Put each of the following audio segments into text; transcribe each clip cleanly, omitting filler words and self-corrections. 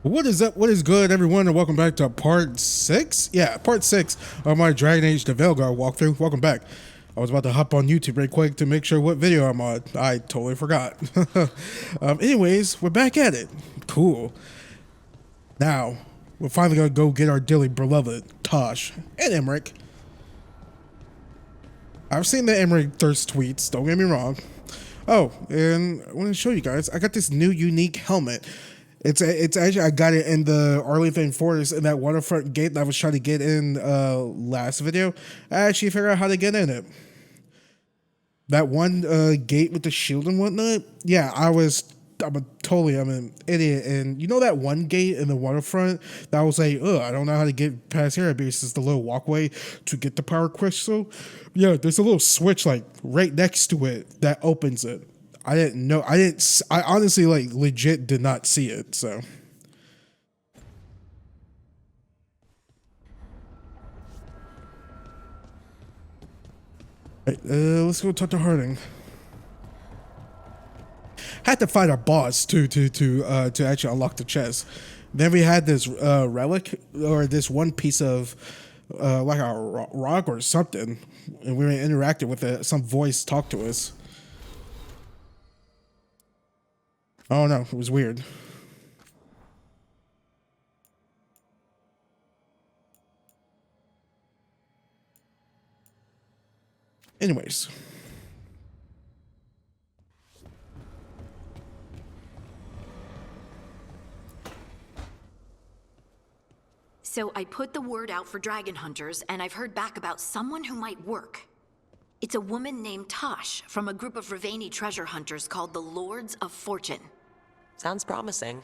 What is up? What is good, everyone, and welcome back to part 6? Yeah, part 6 of my Dragon Age The Veilguard walkthrough. Welcome back. I was about to hop on YouTube right quick to make sure what video I'm on. I totally forgot. Anyways, we're back at it. Cool. Now, we're finally going to go get our dearly beloved Taash and Emmrich. I've seen the Emmrich thirst tweets, don't get me wrong. Oh, and I want to show you guys, I got this new unique helmet. It's actually, I got it in the Arlington Forest in that waterfront gate that I was trying to get in last video. I actually figured out how to get in it. That one gate with the shield and whatnot. Yeah, I'm an idiot. And you know that one gate in the waterfront that I was like, I don't know how to get past here because it's the little walkway to get the power crystal. Yeah, there's a little switch like right next to it that opens it. I didn't know. I honestly, like, legit did not see it, so. Right, let's go talk to Harding. Had to fight our boss to actually unlock the chest. Then we had this relic, or this one piece of like a rock or something, and we were interacting with it. Some voice talked to us. Oh no, it was weird. Anyways. So I put the word out for dragon hunters, and I've heard back about someone who might work. It's a woman named Taash from a group of Rivaini treasure hunters called the Lords of Fortune. Sounds promising.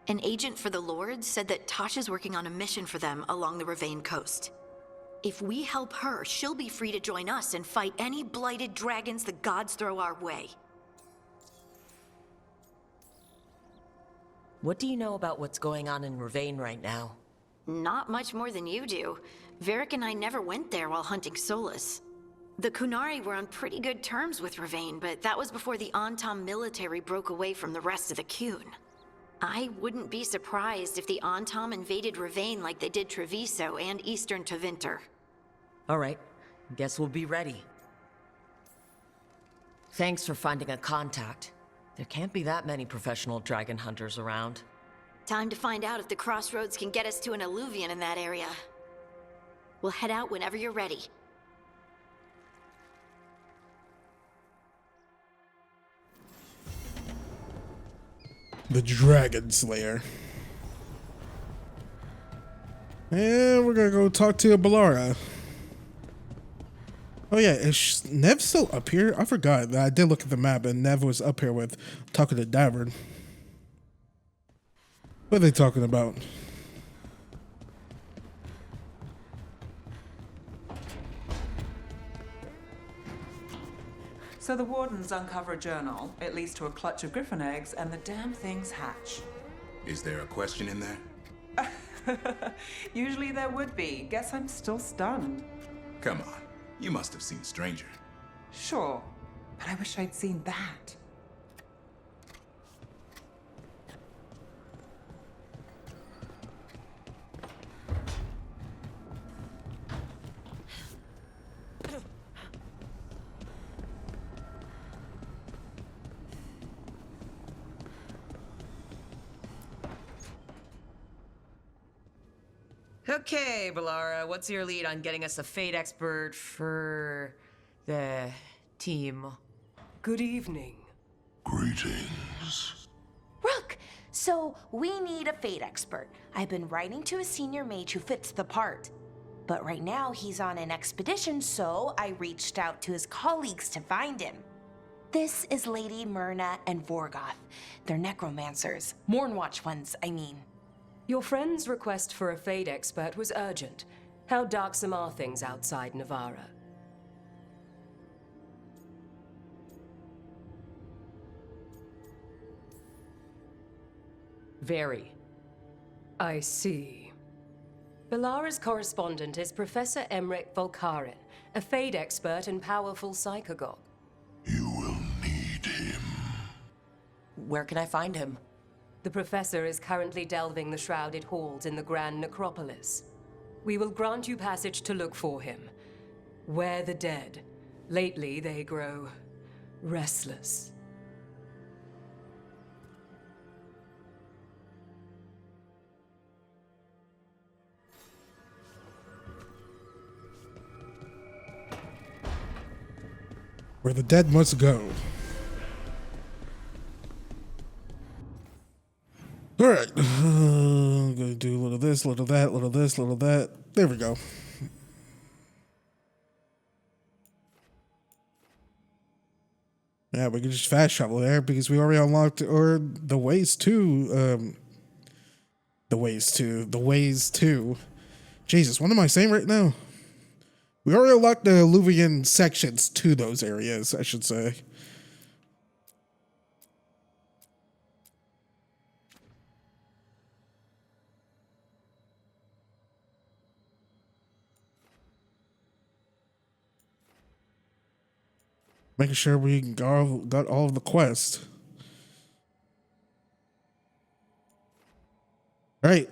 An agent for the Lords said that Taash is working on a mission for them along the Rivain coast. If we help her, she'll be free to join us and fight any blighted dragons the gods throw our way. What do you know about what's going on in Rivain right now? Not much more than you do. Varric and I never went there while hunting Solus. The Kunari were on pretty good terms with Rivain, but that was before the Antam military broke away from the rest of the Qun. I wouldn't be surprised if the Antam invaded Rivain like they did Treviso and Eastern Tevinter. All right, guess we'll be ready. Thanks for finding a contact. There can't be that many professional dragon hunters around. Time to find out if the crossroads can get us to an alluvion in that area. We'll head out whenever you're ready. The Dragon Slayer. And we're gonna go talk to Balara. Oh yeah, is Nev still up here? I forgot. I did look at the map and Nev was up here with talking to Davern. What are they talking about? So the wardens uncover a journal. It leads to a clutch of griffin eggs, and the damn things hatch. Is there a question in there? Usually there would be. Guess I'm still stunned. Come on, you must have seen Stranger. Sure, but I wish I'd seen that. Okay, Balara, what's your lead on getting us a fate expert for the team? Good evening. Greetings. Rook, so we need a fate expert. I've been writing to a senior mage who fits the part. But right now he's on an expedition, so I reached out to his colleagues to find him. This is Lady Myrna and Vorgoth. They're necromancers. Mournwatch ones, I mean. Your friend's request for a fate expert was urgent. How darksome are things outside Navara? Very. I see. Balara's correspondent is Professor Emmrich Volkaren, a fate expert and powerful psychagogue. You will need him. Where can I find him? The Professor is currently delving the shrouded halls in the Grand Necropolis. We will grant you passage to look for him. Where the dead. Lately, they grow restless. Where the dead must go. Alright. I'm gonna do a little of this, little of that, little of this, little of that. There we go. Yeah, we can just fast travel there because we already unlocked the ways to Jesus, what am I saying right now? We already unlocked the Luvian sections to those areas, I should say. Making sure we got all of the quests. All right.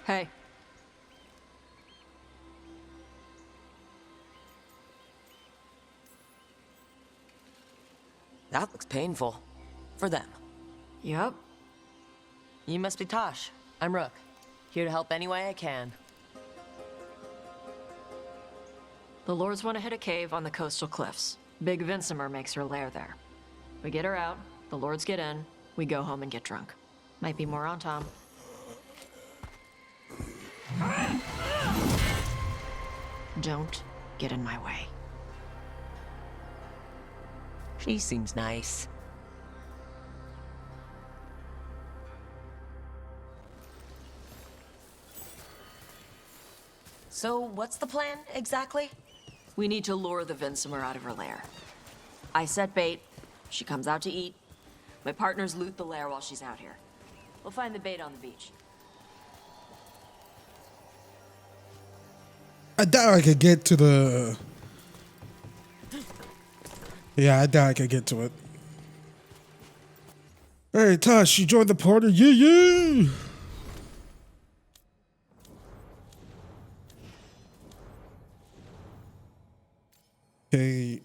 Hey. That looks painful. For them. Yup. You must be Taash. I'm Rook. Here to help any way I can. The Lords want to hit a cave on the coastal cliffs. Big Vincimer makes her lair there. We get her out, the Lords get in, we go home and get drunk. Might be more on Tom. Don't get in my way. She seems nice. So, what's the plan, exactly? We need to lure the Vincimer out of her lair. I set bait, she comes out to eat. My partners loot the lair while she's out here. We'll find the bait on the beach. I doubt I could get to the... Yeah, I doubt I could get to it. Hey, Taash, you joined the party? Yeah, yeah! Okay,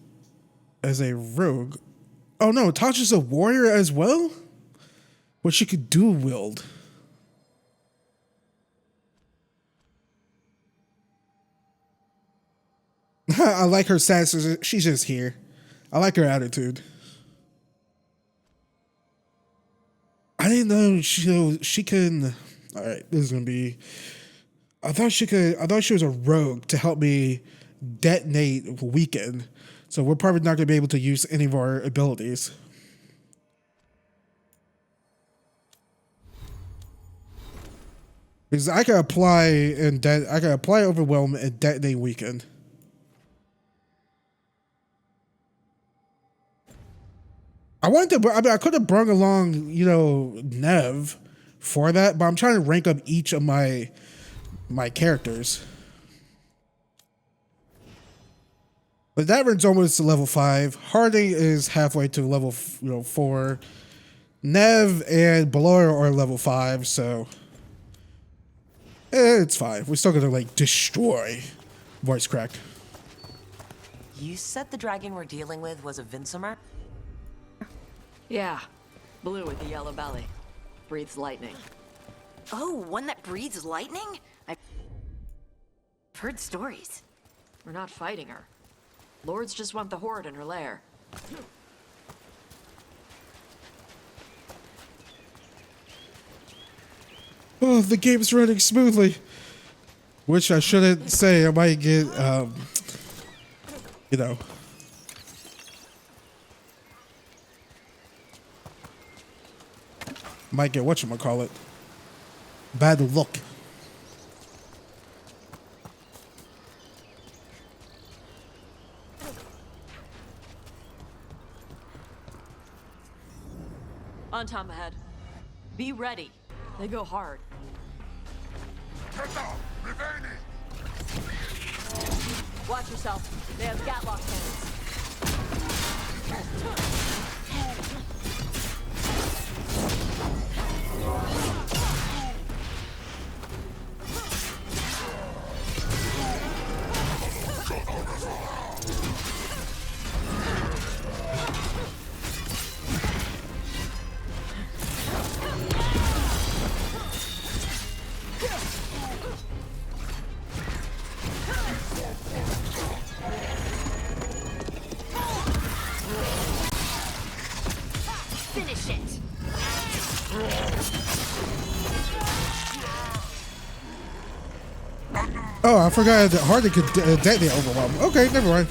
as a rogue... Oh no, Taash is a warrior as well? What she could dual wield. I like her sass. She's just here. I like her attitude. I didn't know she can. All right, this is gonna be. I thought she could. I thought she was a rogue to help me detonate weaken. So we're probably not gonna be able to use any of our abilities. Because I can apply overwhelm and detonate weaken. I wanted to. I mean, I could have brought along, Nev for that, but I'm trying to rank up each of my characters. But Davern's almost to level 5. Harding is halfway to level 4. Nev and Belor are level 5, so it's fine. We're still gonna destroy voice crack. You said the dragon we're dealing with was a Vincimer? Yeah, blue with the yellow belly. Breathes lightning. Oh, one that breathes lightning? I've heard stories. We're not fighting her. Lords just want the horde in her lair. Oh, the game's running smoothly. Which I shouldn't say. I might get, you know. Might get whatchamacallit. Bad luck. On time ahead. Be ready. They go hard. Watch yourself. They have gatlock Finish it. Oh, I forgot that Hardy could detonate overwhelm. Okay, never mind.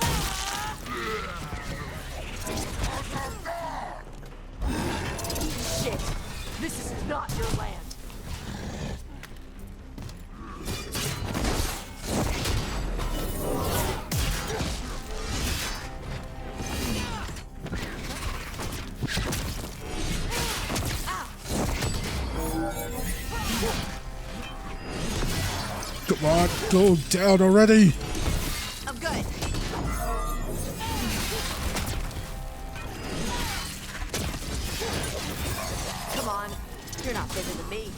Shit. This is not your land. Come on, go down already. I'm good. Come on. You're not bigger than me.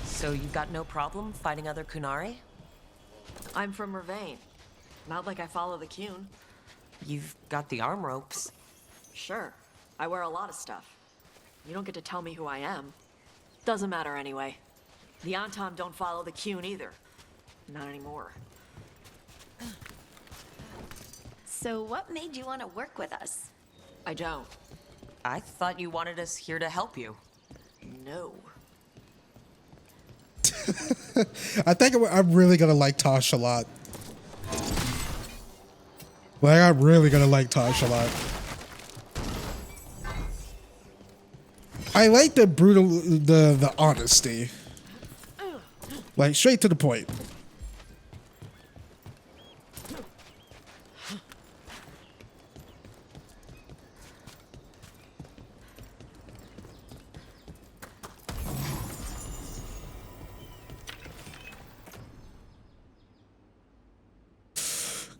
So you've got no problem fighting other Kunari? I'm from Ravain. Not like I follow the Qun. You've got the arm ropes. Sure. I wear a lot of stuff. You don't get to tell me who I am. Doesn't matter anyway. The Antom don't follow the Qun either. Not anymore. So what made you want to work with us? I don't. I thought you wanted us here to help you. No. I think I'm really gonna like Taash a lot. Like, I'm really gonna like Taash a lot. I like the brutal, the honesty. Like, straight to the point.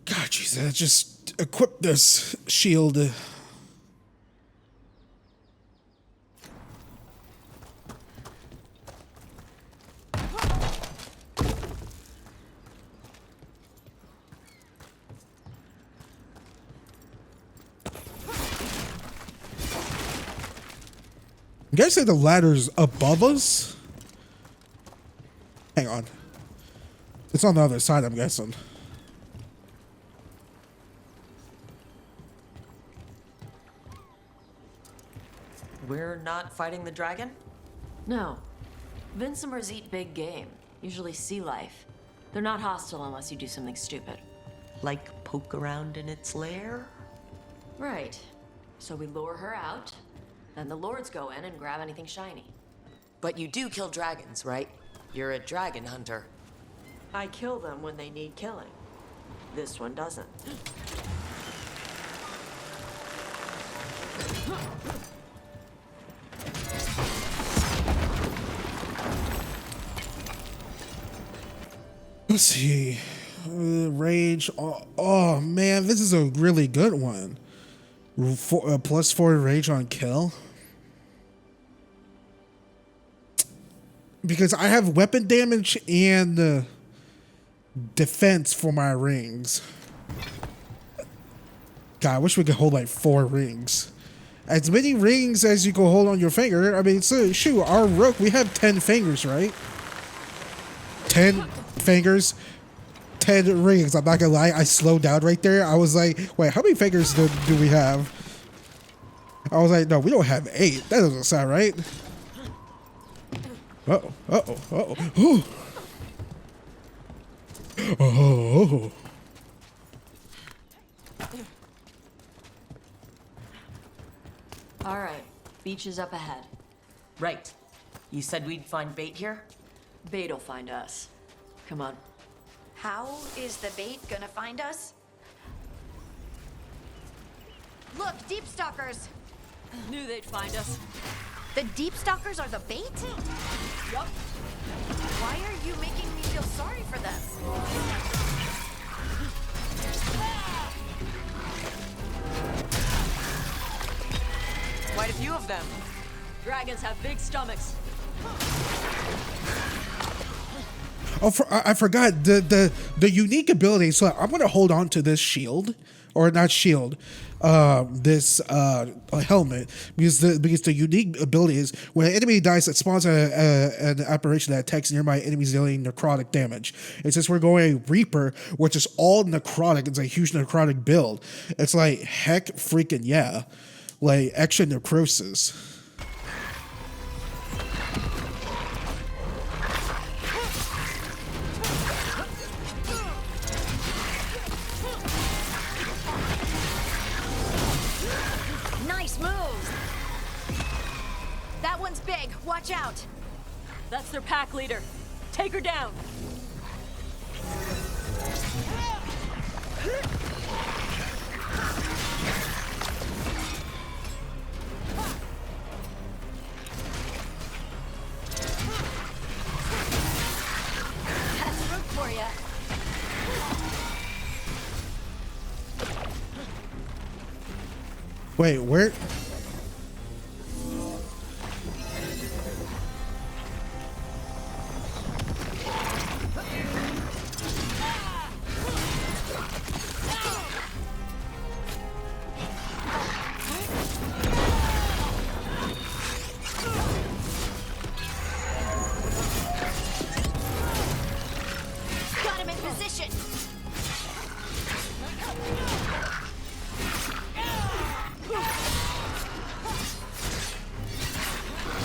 God, Jesus, just equip this shield. You guys say the ladder's above us? Hang on. It's on the other side, I'm guessing. We're not fighting the dragon? No. Vincimers eat big game. Usually sea life. They're not hostile unless you do something stupid. Like poke around in its lair? Right. So we lure her out, then the lords go in and grab anything shiny. But you do kill dragons, right? You're a dragon hunter. I kill them when they need killing. This one doesn't. Let's see. Rage. Oh, man, this is a really good one. +4 rage on kill. Because I have weapon damage and defense for my rings. God, I wish we could hold like 4 rings. As many rings as you can hold on your finger. I mean, so shoot, our rook, we have 10 fingers, right? 10 fingers, 10 rings. I'm not gonna lie, I slowed down right there. I was like, wait, how many fingers do we have? I was like, no, we don't have 8. That doesn't sound right. Uh-oh, uh-oh, uh-oh. Oh. All right, beach is up ahead. Right. You said we'd find bait here? Baytuh'll find us. Come on. How is the bait gonna find us? Look, deep stalkers! Knew they'd find us. The deep stalkers are the bait? Yup. Why are you making me feel sorry for them? Quite a few of them. Dragons have big stomachs. Oh, I forgot the unique ability. So I'm gonna hold on to this shield, or not shield, this helmet, because the unique ability is when an enemy dies, it spawns an apparition that attacks nearby enemies dealing necrotic damage. And since we're going Reaper, which is all necrotic, it's a huge necrotic build. It's like heck freaking yeah, like extra necrosis. Nice moves! That one's big. Watch out! That's their pack leader. Take her down. That's room for ya. Wait, where? Got him in position!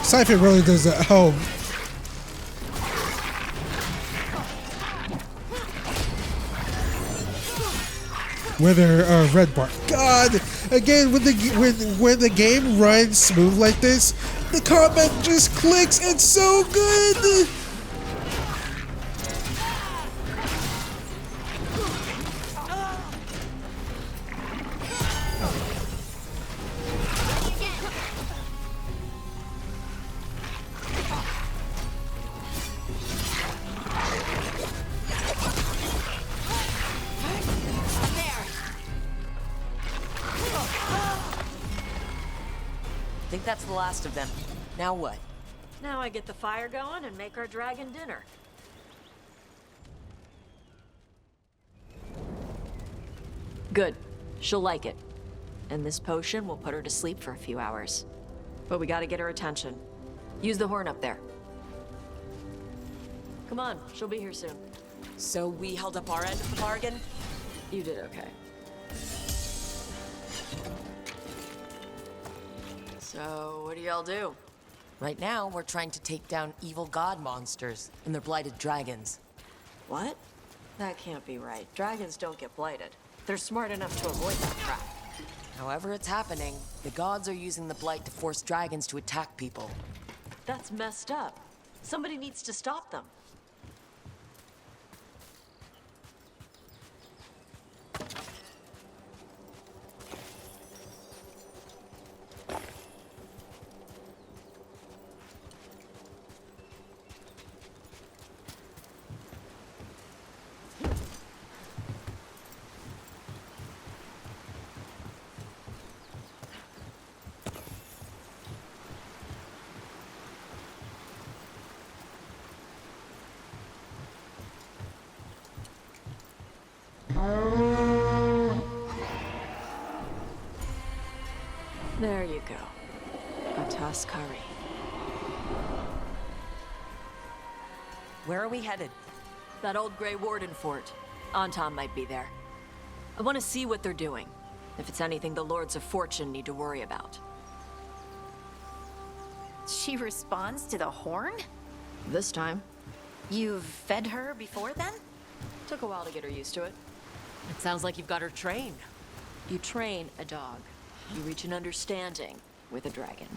Siphon really does it at home. Whether red bar. God, again when the game runs smooth like this, the combat just clicks. It's so good. Think that's the last of them. Now what? Now I get the fire going and make our dragon dinner. Good. She'll like it. And this potion will put her to sleep for a few hours. But we gotta get her attention. Use the horn up there. Come on, she'll be here soon. So we held up our end of the bargain? You did okay. So, what do y'all do? Right now, we're trying to take down evil god monsters and their blighted dragons. What? That can't be right. Dragons don't get blighted. They're smart enough to avoid that crap. However it's happening, the gods are using the blight to force dragons to attack people. That's messed up. Somebody needs to stop them. There you go. A toss curry. Where are we headed? That old Grey Warden fort. Anton might be there. I want to see what they're doing. If it's anything the Lords of Fortune need to worry about. She responds to the horn? This time. You've fed her before then? Took a while to get her used to it. It sounds like you've got her trained. You train a dog. You reach an understanding with a dragon.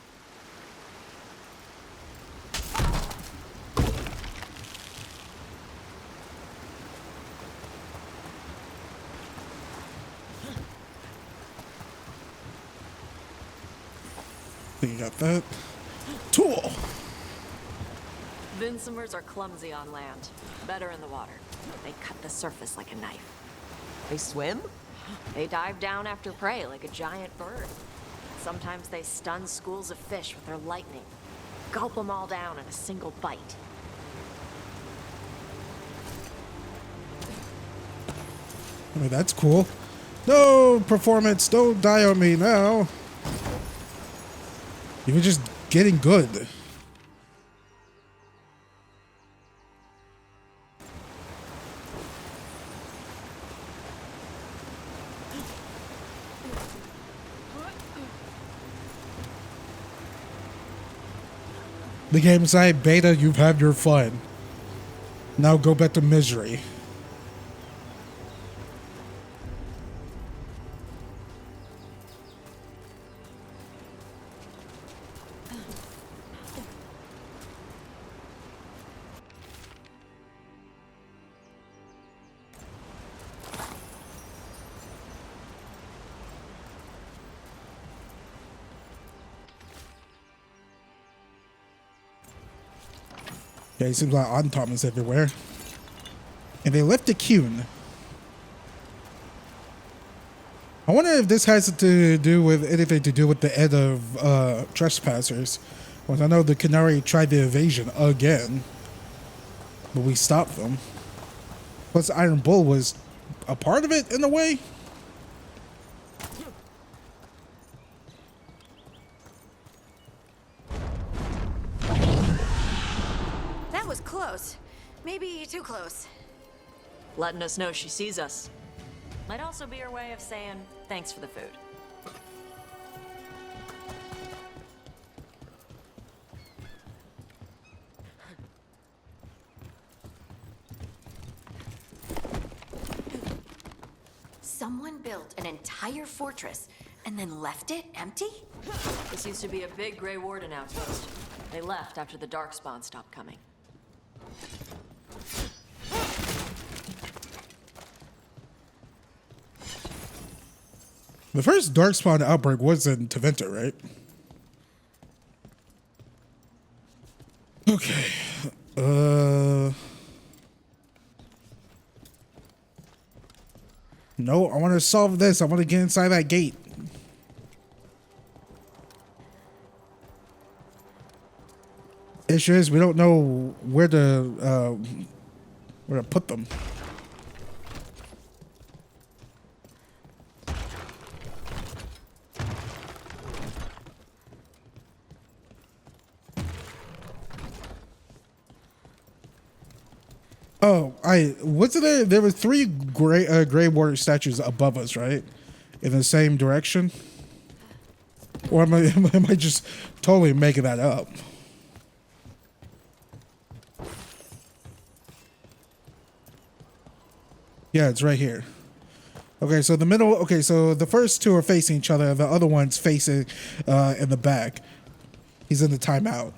You got that. Tool. Vincimers are clumsy on land. Better in the water. They cut the surface like a knife. They swim? They dive down after prey like a giant bird. Sometimes they stun schools of fish with their lightning. Gulp them all down in a single bite. I mean, that's cool. No, performance, don't die on me now. You were just getting good. The game side, Beta, you've had your fun. Now go back to misery. Yeah, it seems like Anton is everywhere. And they left a Kuhn. I wonder if this has to do with anything to do with the end of Trespassers. Well, I know the Canary tried the evasion again, but we stopped them. Plus, Iron Bull was a part of it in a way. That was close. Maybe too close. Letting us know she sees us. Might also be her way of saying thanks for the food. Someone built an entire fortress and then left it empty? This used to be a big Grey Warden outpost. They left after the Darkspawn stopped coming. The first Darkspawn outbreak was in Taventa, right? Okay. No, I want to solve this. I want to get inside that gate. Issue is we don't know where to put them. Oh, wasn't there? There were 3 Grey Warden statues above us, right? In the same direction. Or am I just totally making that up? Yeah, it's right here. Okay, so the middle. Okay, so the first 2 are facing each other. The other one's facing in the back. He's in the timeout.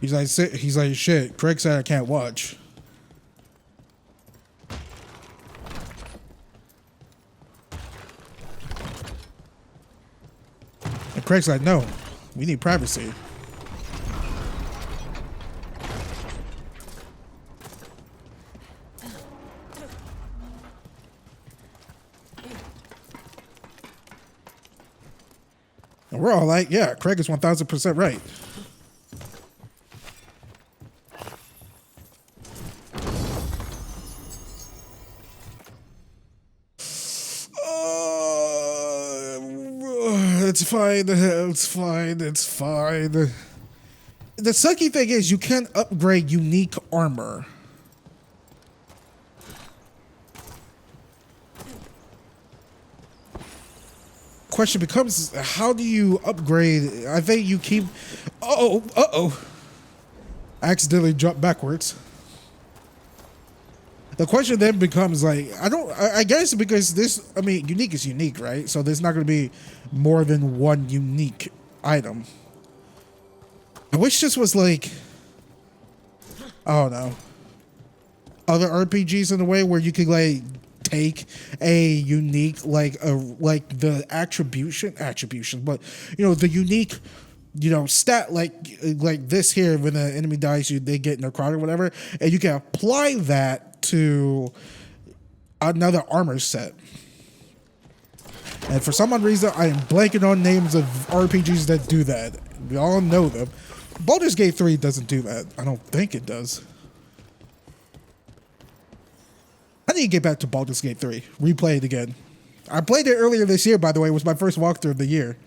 He's like, shit. Craig said I can't watch. And Craig's like, no, we need privacy. And we're all like, yeah, Craig is 1000% right. fine. It's fine. It's fine. The sucky thing is you can't upgrade unique armor. Question becomes, how do you upgrade? I think you keep... Uh-oh. I accidentally jumped backwards. The question then becomes like, I guess because this, I mean, unique is unique, right? So there's not going to be more than one unique item. I wish this was like, I don't know, other RPGs in a way where you could like take a unique, like the attribution, but you know, the unique, you know, stat like this here, when the enemy dies, they get necrotic or whatever, and you can apply that to another armor set. And for some odd reason, I am blanking on names of RPGs that do that. We all know them. Baldur's Gate 3 doesn't do that. I don't think it does. I need to get back to Baldur's Gate 3. Replay it again. I played it earlier this year, by the way. It was my first walkthrough of the year.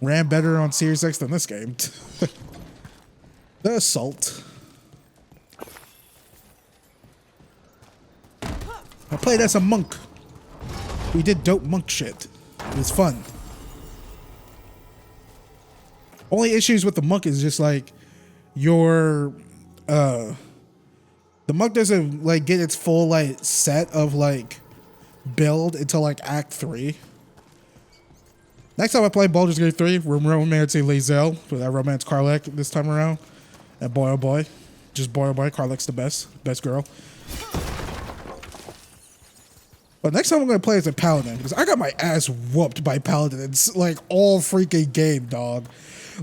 Ran better on Series X than this game. The Assault. I played as a monk. We did dope monk shit. It was fun. Only issues with the monk is just like the monk doesn't like get its full like set of like build until like Act 3. Next time I play Baldur's Gate 3, we're romancing Lae'zel, but I romance Karlach this time around. And boy oh boy, Karlach's the best girl. But next time I'm going to play as a paladin, because I got my ass whooped by paladins like all freaking game, dog.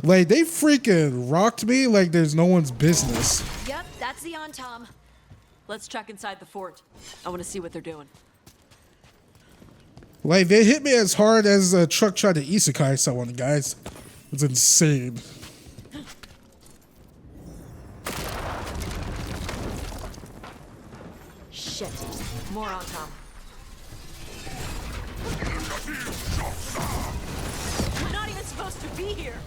Like they freaking rocked me like there's no one's business. Yep, that's the Tom. Let's check inside the fort. I want to see what they're doing. Like they hit me as hard as a truck tried to isekai someone, guys. It's insane. Shit. More Tom. We're not even supposed to be here.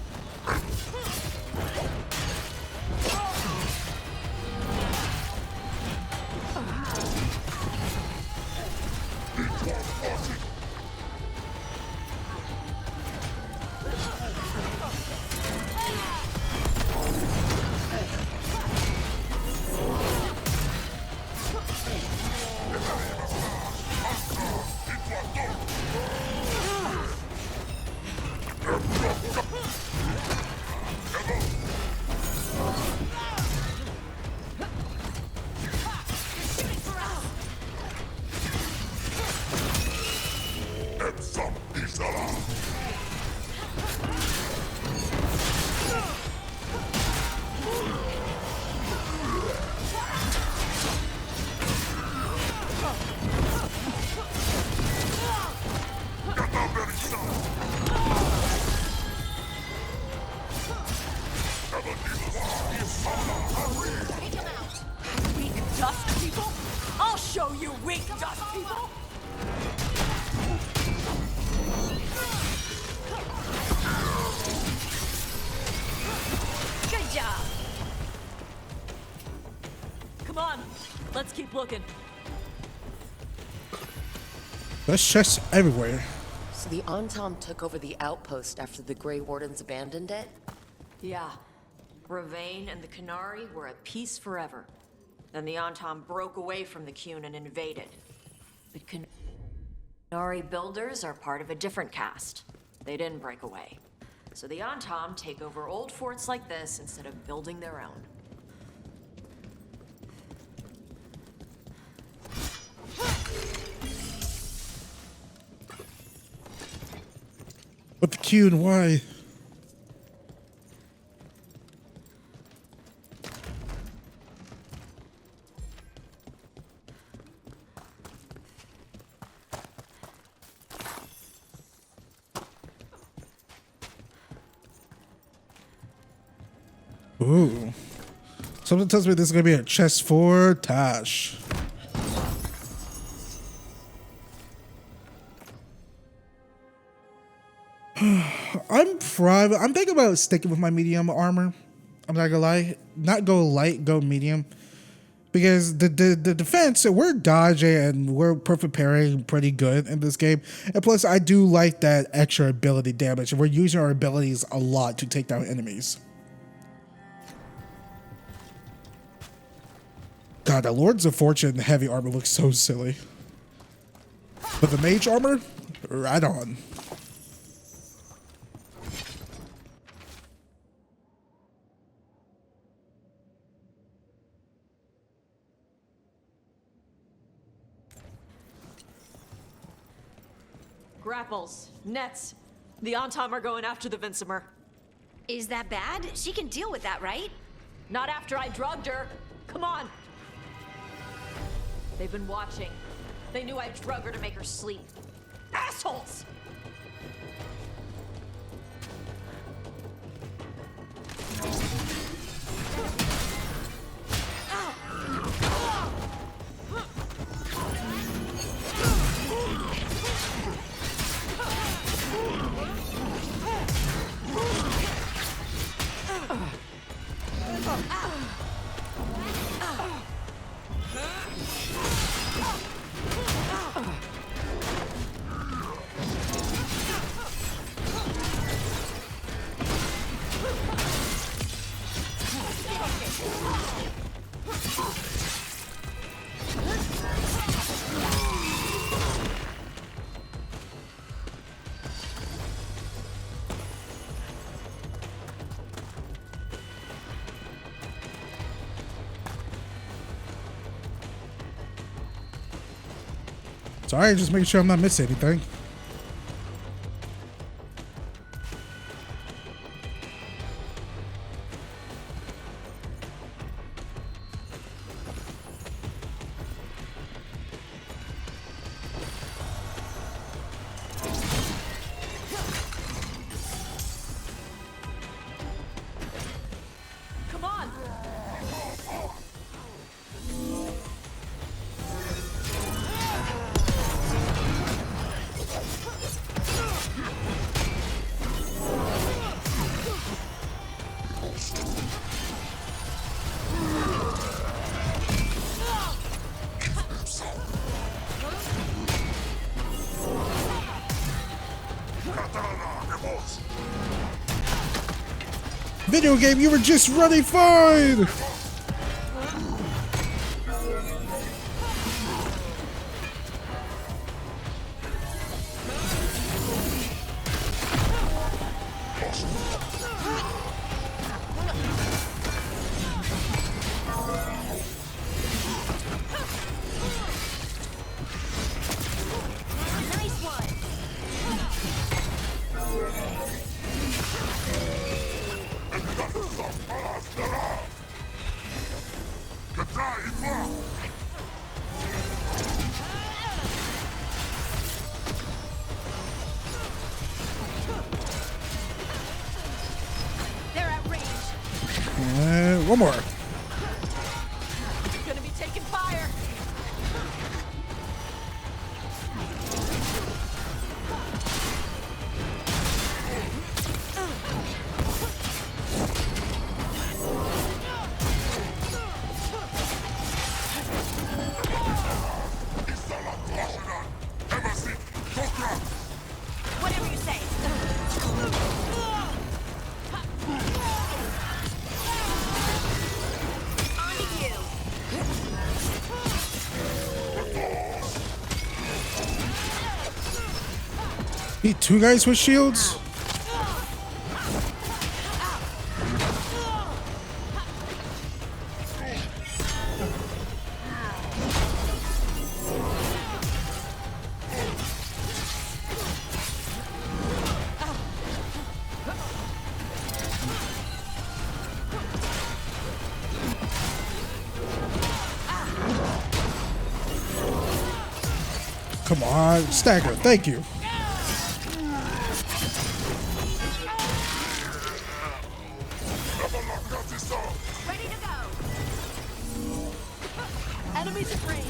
Looking. There's chests everywhere. So the Antom took over the outpost after the Grey Wardens abandoned it? Yeah. Ravain and the Qunari were at peace forever. Then the Antom broke away from the Qun and invaded. But Qunari builders are part of a different caste. They didn't break away. So the Antom take over old forts like this instead of building their own. But the Q and Y. Ooh. Something tells me this is going to be a chest for Taash. I'm thinking about sticking with my medium armor. I'm not gonna lie, not go light, go medium, because the defense, we're dodging and we're perfect parrying pretty good in this game, and plus I do like that extra ability damage. We're using our abilities a lot to take down enemies. God, the Lords of Fortune heavy armor looks so silly, but the mage armor, right on. Grapples, nets. The Antom are going after the Vincimer. Is that bad? She can deal with that, right? Not after I drugged her. Come on. They've been watching. They knew I drug her to make her sleep. Assholes! Sorry, just making sure I'm not missing anything. Come on! Video game, you were just running fine! Nice one. They're at range. One more. Gonna be taking fire! Whatever you say. On to you. Need two guys with shields? Come on, stagger, thank you. Ready to go. Enemies at range!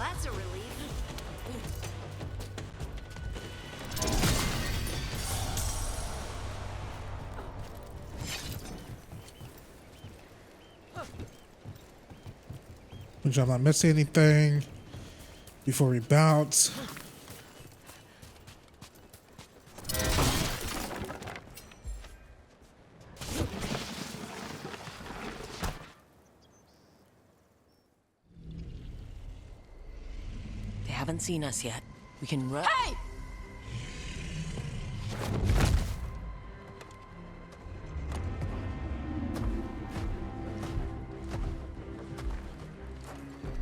that's a relief. Make sure I'm not missing anything before we bounce. They haven't seen us yet. We can run. Hey!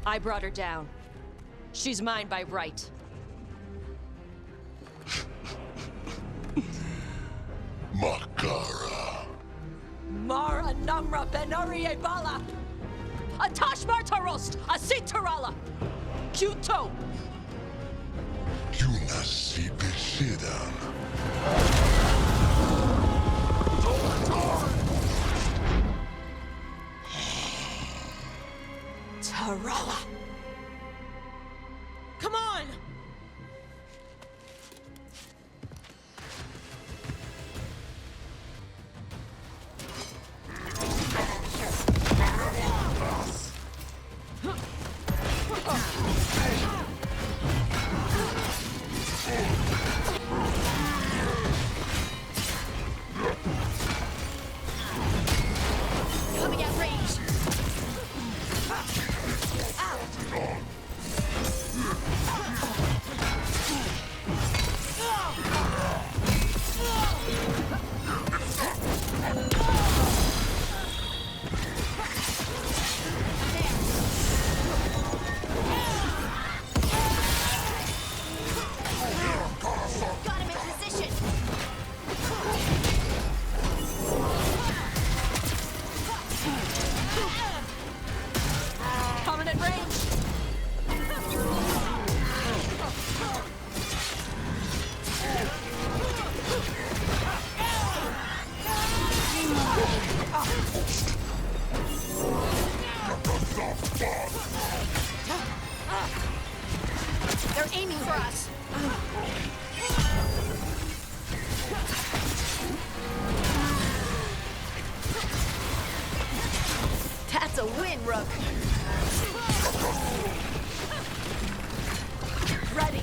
I brought her down. She's mine by right. Makara. Mara Namra Benari Bala! A Taash Martarost! A Sitarala! Kyuto! Yunasi Beshidan. Tarala! Come on! Coming at range. Got him in position. Coming at range! They're aiming for us. That's a win, Rook. Ready.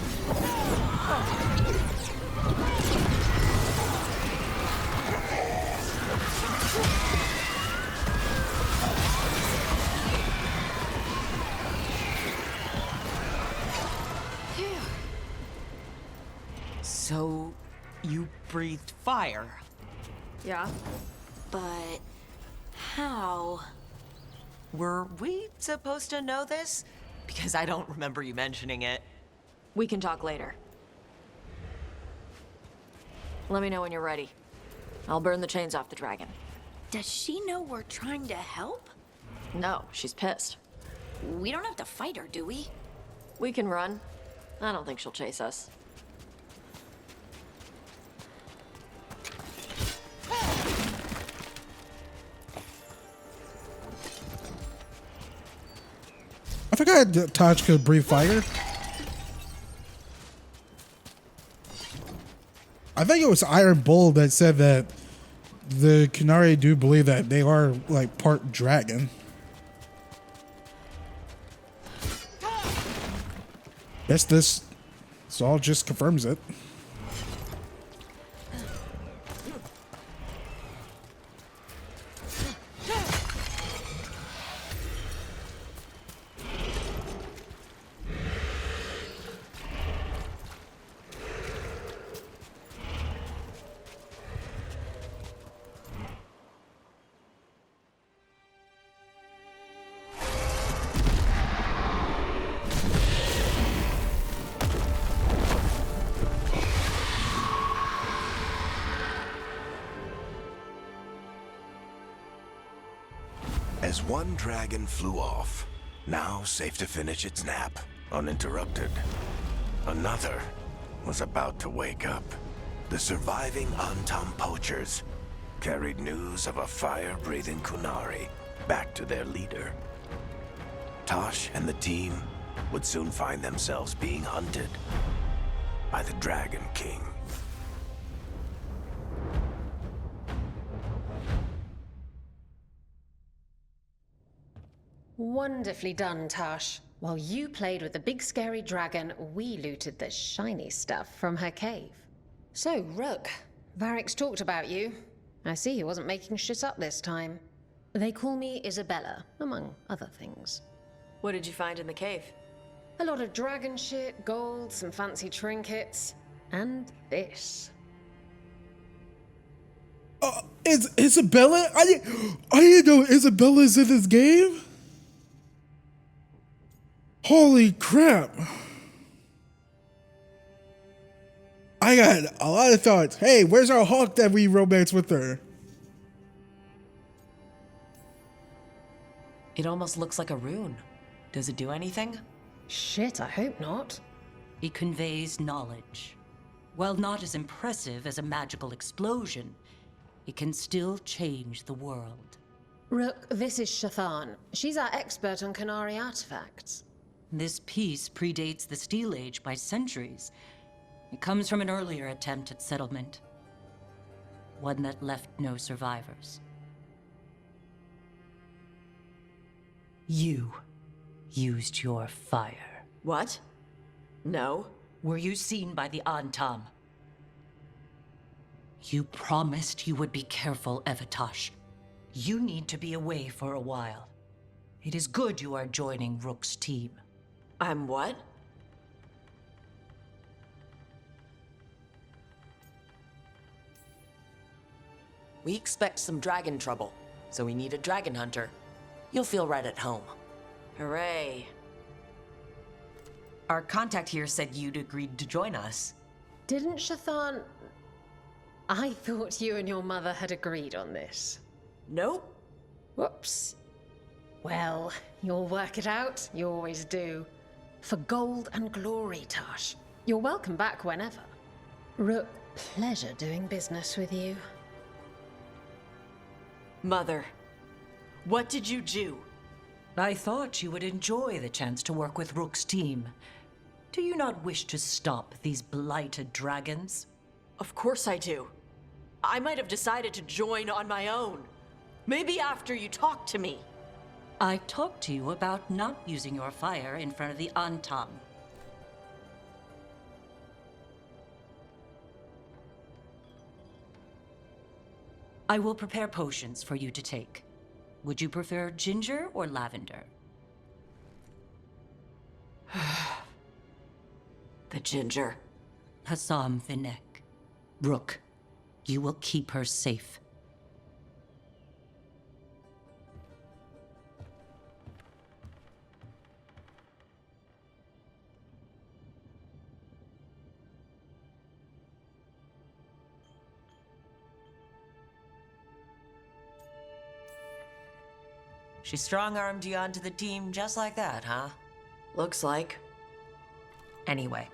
So, you breathed fire. Yeah? But how? Were we supposed to know this? Because I don't remember you mentioning it. We can talk later. Let me know when you're ready. I'll burn the chains off the dragon. Does she know we're trying to help? No, she's pissed. We don't have to fight her, do we? We can run. I don't think she'll chase us. I forgot Taash could breathe fire. I think it was Iron Bull that said that the Kunari do believe that they are like part dragon. Guess this all just confirms it. As one dragon flew off, now safe to finish its nap, uninterrupted, another was about to wake up. The surviving Antam poachers carried news of a fire-breathing Kunari back to their leader. Taash and the team would soon find themselves being hunted by the Dragon King. Wonderfully done, Taash. While you played with the big scary dragon, we looted the shiny stuff from her cave. So, Rook, Varric's talked about you. I see he wasn't making shit up this time. They call me Isabella, among other things. What did you find in the cave? A lot of dragon shit, gold, some fancy trinkets, and this. Is Isabella? I didn't know Isabella's in this game. Holy crap. I got a lot of thoughts. Hey, where's our hawk that we romance with her? It almost looks like a rune. Does it do anything? Shit, I hope not. It conveys knowledge. While not as impressive as a magical explosion, it can still change the world. Rook, this is Shathan. She's our expert on Qunari artifacts. This piece predates the Steel Age by centuries. It comes from an earlier attempt at settlement. One that left no survivors. You used your fire. What? No. Were you seen by the Antam? You promised you would be careful, Evatash. You need to be away for a while. It is good you are joining Rook's team. I'm what? We expect some dragon trouble, so we need a dragon hunter. You'll feel right at home. Hooray. Our contact here said you'd agreed to join us. Didn't Shathan... I thought you and your mother had agreed on this. Nope. Whoops. Well, you'll work it out. You always do. For gold and glory, Taash. You're welcome back whenever. Rook, pleasure doing business with you. Mother, what did you do? I thought you would enjoy the chance to work with Rook's team. Do you not wish to stop these blighted dragons? Of course I do. I might have decided to join on my own. Maybe after you talked to me. I talked to you about not using your fire in front of the Antam. I will prepare potions for you to take. Would you prefer ginger or lavender? The ginger. Hassam Vinek. Rook, you will keep her safe. She strong-armed you onto the team just like that, huh? Looks like. Anyway,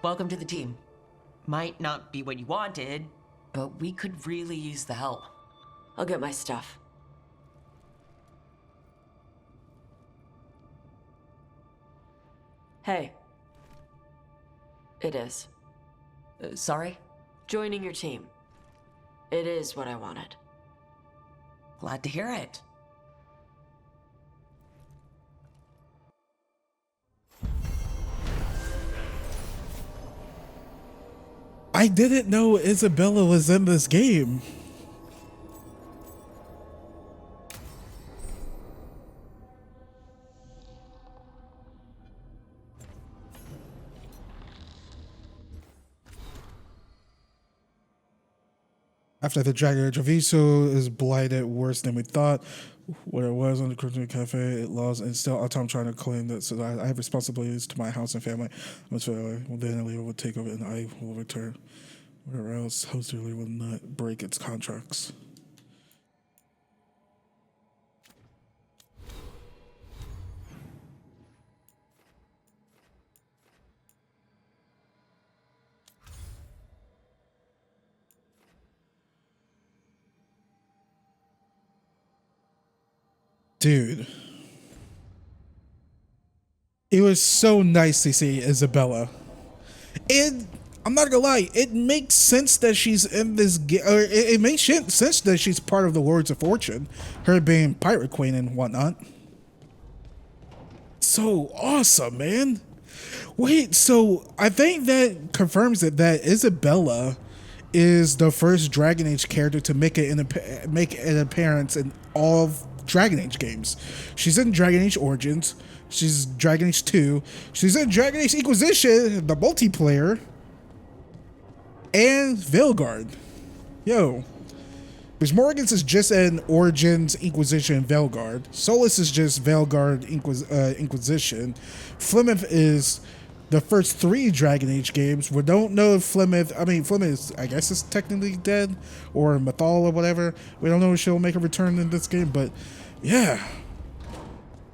welcome to the team. Might not be what you wanted, but we could really use the help. I'll get my stuff. Hey. It is. Sorry? Joining your team. It is what I wanted. Glad to hear it. I didn't know Isabella was in this game. After the Dragon Age, Aviso is blighted worse than we thought. What it was on the Crimson Cafe, it lost, and still I'm trying to claim that. So I have responsibilities to my house and family. Then Leo will take over, and I will return. Whatever else, host earlier will not break its contracts. Dude. It was so nice to see Isabella. And I'm not gonna lie, it makes sense that she's in this game. It makes sense that she's part of the Lords of Fortune, her being Pirate Queen and whatnot. So awesome, man. Wait, so I think that confirms it that Isabella is the first Dragon Age character to make an appearance in all of Dragon Age games. She's in Dragon Age Origins. She's Dragon Age 2. She's in Dragon Age Inquisition, the multiplayer, and Veilguard. Yo. Because Morgan's is just an Origins, Inquisition, and Veilguard. Solus is just Veilguard, Inquisition. Flemeth is the first 3 Dragon Age games. We don't know if Flemeth, is, I guess, is technically dead, or Mythal or whatever. We don't know if she'll make a return in this game, but yeah.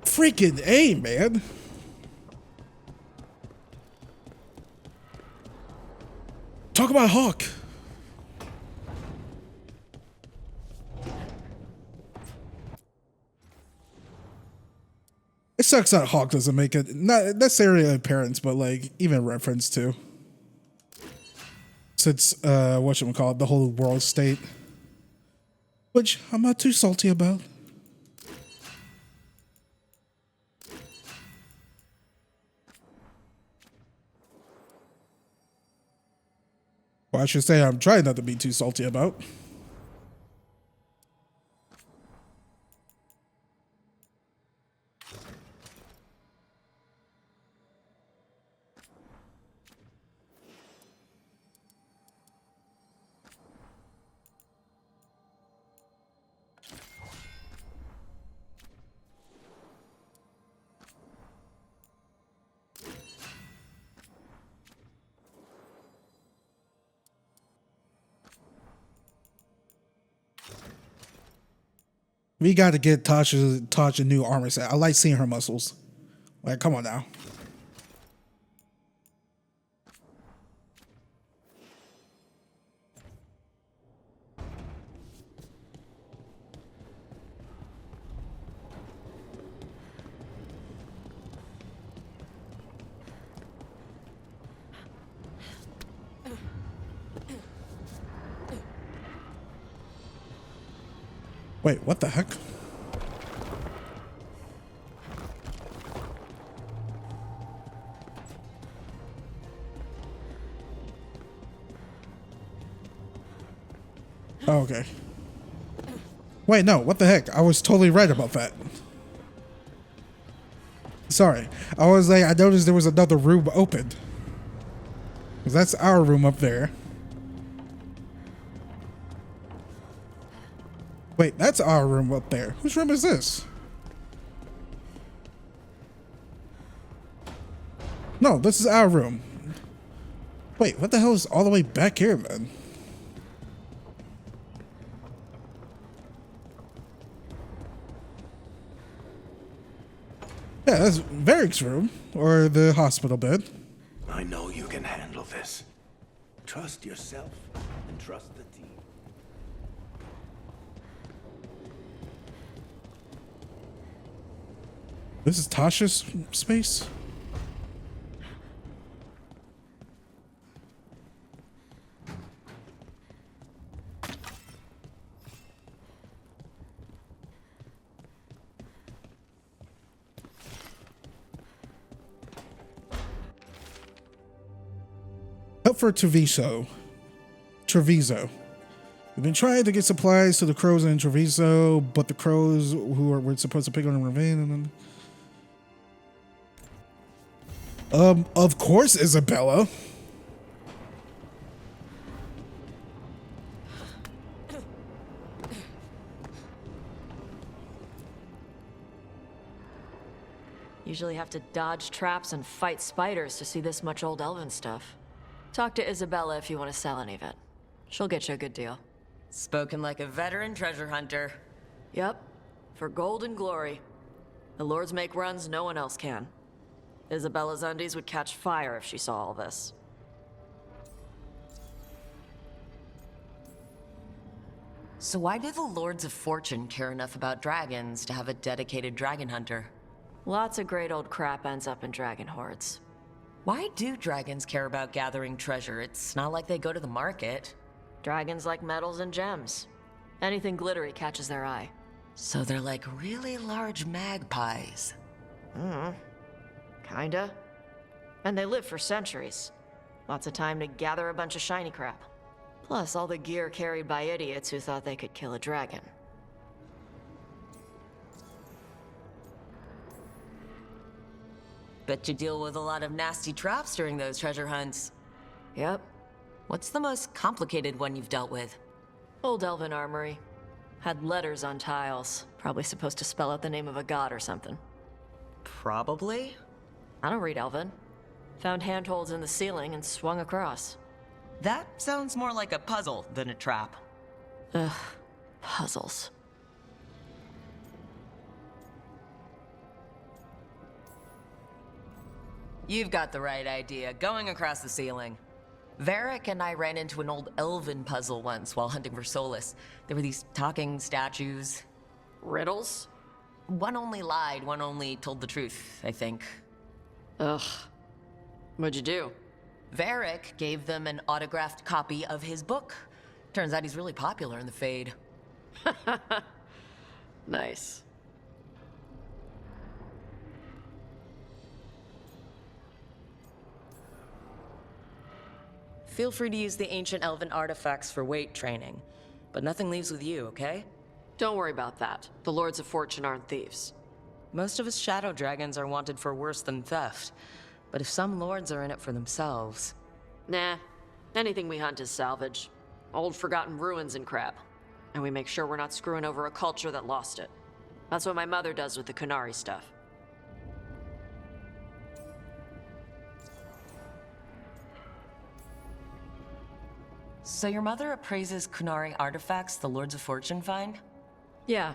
Freaking A, man. Talk about Hawk. It sucks that Hawk doesn't make it, not necessarily an appearance, but like even reference to. Since whatchamacallit, the whole world state. Which I'm not too salty about. Well, I should say I'm trying not to be too salty about. We got to get Taash a new armor set. I like seeing her muscles. Like, come on now. Wait, what the heck? Oh, okay. Wait, no, what the heck? I was totally right about that. Sorry. I was like, I noticed there was another room opened. 'Cause that's our room up there. Wait, that's our room up there. Whose room is this? No, this is our room. Wait, what the hell is all the way back here, man? Yeah, that's Varric's room, or the hospital bed. I know you can handle this. Trust yourself and trust the team. This is Tasha's space? Help for Treviso. We've been trying to get supplies to the crows in Treviso, but the crows who were supposed to pick on the ravine and of course, Isabella. Usually have to dodge traps and fight spiders to see this much old elven stuff. Talk to Isabella if you want to sell any of it. She'll get you a good deal. Spoken like a veteran treasure hunter. Yep. For gold and glory. The lords make runs no one else can. Isabella's undies would catch fire if she saw all this. So why do the Lords of Fortune care enough about dragons to have a dedicated dragon hunter? Lots of great old crap ends up in dragon hordes. Why do dragons care about gathering treasure? It's not like they go to the market. Dragons like metals and gems. Anything glittery catches their eye. So they're like really large magpies. Kinda. And they live for centuries. Lots of time to gather a bunch of shiny crap. Plus all the gear carried by idiots who thought they could kill a dragon. Bet you deal with a lot of nasty traps during those treasure hunts. Yep. What's the most complicated one you've dealt with? Old elven armory. Had letters on tiles. Probably supposed to spell out the name of a god or something. Probably? I don't read elven. Found handholds in the ceiling and swung across. That sounds more like a puzzle than a trap. Ugh. Puzzles. You've got the right idea. Going across the ceiling. Varric and I ran into an old elven puzzle once while hunting for Solus. There were these talking statues. Riddles? One only lied, one only told the truth, I think. Ugh. What'd you do? Varric gave them an autographed copy of his book. Turns out he's really popular in the Fade. Nice. Feel free to use the ancient elven artifacts for weight training, but nothing leaves with you, okay? Don't worry about that. The Lords of Fortune aren't thieves. Most of us shadow dragons are wanted for worse than theft, but if some lords are in it for themselves... Nah. Anything we hunt is salvage. Old forgotten ruins and crap. And we make sure we're not screwing over a culture that lost it. That's what my mother does with the Kunari stuff. So your mother appraises Kunari artifacts the Lords of Fortune find? Yeah.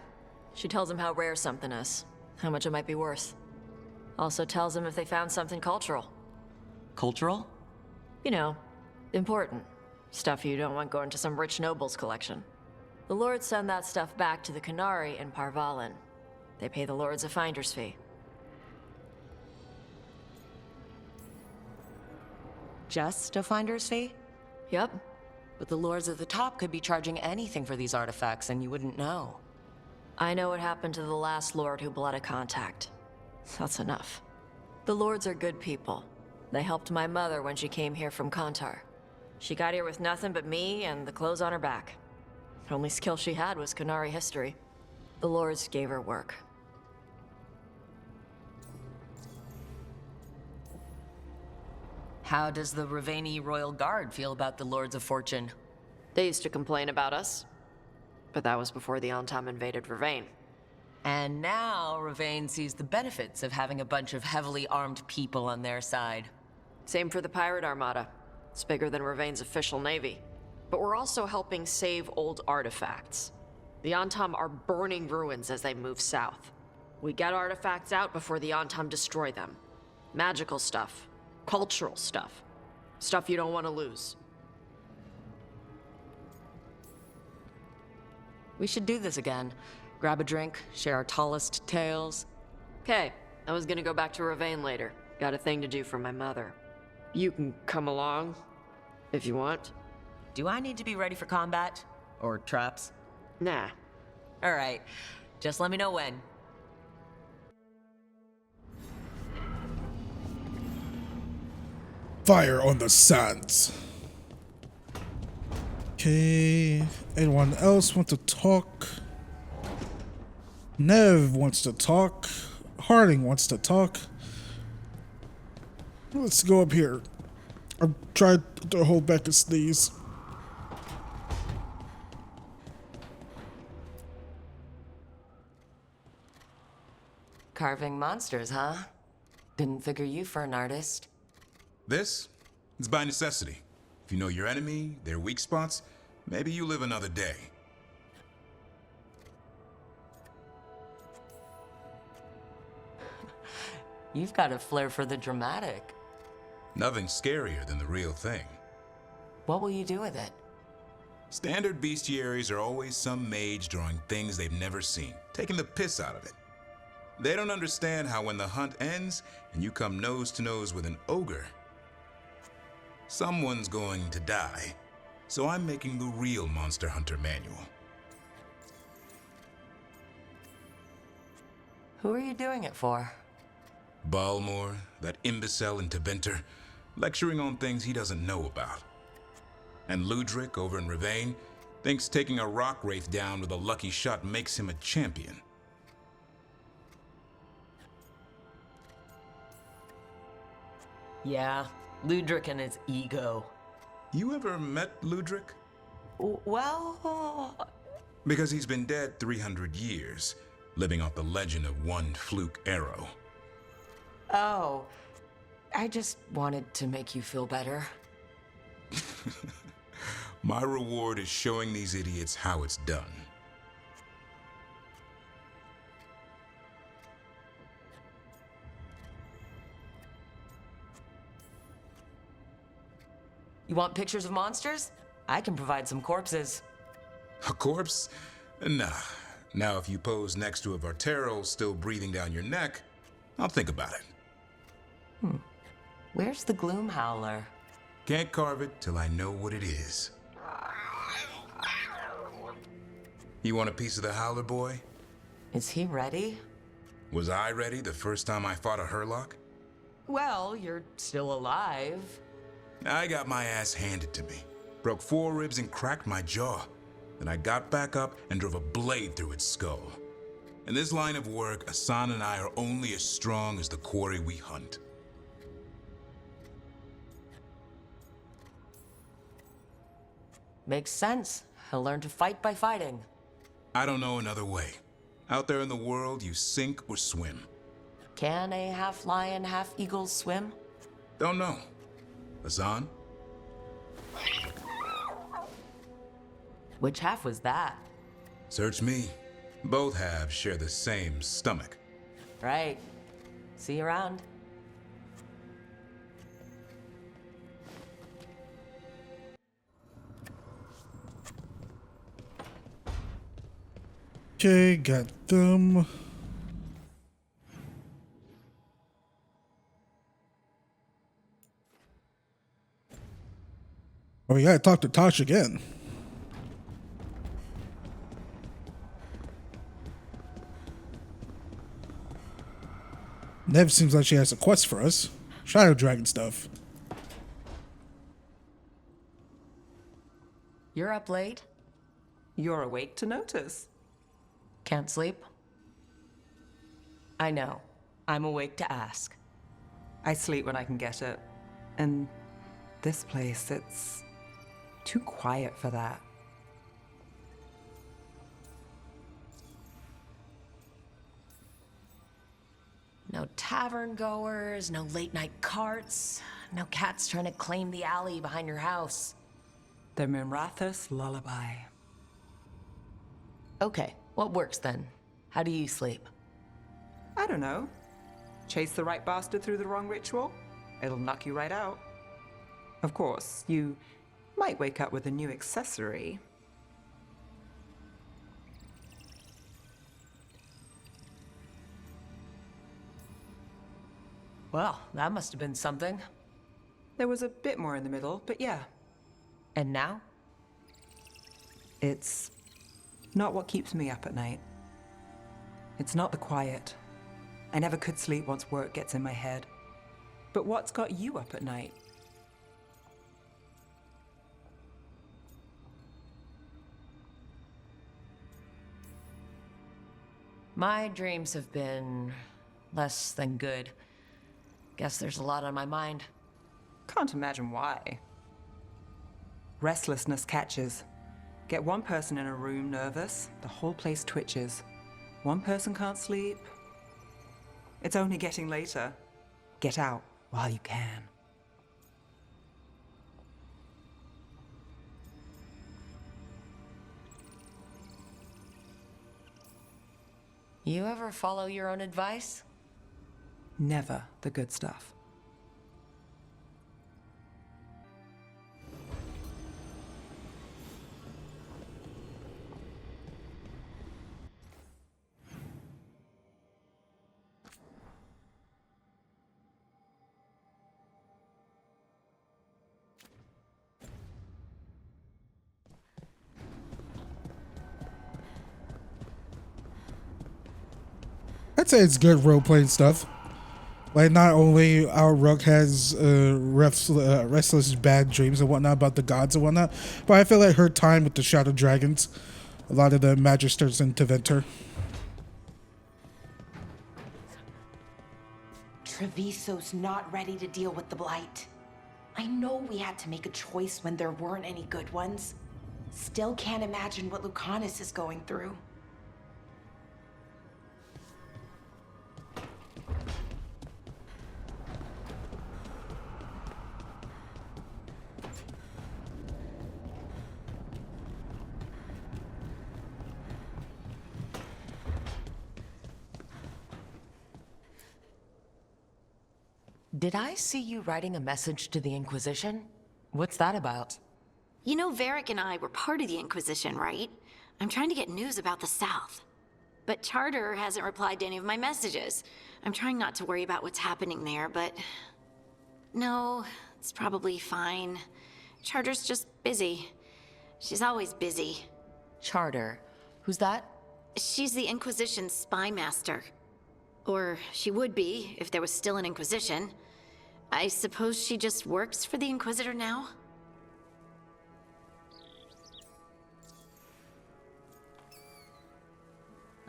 She tells them how rare something is, how much it might be worth. Also tells them if they found something cultural. Cultural? You know, important. Stuff you don't want going to some rich noble's collection. The Lords send that stuff back to the Kunari in Parvalin. They pay the Lords a finder's fee. Just a finder's fee? Yep. But the Lords at the top could be charging anything for these artifacts and you wouldn't know. I know what happened to the last Lord who blooded contact. That's enough. The Lords are good people. They helped my mother when she came here from Kantar. She got here with nothing but me and the clothes on her back. The only skill she had was Kunari history. The Lords gave her work. How does the Raveni Royal Guard feel about the Lords of Fortune? They used to complain about us. But that was before the Antam invaded Ravane. And now Ravane sees the benefits of having a bunch of heavily armed people on their side. Same for the Pirate Armada. It's bigger than Ravane's official navy. But we're also helping save old artifacts. The Antam are burning ruins as they move south. We get artifacts out before the Antam destroy them. Magical stuff. Cultural stuff. Stuff you don't want to lose. We should do this again. Grab a drink, share our tallest tales. Okay, I was gonna go back to Ravane later. Got a thing to do for my mother. You can come along, if you want. Do I need to be ready for combat? Or traps? Nah. Alright, just let me know when. Fire on the sands. Okay, anyone else want to talk? Nev wants to talk. Harding wants to talk. Let's go up here. I'm trying to hold back a sneeze. Carving monsters, huh? Didn't figure you for an artist. This? It's by necessity. If you know your enemy, their weak spots, maybe you live another day. You've got a flair for the dramatic. Nothing scarier than the real thing. What will you do with it? Standard bestiaries are always some mage drawing things they've never seen, taking the piss out of it. They don't understand how when the hunt ends and you come nose to nose with an ogre, someone's going to die. So I'm making the real Monster Hunter manual. Who are you doing it for? Balmor, that imbecile in Tebenter, lecturing on things he doesn't know about. And Ludric over in Ravane thinks taking a rock wraith down with a lucky shot makes him a champion. Yeah, Ludric and his ego. You ever met Ludric? Well... Because he's been dead 300 years, living off the legend of one fluke arrow. Oh, I just wanted to make you feel better. My reward is showing these idiots how it's done. You want pictures of monsters? I can provide some corpses. A corpse? Nah. Now if you pose next to a Vartero still breathing down your neck, I'll think about it. Where's the Gloom Howler? Can't carve it till I know what it is. You want a piece of the Howler, boy? Is he ready? Was I ready the first time I fought a Hurlock? Well, you're still alive. I got my ass handed to me. Broke 4 ribs and cracked my jaw. Then I got back up and drove a blade through its skull. In this line of work, Asan and I are only as strong as the quarry we hunt. Makes sense. He'll learn to fight by fighting. I don't know another way. Out there in the world, you sink or swim. Can a half-lion, half-eagle swim? Don't know. Asan? Which half was that? Search me. Both halves share the same stomach. Right. See you around. Okay, got them. Oh yeah, I talked to Taash again. Nev seems like she has a quest for us. Shadow Dragon stuff. You're up late? You're awake to notice. Can't sleep? I know. I'm awake to ask. I sleep when I can get it. And this place, it's too quiet for that. No tavern goers, no late night carts, no cats trying to claim the alley behind your house. The Mimrathus lullaby. Okay, what works then? How do you sleep? I don't know. Chase the right bastard through the wrong ritual? It'll knock you right out. Of course, you might wake up with a new accessory. Well, that must have been something. There was a bit more in the middle, but yeah. And now? It's not what keeps me up at night. It's not the quiet. I never could sleep once work gets in my head. But what's got you up at night? My dreams have been less than good. Guess there's a lot on my mind. Can't imagine why. Restlessness catches. Get one person in a room nervous, the whole place twitches. One person can't sleep. It's only getting later. Get out while you can. You ever follow your own advice? Never the good stuff. I'd say it's good role-playing stuff. Like, not only our Rook has restless bad dreams and whatnot about the gods and whatnot, but I feel like her time with the Shadow Dragons, a lot of the magic starts into Venter. Treviso's not ready to deal with the Blight. I know we had to make a choice when there weren't any good ones. Still can't imagine what Lucanus is going through. Did I see you writing a message to the Inquisition? What's that about? You know, Varric and I were part of the Inquisition, right? I'm trying to get news about the South. But Charter hasn't replied to any of my messages. I'm trying not to worry about what's happening there, but... No, it's probably fine. Charter's just busy. She's always busy. Charter? Who's that? She's the Inquisition's spy master. Or she would be, if there was still an Inquisition. I suppose she just works for the Inquisitor now?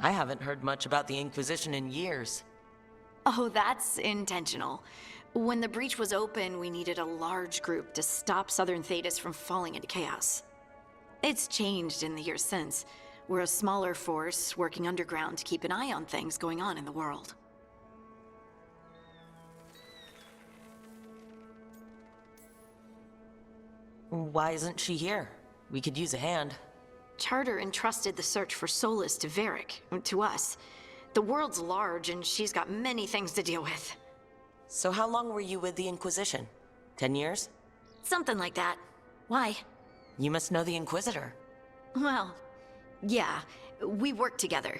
I haven't heard much about the Inquisition in years. Oh, that's intentional. When the breach was open, we needed a large group to stop Southern Thedas from falling into chaos. It's changed in the years since. We're a smaller force working underground to keep an eye on things going on in the world. Why isn't she here? We could use a hand. Charter entrusted the search for Solus to Varric, to us. The world's large and she's got many things to deal with. So how long were you with the Inquisition? 10 years? Something like that. Why? You must know the Inquisitor. Well, yeah, we worked together.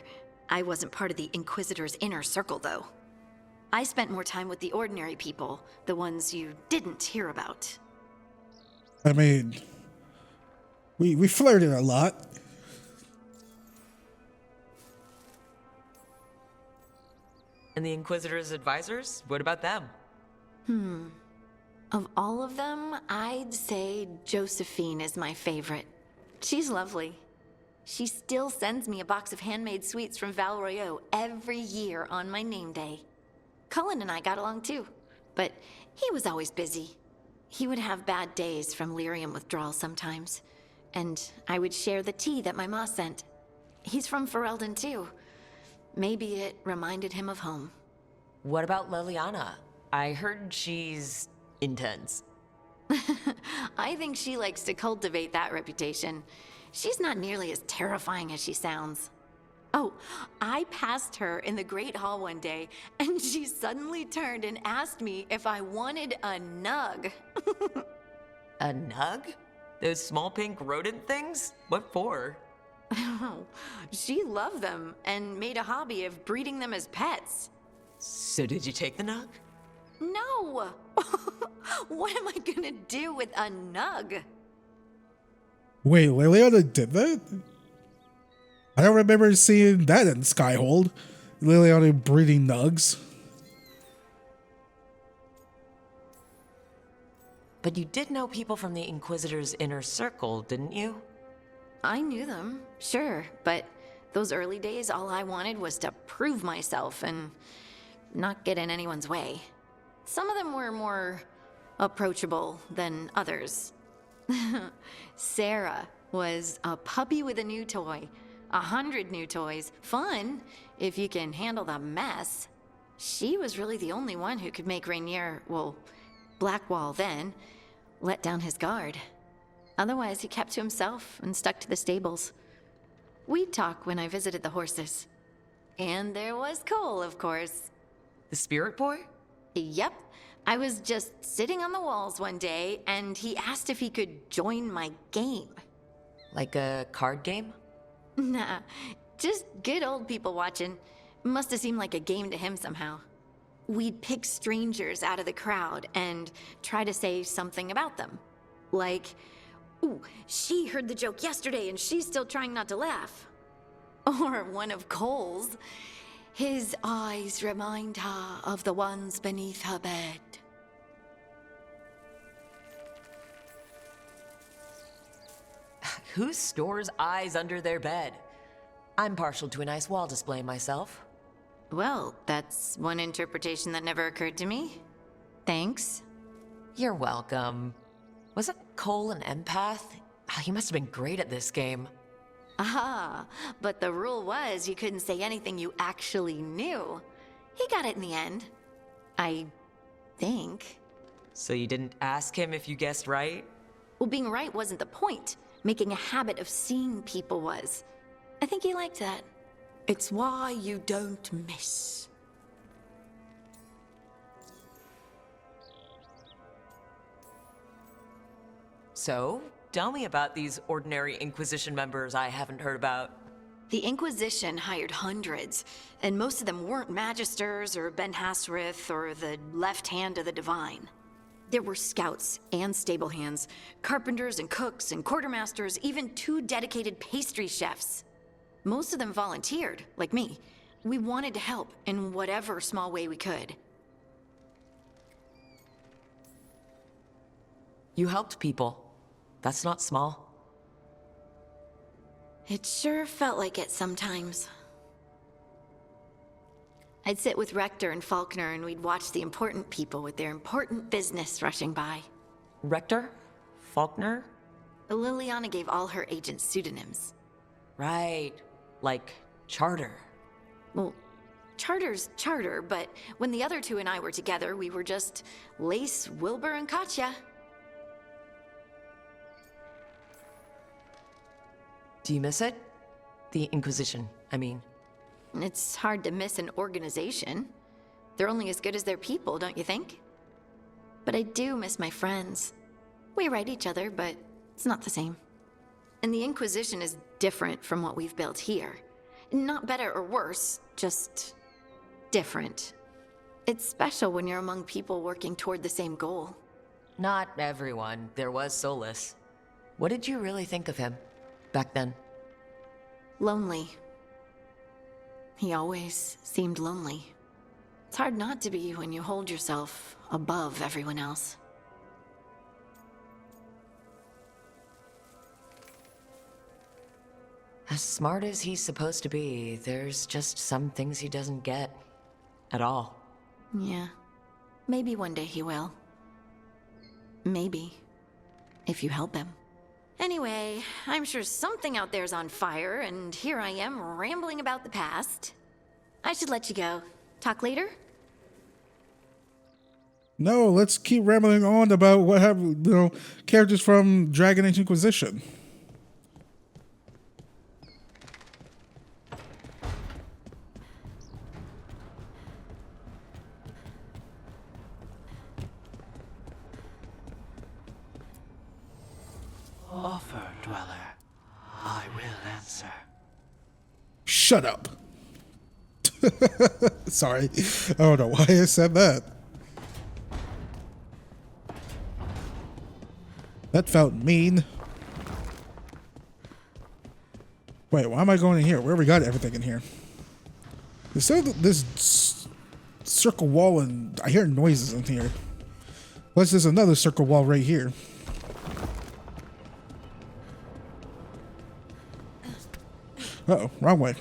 I wasn't part of the Inquisitor's inner circle, though. I spent more time with the ordinary people, the ones you didn't hear about. I mean, we flirted a lot. And the Inquisitor's advisors? What about them? Of all of them, I'd say Josephine is my favorite. She's lovely. She still sends me a box of handmade sweets from Val Royeaux every year on my name day. Cullen and I got along too, but he was always busy. He would have bad days from lyrium withdrawal sometimes, and I would share the tea that my ma sent. He's from Ferelden too. Maybe it reminded him of home. What about Liliana? I heard she's intense. I think she likes to cultivate that reputation. She's not nearly as terrifying as she sounds. Oh, I passed her in the Great Hall one day, and she suddenly turned and asked me if I wanted a nug. A nug? Those small pink rodent things? What for? She loved them and made a hobby of breeding them as pets. So did you take the nug? No! What am I gonna do with a nug? Wait, Liliana did that? I don't remember seeing that in Skyhold. Liliana breeding nugs. But you did know people from the Inquisitor's inner circle, didn't you? I knew them, sure, but those early days, all I wanted was to prove myself and not get in anyone's way. Some of them were more approachable than others. Sarah was a puppy with a new toy. 100 new toys. Fun, if you can handle the mess. She was really the only one who could make Rainier, well, Blackwall then, let down his guard. Otherwise, he kept to himself and stuck to the stables. We'd talk when I visited the horses. And there was Cole, of course. The spirit boy? Yep. I was just sitting on the walls one day, and he asked if he could join my game. Like a card game? Nah, just good old people watching. Must have seemed like a game to him somehow. We'd pick strangers out of the crowd and try to say something about them. Like, ooh, she heard the joke yesterday and she's still trying not to laugh. Or one of Cole's. His eyes remind her of the ones beneath her bed. Who stores eyes under their bed? I'm partial to a nice wall display myself. Well, that's one interpretation that never occurred to me. Thanks. You're welcome. Wasn't Cole an empath? He must have been great at this game. Ah, but the rule was you couldn't say anything you actually knew. He got it in the end. I think. So you didn't ask him if you guessed right? Well, being right wasn't the point. Making a habit of seeing people was. I think he liked that. It's why you don't miss. So, tell me about these ordinary Inquisition members I haven't heard about. The Inquisition hired hundreds, and most of them weren't Magisters or Ben Hasrith or the left hand of the Divine. There were scouts and stable hands, carpenters and cooks and quartermasters, even 2 dedicated pastry chefs. Most of them volunteered, like me. We wanted to help in whatever small way we could. You helped people. That's not small. It sure felt like it sometimes. I'd sit with Rector and Faulkner and we'd watch the important people with their important business rushing by. Rector? Faulkner? Liliana gave all her agents pseudonyms. Right. Like Charter. Well, Charter's Charter, but when the other 2 and I were together, we were just Lace, Wilbur, and Katya. Do you miss it? The Inquisition, I mean. It's hard to miss an organization. They're only as good as their people, don't you think? But I do miss my friends. We write each other, but it's not the same. And the Inquisition is different from what we've built here. Not better or worse, just different. It's special when you're among people working toward the same goal. Not everyone. There was Solus. What did you really think of him back then? Lonely. He always seemed lonely. It's hard not to be when you hold yourself above everyone else. As smart as he's supposed to be, there's just some things he doesn't get. At all. Yeah. Maybe one day he will. Maybe. If you help him. Anyway, I'm sure something out there's on fire, and here I am rambling about the past. I should let you go. Talk later? No, let's keep rambling on about what happened, characters from Dragon Age Inquisition. Offer, Dweller. I will answer. Shut up. Sorry. I don't know why I said that. That felt mean. Wait, why am I going in here? Where we got everything in here? There's still this circle wall and I hear noises in here. Plus there's another circle wall right here. Uh-oh, wrong way.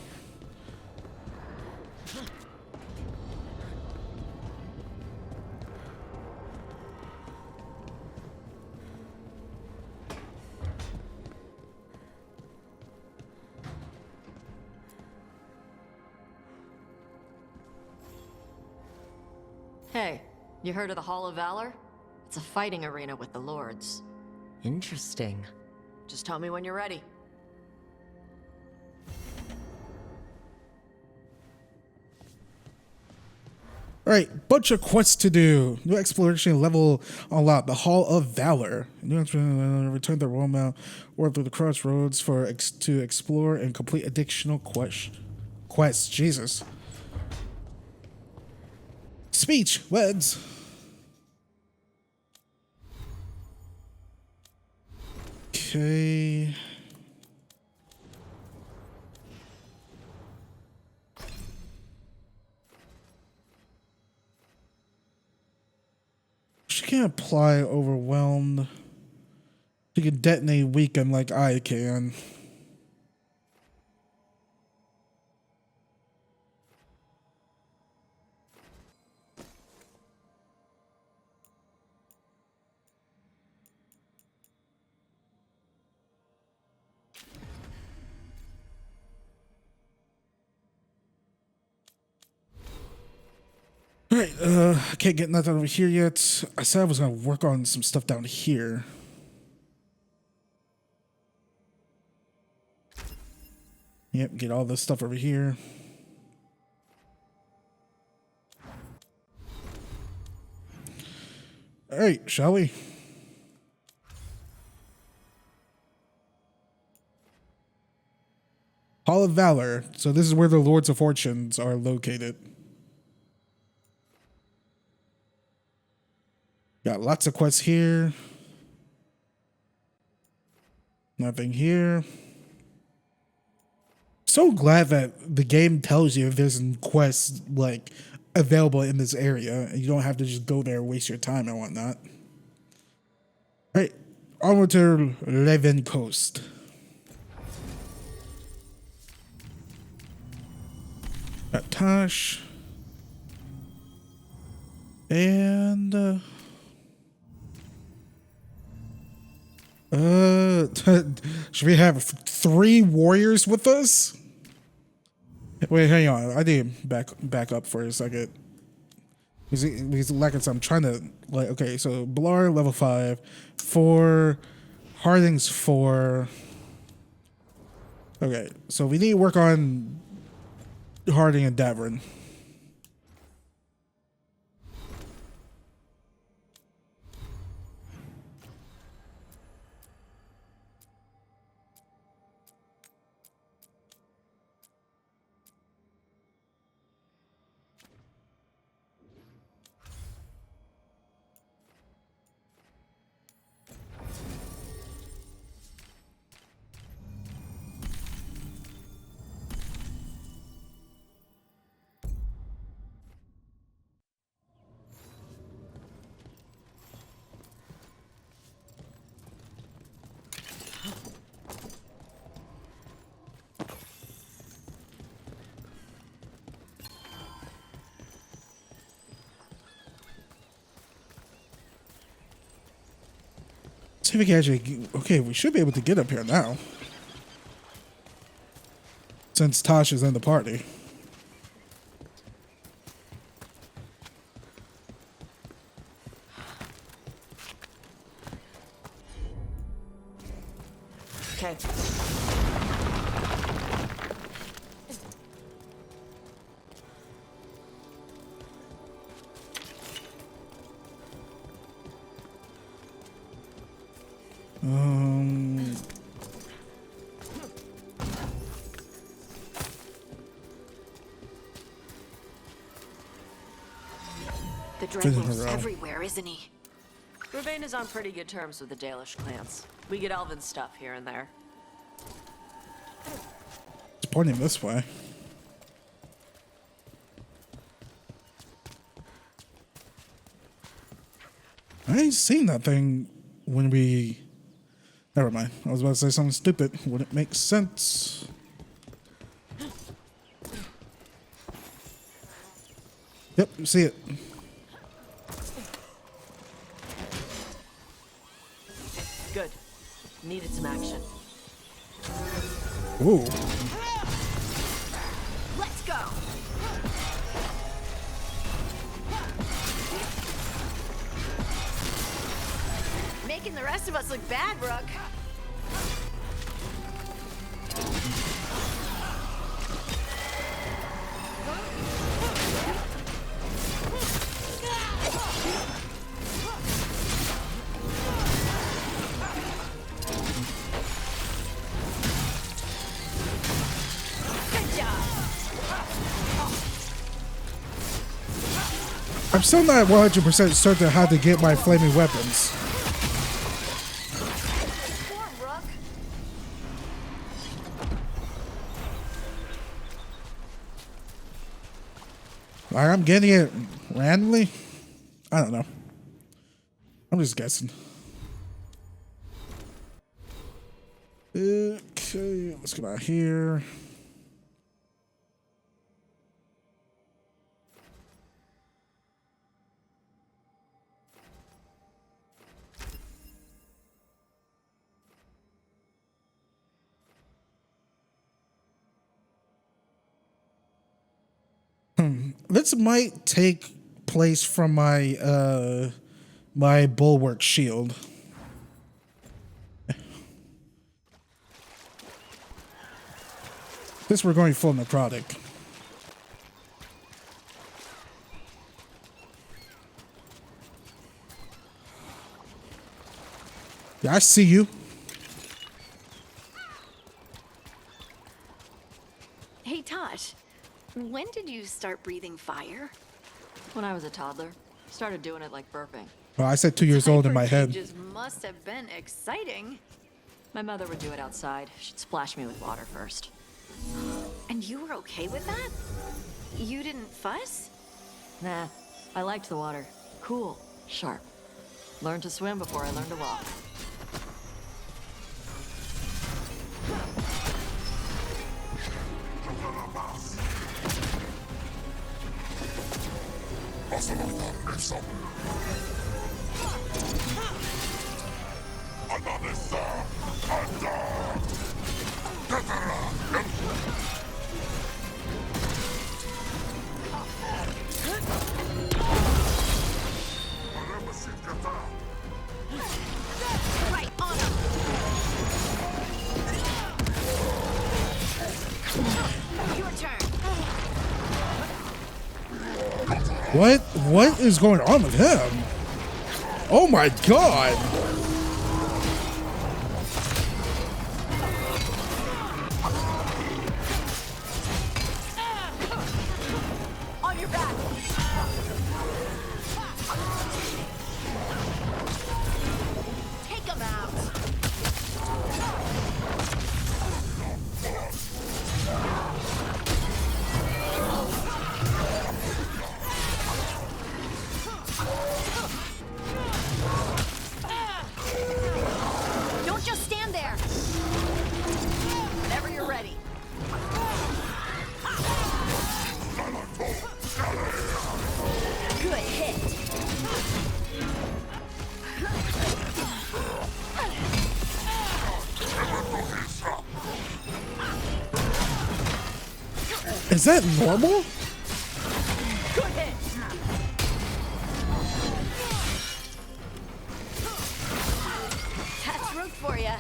Hey, you heard of the Hall of Valor? It's a fighting arena with the lords. Interesting. Just tell me when you're ready. Alright, bunch of quests to do. New exploration level unlocked. The Hall of Valor. New exploration, return to the Rome Mount or through the crossroads to explore and complete additional quests. Jesus. Speech, words. Okay. can't apply overwhelmed. You can detonate weaken like I can. Alright, I can't get nothing over here yet. I said I was gonna work on some stuff down here. Yep, get all this stuff over here. Alright, shall we? Hall of Valor. So this is where the Lords of Fortunes are located. Got lots of quests here. Nothing here. So glad that the game tells you if there's quests like available in this area, and you don't have to just go there and waste your time and whatnot. All right, onward to Levin Coast. Got Taash. And should we have 3 warriors with us? Wait, hang on. I need to back up for a second. He's lacking some. I'm trying to like. Okay, so Blar level 5, 4, Harding's 4. Okay, so we need to work on Harding and Davern. See if we can actually. Okay, we should be able to get up here now. Since Taash is in the party. Okay. The Dragon's everywhere, isn't he? Ravane is on pretty good terms with the Dalish clans. We get elven stuff here and there. It's pointing this way. I ain't seen that thing when we. Never mind. I was about to say something stupid. Wouldn't make sense. Yep, see it. Good. Needed some action. Ooh. Let's go. Making the rest of us look bad, Rook. I'm still not 100% certain how to get my flaming weapons. Like I'm getting it randomly? I don't know. I'm just guessing. Okay, let's get out here. This might take place from my my bulwark shield. Since we're going full necrotic. Yeah, I see you. Hey, Taash. When did you start breathing fire? When I was a toddler. Started doing it like burping. Well, I said 2 years old in my head. Changes must have been exciting. My mother would do it outside. She'd splash me with water first. And you were okay with that? You didn't fuss? Nah, I liked the water. Cool, sharp. Learned to swim before I learned to walk. Right on him. Your turn. What is going on with him? Oh my god! On your back. Take him out. Don't just stand there. Whenever you're ready. Good hit. Is that normal? Good hit. That's root for you.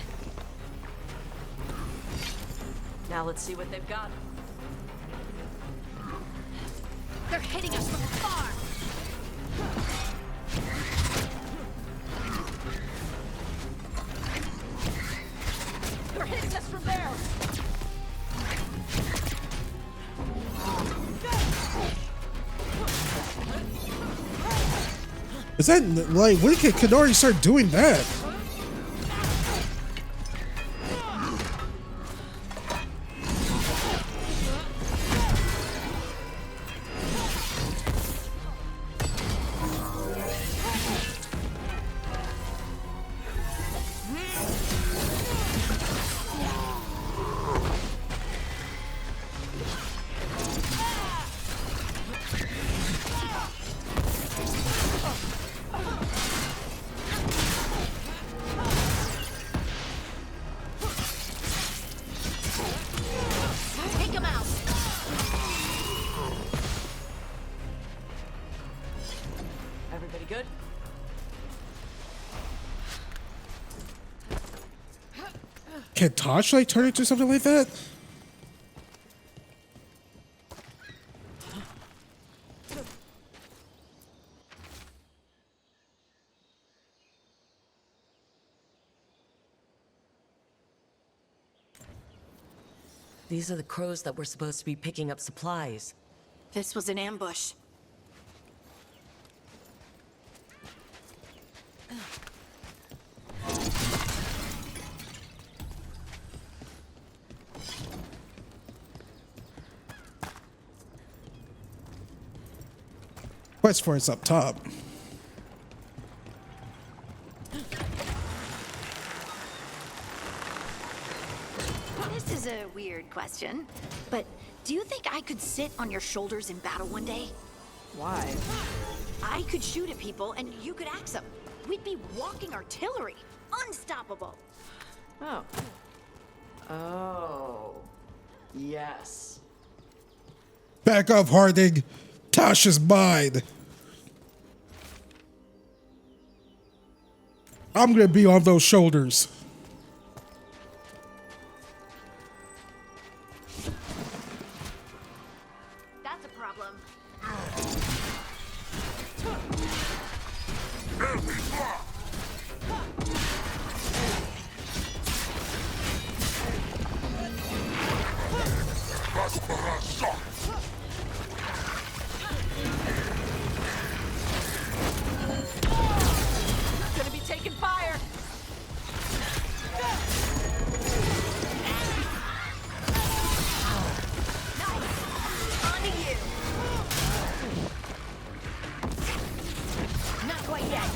Now let's see what they've got. They're hitting us from far. They're hitting us from there. Is that like when can Kanari start doing that? Take him out. Everybody good? Can Taash like turn into something like that? These are the crows that were supposed to be picking up supplies. This was an ambush. Quest for it's up top. This is a weird question, but do you think I could sit on your shoulders in battle one day? Why? I could shoot at people and you could axe them. We'd be walking artillery. Unstoppable. Oh. Oh. Yes. Back up, Harding. Taash is mine. I'm gonna be on those shoulders. That's a problem. Gonna be taking fire. On to you. Not quite yet.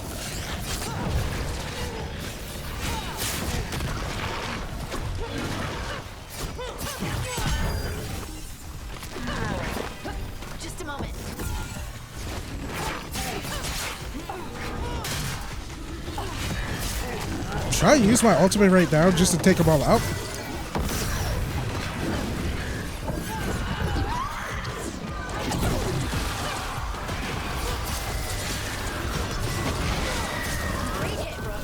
Just a moment. Should I use my ultimate right now just to take them all out? Great hit, Rook.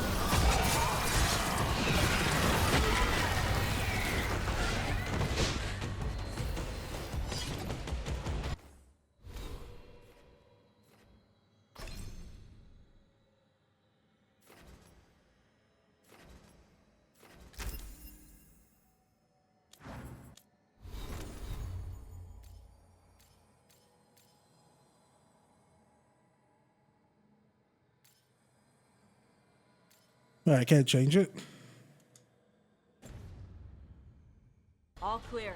I can't change it. All clear.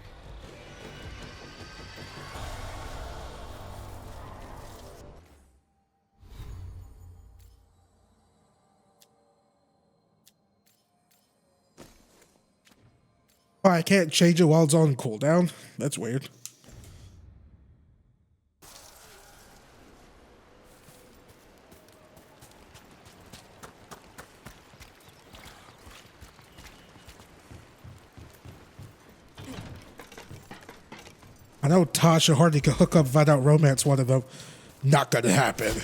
Oh, I can't change it while it's on cooldown. That's weird. I know Taash and Hardy can hook up, find out romance one of them. Not gonna happen.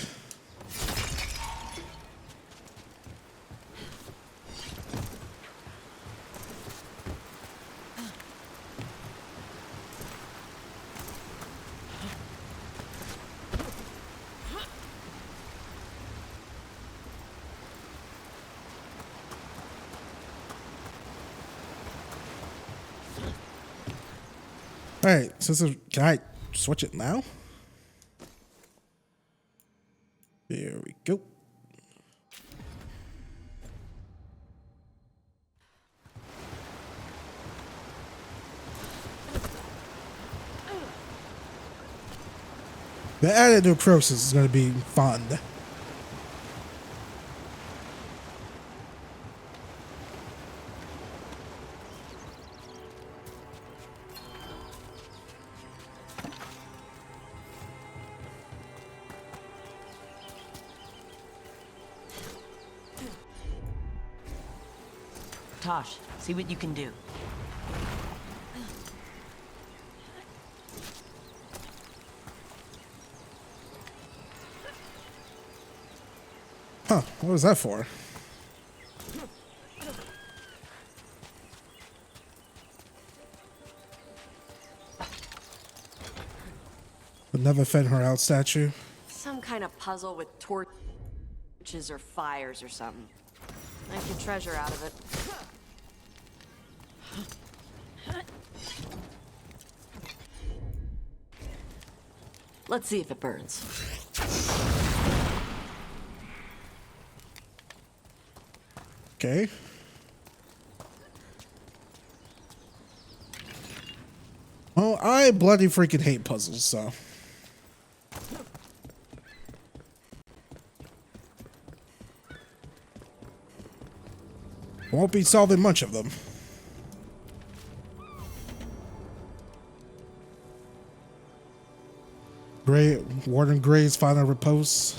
Alright, so can I switch it now? There we go. The added new process is going to be fun. Taash, see what you can do. Huh, what was that for? The Never Fed Her Out statue. Some kind of puzzle with torches or fires or something. I could treasure out of it. Let's see if it burns. Okay. Oh, I bloody freaking hate puzzles, so. Won't be solving much of them. Warden Gray's final repose.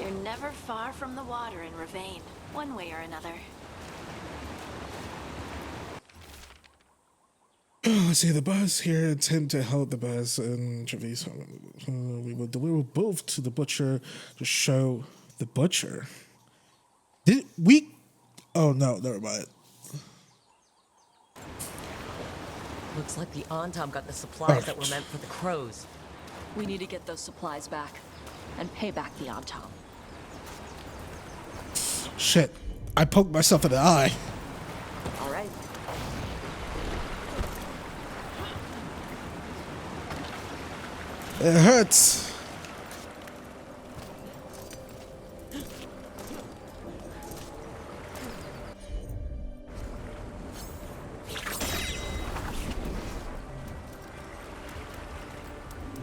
You're never far from the water in Ravane, one way or another. Let's see the buzz here. Attempt to help the buzz and Travis. We will deliver both to the butcher to show the butcher. Did we? Oh no, never mind. Looks like the Antom got the supplies that were meant for the crows. We need to get those supplies back and pay back the Antom. Shit, I poked myself in the eye. All right. It hurts.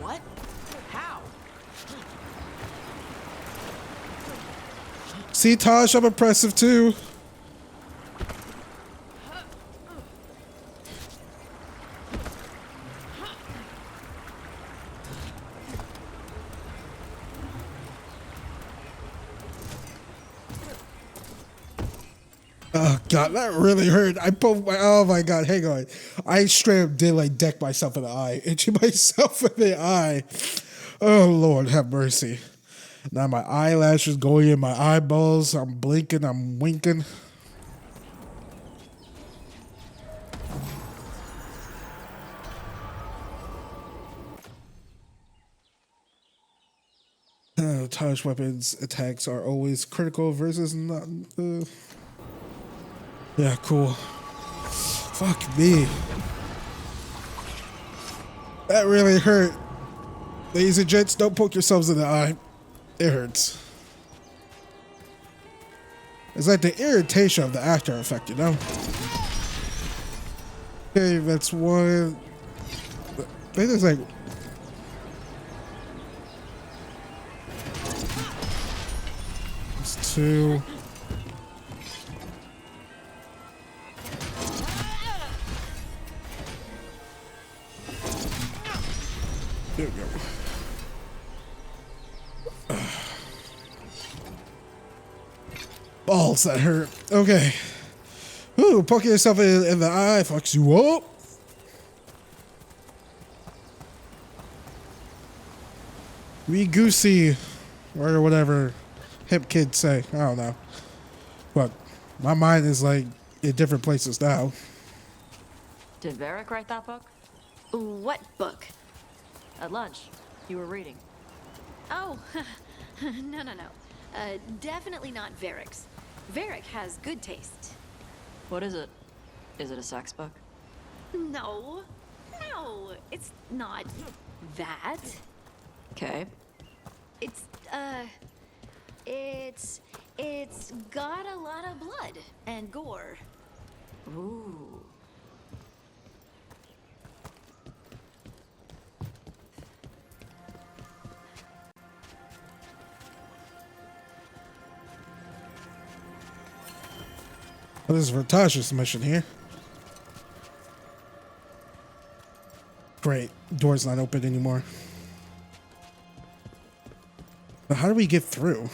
What? How? See, Taash, I'm impressive too. Oh god, that really hurt. I poked my. Oh my god, hang on. I straight up did like deck myself in the eye, itching myself in the eye. Oh Lord, have mercy. Now my eyelashes going in my eyeballs. I'm blinking. I'm winking. Taash weapons attacks are always critical versus not. Yeah, cool. Fuck me. That really hurt. Ladies and gents, don't poke yourselves in the eye. It hurts. It's like the irritation of the after effect, you know? Okay, that's one. I think there's like. It's two. There we go. Balls that hurt. Okay. Ooh, poking yourself in the eye fucks you up. We goosey, or whatever hip kids say. I don't know. But my mind is like in different places now. Did Varric write that book? What book? At lunch, you were reading. Oh, no. Definitely not Varric's. Varric has good taste. What is it? Is it a sex book? No, it's not that. Okay. It's got a lot of blood and gore. Ooh. What is for Tash's mission here? Great. Door's not open anymore. But how do we get through?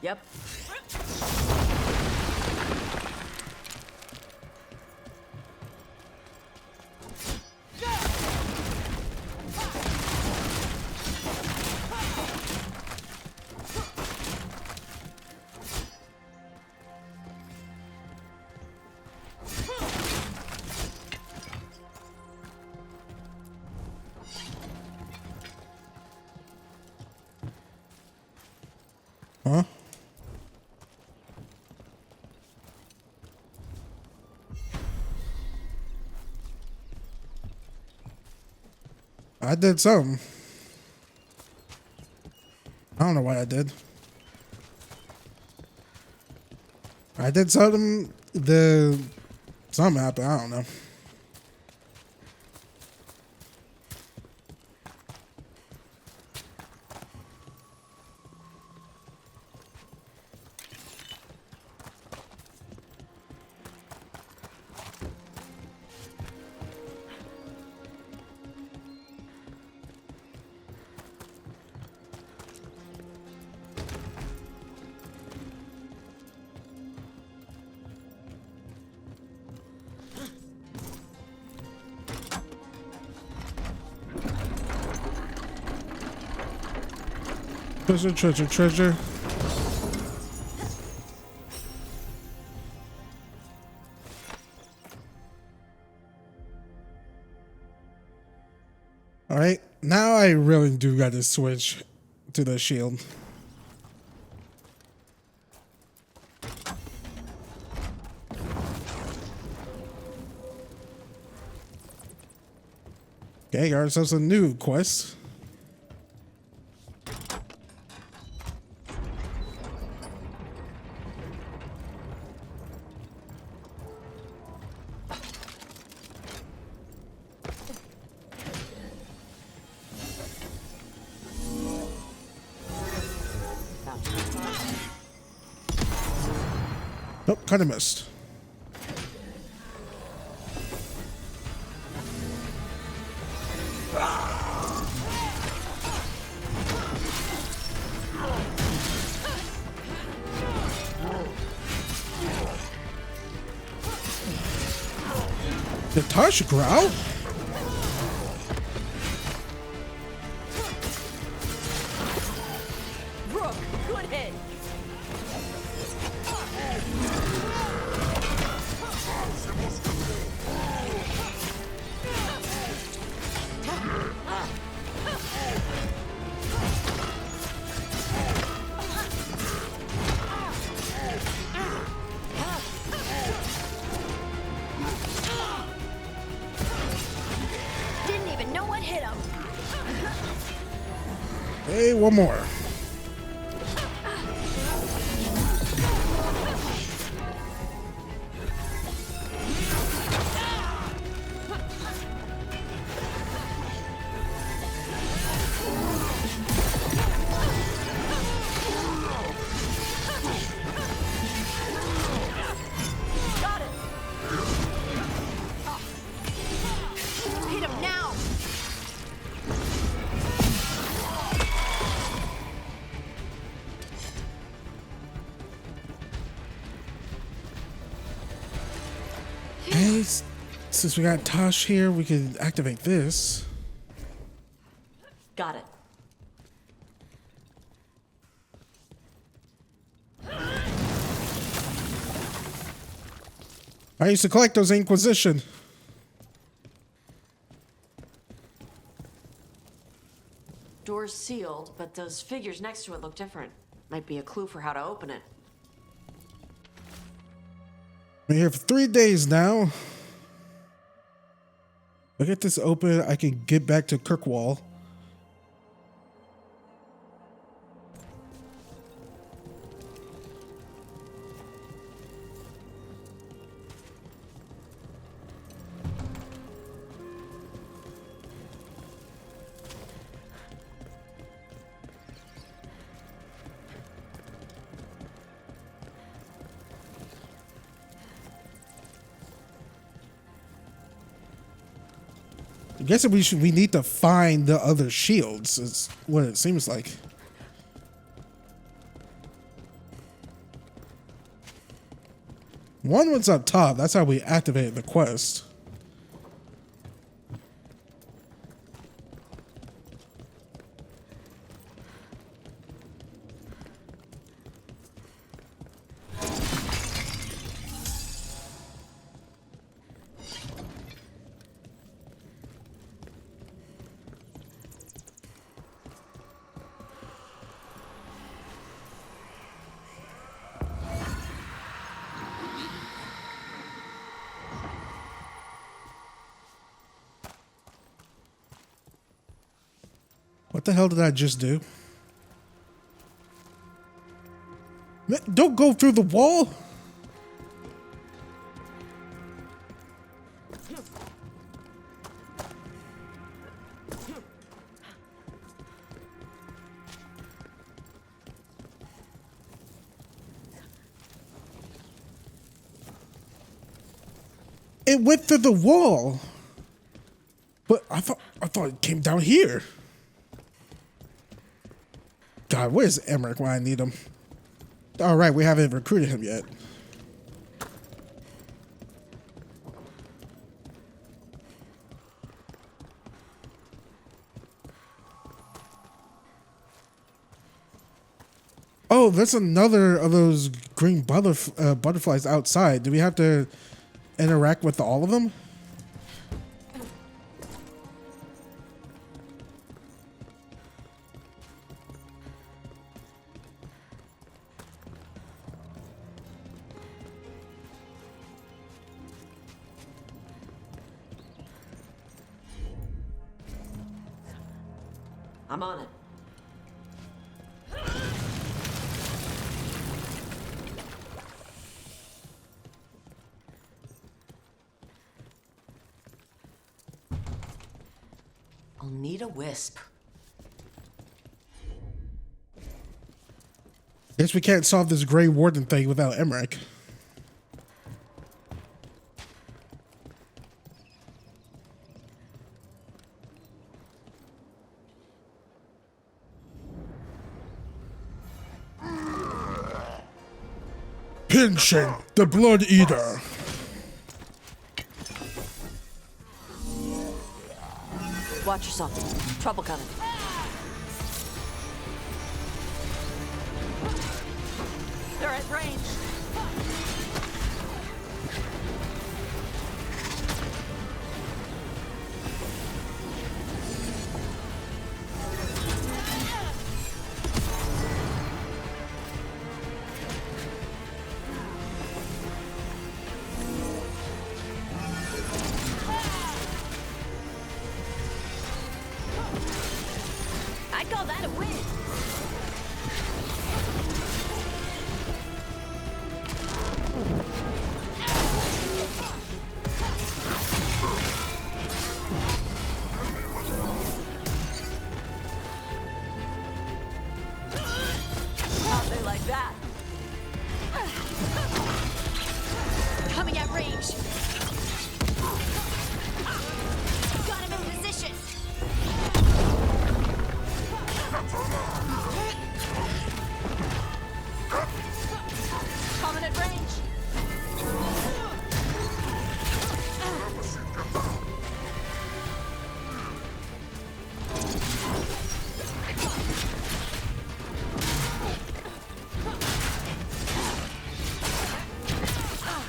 Yep. Huh? I did something. I don't know what I did. I did something. Something happened. I don't know. Treasure, treasure, treasure. All right, now I really do got to switch to the shield. Okay, got ourselves a new quest. Nope, kind of missed. Did Taash growl? Rook, good hit. Didn't even know what hit him. Hey, one more. Got it. Hit him now. Hey, since we got Taash here, we can activate this. Got it. I used to collect those Inquisition. Door's sealed, but those figures next to it look different. Might be a clue for how to open it. Been here for 3 days now. If I get this open, I can get back to Kirkwall. I guess we need to find the other shields, is what it seems like. One was up top. That's how we activated the quest. What the hell did I just do? Man, don't go through the wall! It went through the wall. But I thought it came down here. God, where's Emmrich when I need him? All right, we haven't recruited him yet. Oh, there's another of those green butterflies outside. Do we have to interact with all of them? I'm on it. I'll need a wisp. Guess we can't solve this Grey Warden thing without Emmrich. Pinshin, the Blood Eater. Watch yourself. Trouble coming. They're at range. I'd call that a win. How'd they like that? Coming at range. Got him in position. Coming at range.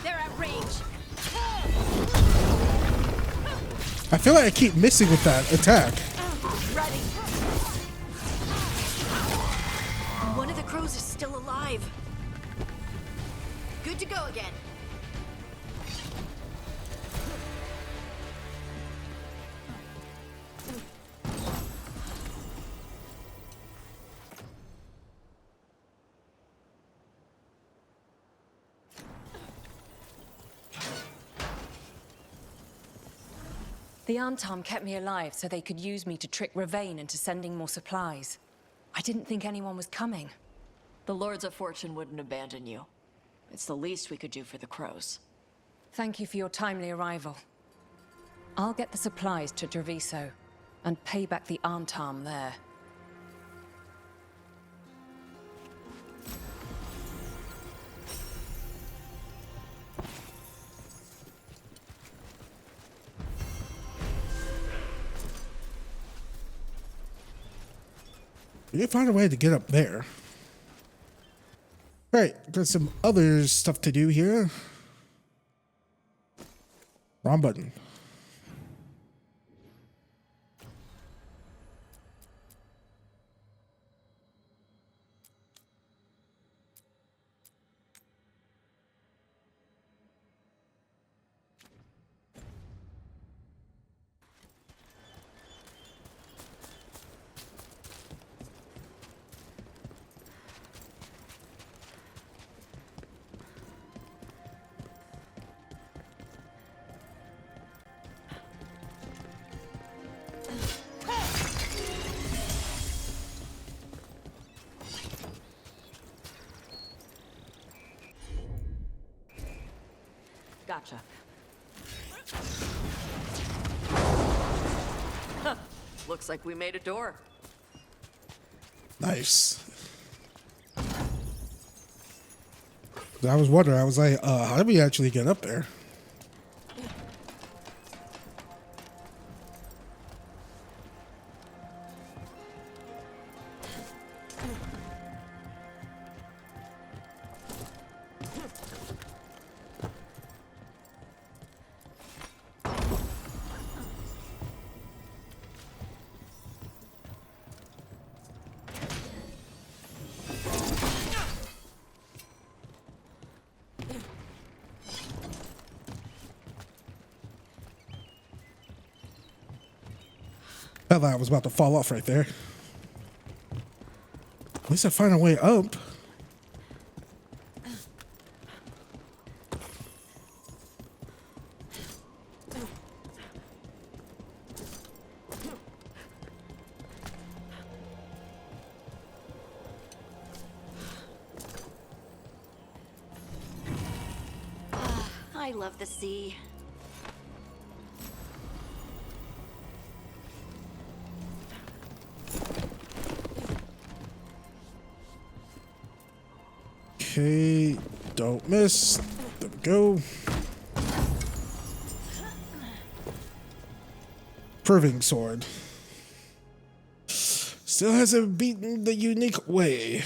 They're at range. I feel like I keep missing with that attack. Ready. One of the crows is still alive. Good to go again. The Antom kept me alive so they could use me to trick Ravain into sending more supplies. I didn't think anyone was coming. The Lords of Fortune wouldn't abandon you. It's the least we could do for the crows. Thank you for your timely arrival. I'll get the supplies to Treviso and pay back the Antom there. We can find a way to get up there. Right, got some other stuff to do here. Wrong button. Gotcha. Huh. Looks like we made a door. Nice. I was wondering, I was like, how did we actually get up there? I thought I was about to fall off right there. At least I find a way up. I love the sea. Okay, don't miss. There we go. Proving sword. Still hasn't beaten the unique way.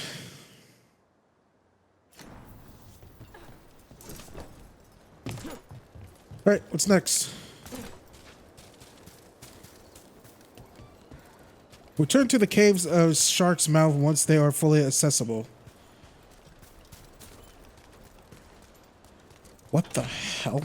Alright, what's next? Return to the caves of Shark's Mouth once they are fully accessible. What the hell?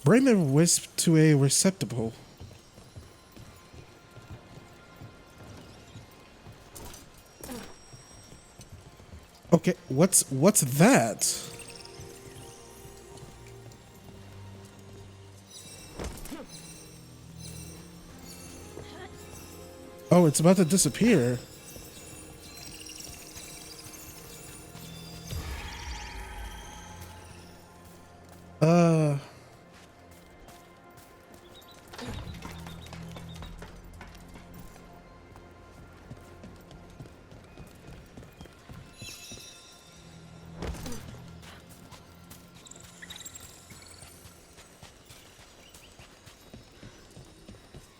Bring the wisp to a receptacle. Okay, what's that? Oh, it's about to disappear.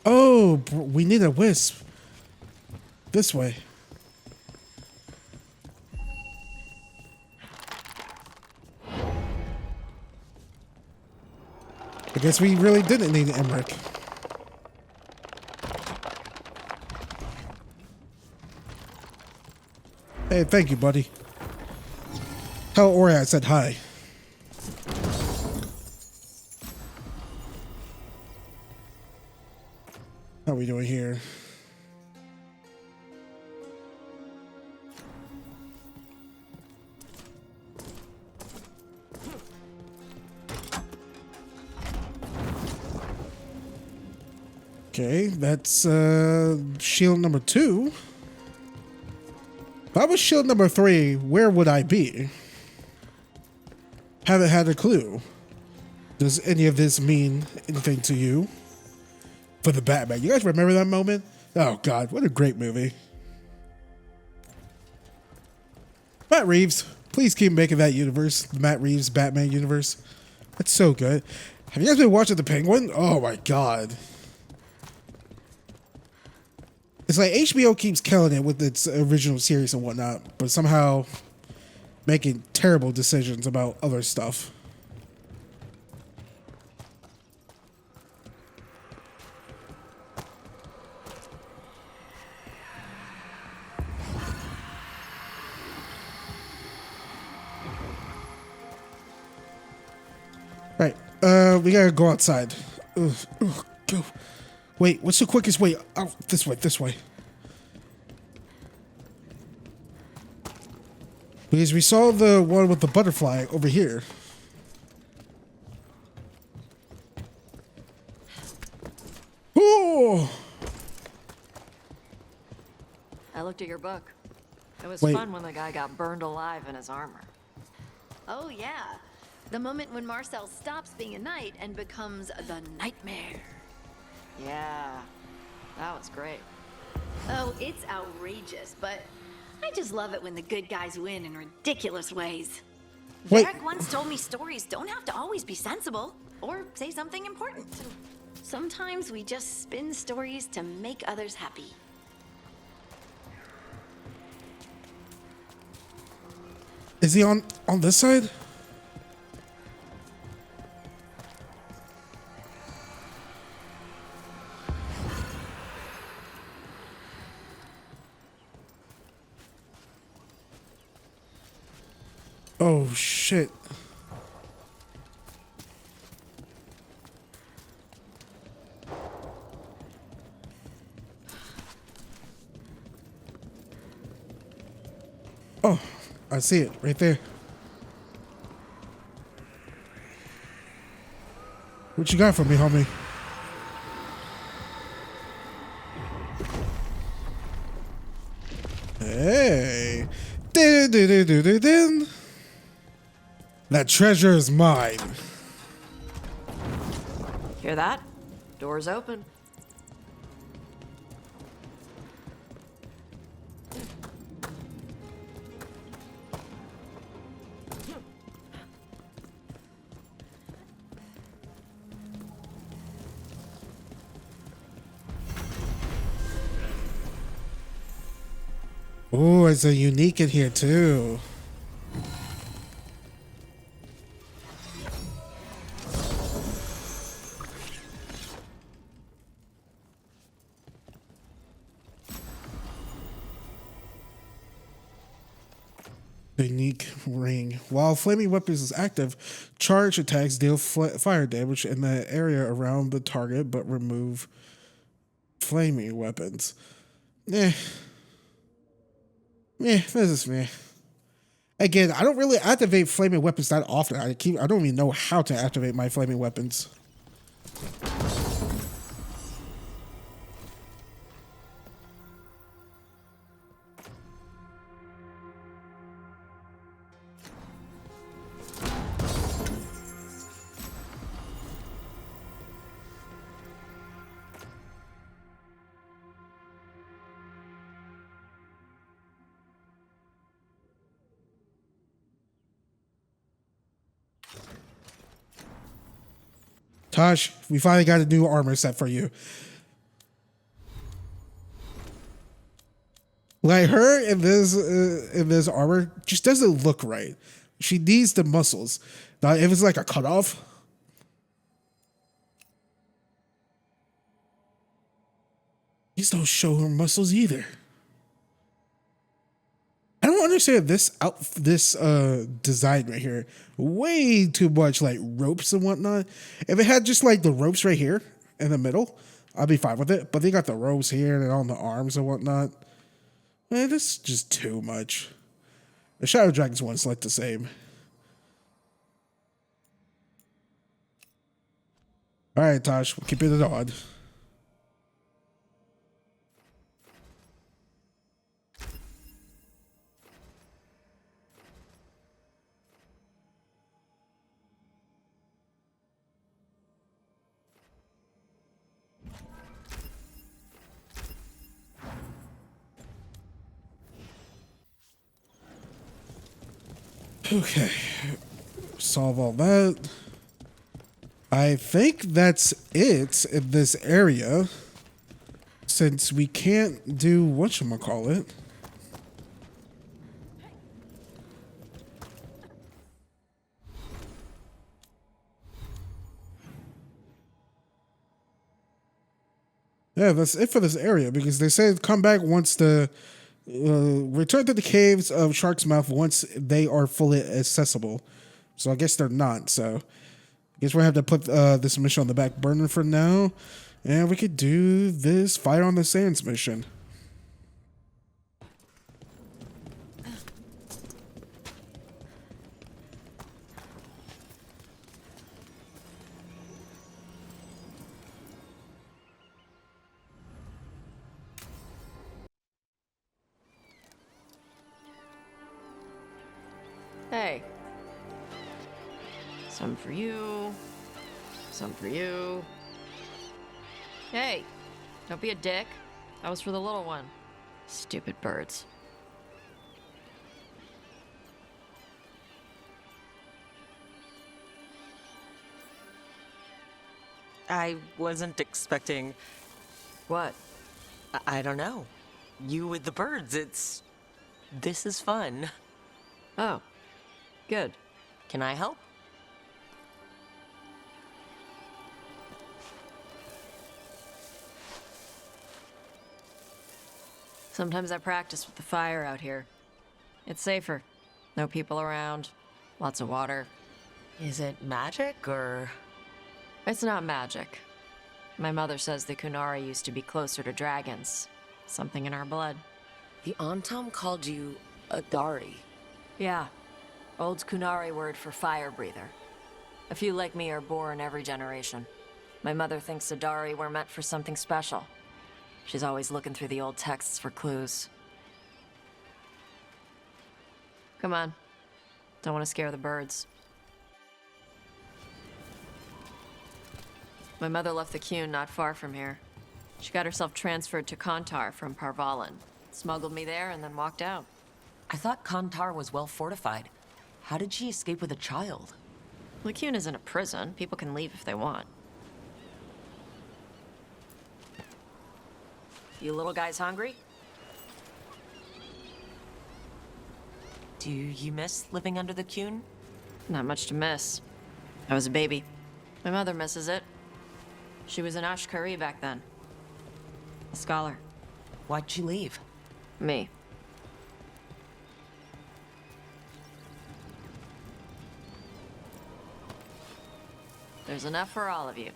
Oh, we need a wisp. This way. I guess we really didn't need Emmrich. Hey, thank you, buddy. Tell Ori I said hi. How are we doing here? Okay, that's shield number 2. If I was shield number 3, where would I be? Haven't had a clue. Does any of this mean anything to you? For the Batman. You guys remember that moment? Oh god, what a great movie. Matt Reeves, please keep making that universe, the Matt Reeves Batman universe. That's so good. Have you guys been watching The Penguin? Oh my god. It's like HBO keeps killing it with its original series and whatnot, but somehow making terrible decisions about other stuff. Right, we gotta go outside. Ugh, go. Wait, what's the quickest way? Oh, this way, this way. Because we saw the one with the butterfly over here. Oh! after your book. It was Wait. fun when the guy got burned alive in his armor. Oh, yeah. The moment when Marcel stops being a knight and becomes the Nightmare. Yeah, that was great. Oh, it's outrageous, but I just love it when the good guys win in ridiculous ways. Wait. Varric once told me stories don't have to always be sensible or say something important. Sometimes we just spin stories to make others happy. Is he on this side? Oh shit. Oh, I see it right there. What you got for me, homie? Hey. Dun. That treasure is mine. Hear that? Doors open. Oh, it's a unique in here too. Unique ring. While flaming weapons is active, charge attacks deal fire damage in the area around the target, but remove flaming weapons. This is me. Again, I don't really activate flaming weapons that often. I don't even know how to activate my flaming weapons. Taash, we finally got a new armor set for you. Like her in this armor just doesn't look right. She needs the muscles. Now, if it's like a cutoff, these don't show her muscles either. I don't understand this design right here. Way too much like ropes and whatnot. If it had just like the ropes right here in the middle, I'd be fine with it. But they got the ropes here and on the arms and whatnot. Man, this is just too much. The Shadow Dragons one's like the same. All right, Taash, we'll keep it on. Okay, solve all that. I think that's it in this area, since we can't do whatchamacallit. Yeah, that's it for this area, because they said come back once the return to the caves of Shark's Mouth once they are fully accessible. So I guess they're not. So I guess we'll have to put this mission on the back burner for now. And we could do this Fire on the Sands mission. Hey. Some for you. Some for you. Hey, don't be a dick. That was for the little one. Stupid birds. I wasn't expecting... What? I don't know. You with the birds, this is fun. Oh, good. Can I help? Sometimes I practice with the fire out here. It's safer. No people around. Lots of water. Is it magic, or...? It's not magic. My mother says the Kunari used to be closer to dragons. Something in our blood. The Antam called you a Dari. Yeah. Old Kunari word for fire breather. A few like me are born every generation. My mother thinks Adari were meant for something special. She's always looking through the old texts for clues. Come on. Don't want to scare the birds. My mother left the Qun not far from here. She got herself transferred to Kantar from Parvalan. Smuggled me there and then walked out. I thought Kantar was well fortified. How did she escape with a child? The Qun isn't a prison. People can leave if they want. You little guys hungry? Do you miss living under the Qun? Not much to miss. I was a baby. My mother misses it. She was an Ashkari back then. A scholar. Why'd she leave? Me. There's enough for all of you.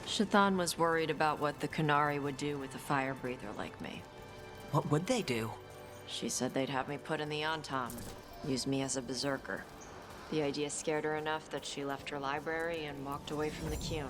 Shathan was worried about what the Kunari would do with a fire breather like me. What would they do? She said they'd have me put in the Antam, use me as a berserker. The idea scared her enough that she left her library and walked away from the Qun.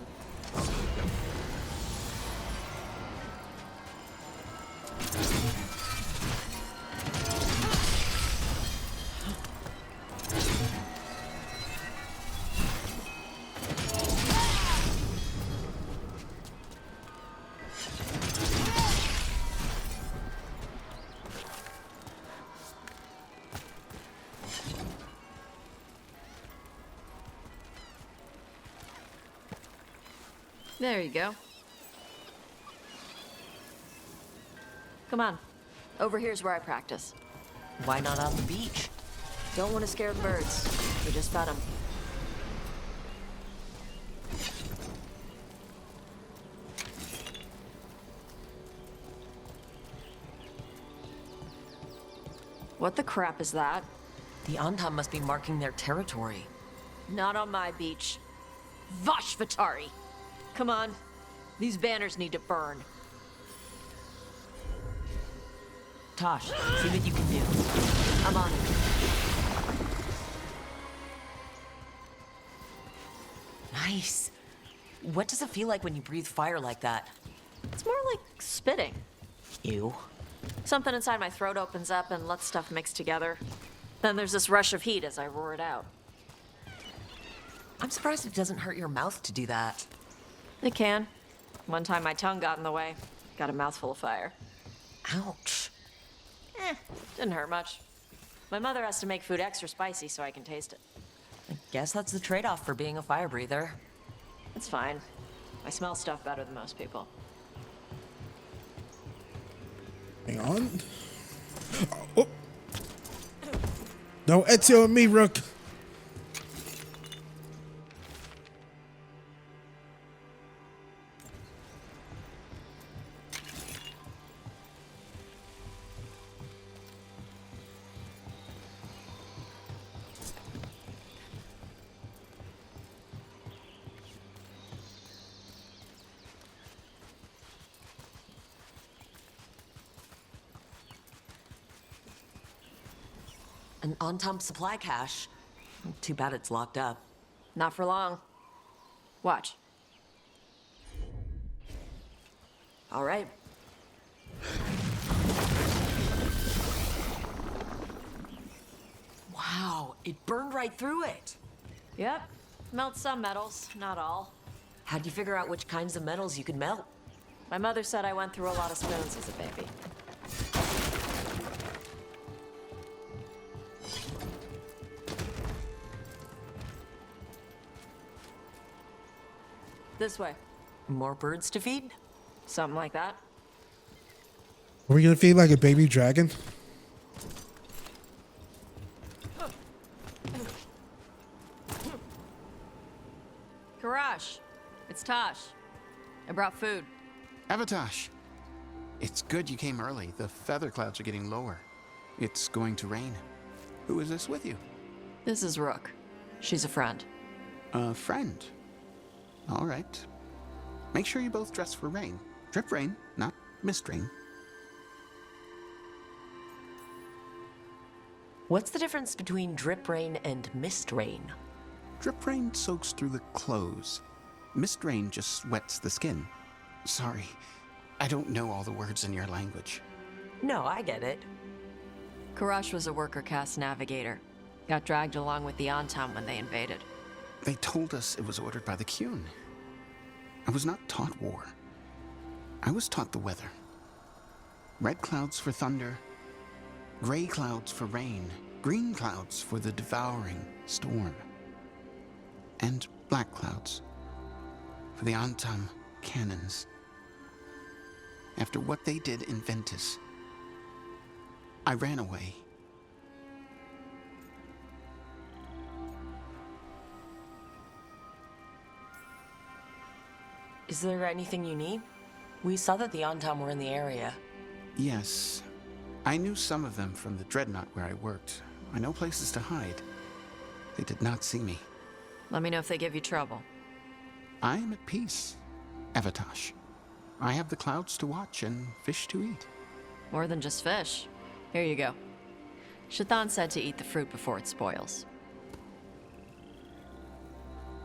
There you go. Come on. Over here's where I practice. Why not on the beach? Don't want to scare the birds. We just fed them. What the crap is that? The Antam must be marking their territory. Not on my beach. Vashvatari! Come on. These banners need to burn. Taash, see what you can do. I'm on it. Nice. What does it feel like when you breathe fire like that? It's more like spitting. Ew. Something inside my throat opens up and lets stuff mix together. Then there's this rush of heat as I roar it out. I'm surprised it doesn't hurt your mouth to do that. It can. One time my tongue got in the way. Got a mouthful of fire. Ouch. Didn't hurt much. My mother has to make food extra spicy so I can taste it. I guess that's the trade-off for being a fire breather. It's fine. I smell stuff better than most people. Hang on. Oh. No, Ezio and me, Rook. An Antam supply cache. Too bad it's locked up. Not for long. Watch. All right. It burned right through it. Yep. Melts some metals, not all. How'd you figure out which kinds of metals you could melt? My mother said I went through a lot of spoons as a baby. This way. More birds to feed? Something like that. Are we gonna feed like a baby dragon? Karash, it's Taash. I brought food. Taash. It's good you came early. The feather clouds are getting lower. It's going to rain. Who is this with you? This is Rook. She's a friend. A friend? All right. Make sure you both dress for rain. Drip rain, not mist rain. What's the difference between drip rain and mist rain? Drip rain soaks through the clothes. Mist rain just wets the skin. Sorry, I don't know all the words in your language. No, I get it. Karash was a worker caste navigator. Got dragged along with the Antam when they invaded. They told us it was ordered by the Qun. I was not taught war. I was taught the weather. Red clouds for thunder, gray clouds for rain, green clouds for the devouring storm, and black clouds for the Antam cannons. After what they did in Ventus, I ran away. Is there anything you need? We saw that the Antam were in the area. Yes. I knew some of them from the Dreadnought where I worked. I know places to hide. They did not see me. Let me know if they give you trouble. I am at peace, Taash. I have the clouds to watch and fish to eat. More than just fish. Here you go. Shathan said to eat the fruit before it spoils.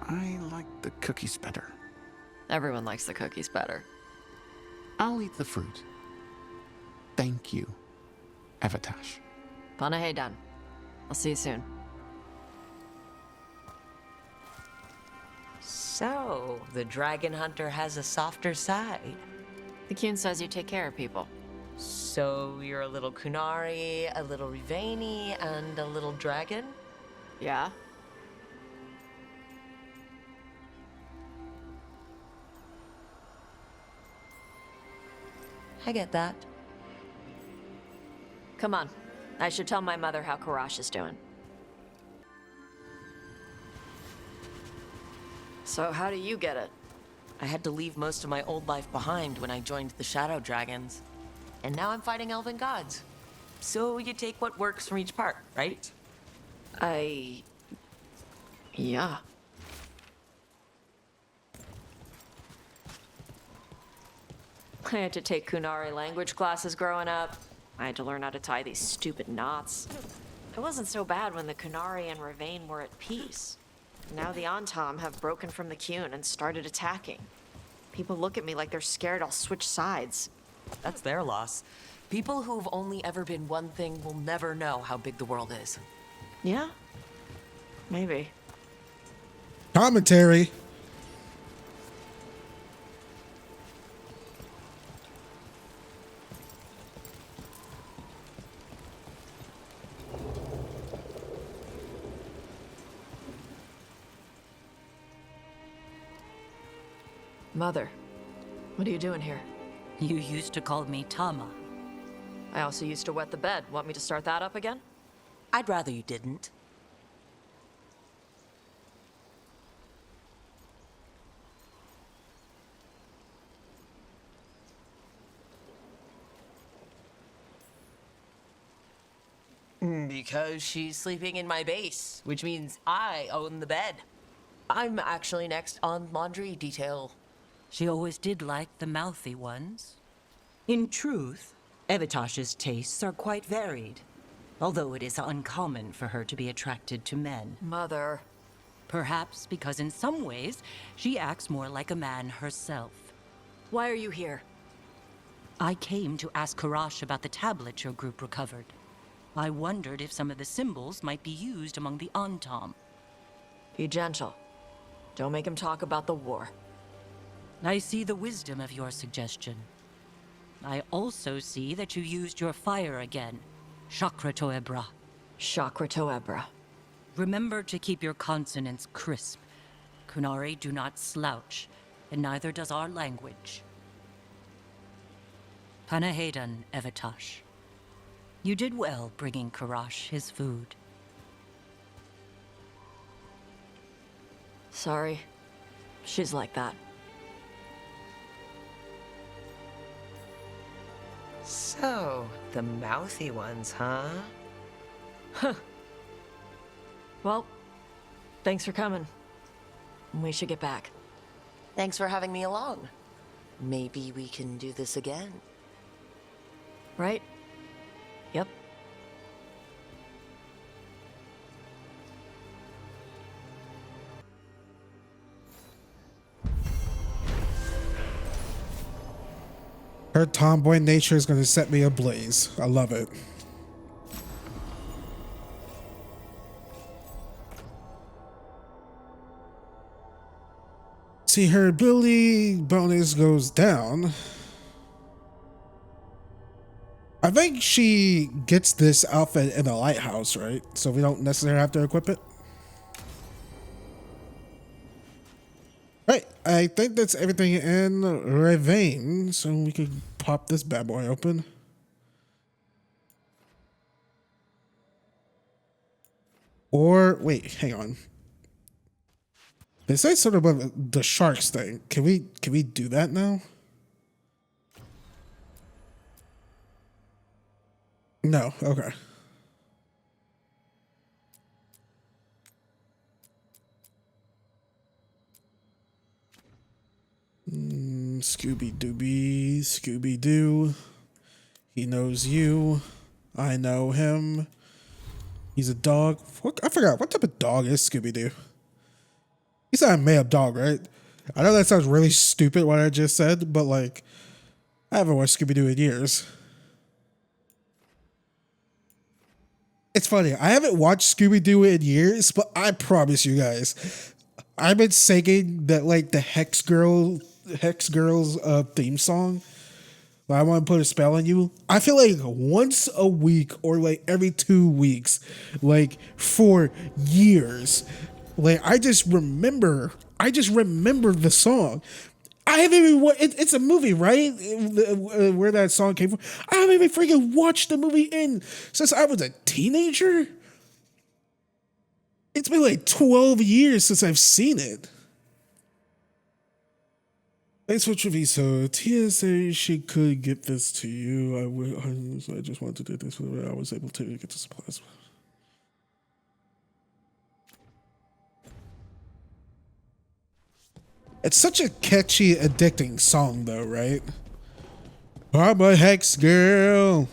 I like the cookies better. Everyone likes the cookies better. I'll eat the fruit. Thank you, Taash. Panahe done. I'll see you soon. So, the dragon hunter has a softer side. The Qun says you take care of people. So, you're a little Kunari, a little Rivani, and a little dragon? Yeah. I get that. Come on. I should tell my mother how Karash is doing. So how do you get it? I had to leave most of my old life behind when I joined the Shadow Dragons. And now I'm fighting elven gods. So you take what works from each part, right? Yeah. I had to take Kunari language classes growing up. I had to learn how to tie these stupid knots. It wasn't so bad when the Kunari and Ravain were at peace. Now the Antam have broken from the Qun and started attacking. People look at me like they're scared I'll switch sides. That's their loss. People who've only ever been one thing will never know how big the world is. Yeah? Maybe. Commentary. Mother, what are you doing here? You used to call me Tama. I also used to wet the bed. Want me to start that up again? I'd rather you didn't. Because she's sleeping in my base, which means I own the bed. I'm actually next on laundry detail. She always did like the mouthy ones. In truth, Tash's tastes are quite varied, although it is uncommon for her to be attracted to men. Mother. Perhaps because in some ways, she acts more like a man herself. Why are you here? I came to ask Karash about the tablet your group recovered. I wondered if some of the symbols might be used among the Antam. Be gentle. Don't make him talk about the war. I see the wisdom of your suggestion. I also see that you used your fire again. Chakra Toebra. Chakra Toebra. Remember to keep your consonants crisp. Kunari do not slouch, and neither does our language. Panahedan, Evitash. You did well bringing Karash his food. Sorry. She's like that. So, the mouthy ones, huh? Huh. Well, thanks for coming. We should get back. Thanks for having me along. Maybe we can do this again. Right? Yep. Her tomboy nature is going to set me ablaze. I love it. See, her ability bonus goes down. I think she gets this outfit in the lighthouse, right? So we don't necessarily have to equip it. Right, I think that's everything in Ravane, so we could pop this bad boy open. Or wait, hang on. They say something about the sharks thing. Can we do that now? No, okay. Scooby-Dooby, Scooby-Doo. He knows you. I know him. He's a dog. What, I forgot. What type of dog is Scooby-Doo? He's not a made-up dog, right? I know that sounds really stupid what I just said, but like, I haven't watched Scooby-Doo in years. It's funny. I haven't watched Scooby-Doo in years, but I promise you guys, I've been singing that like the Hex Girls theme song. I want to put a spell on you. I feel like once a week or like every 2 weeks, like for years. Like I just remember the song. I haven't even it's a movie, right? Where that song came from. I haven't even freaking watched the movie since I was a teenager. It's been like 12 years since I've seen it. Thanks for Trivia. So Tia said she could get this to you. I just wanted to do this whenever I was able to get the supplies. It's such a catchy, addicting song, though, right? I'm a hex girl.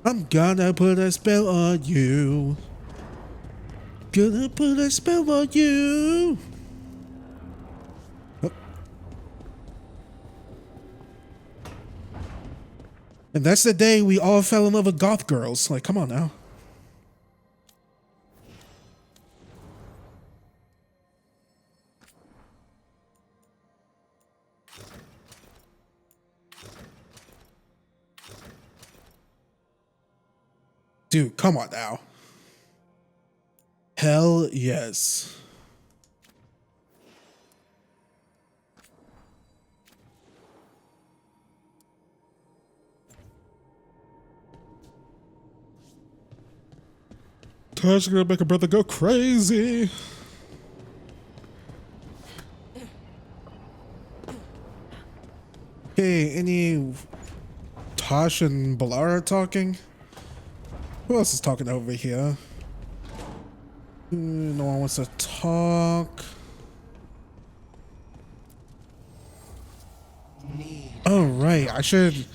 I'm gonna put a spell on you. Gonna put a spell on you. Oh. And that's the day we all fell in love with goth girls. Like, come on now. Dude, come on now. Hell yes. Taash is gonna make a brother go crazy. Hey, any Taash and Balara talking? Who else is talking over here? No one wants to talk. Oh, right. I should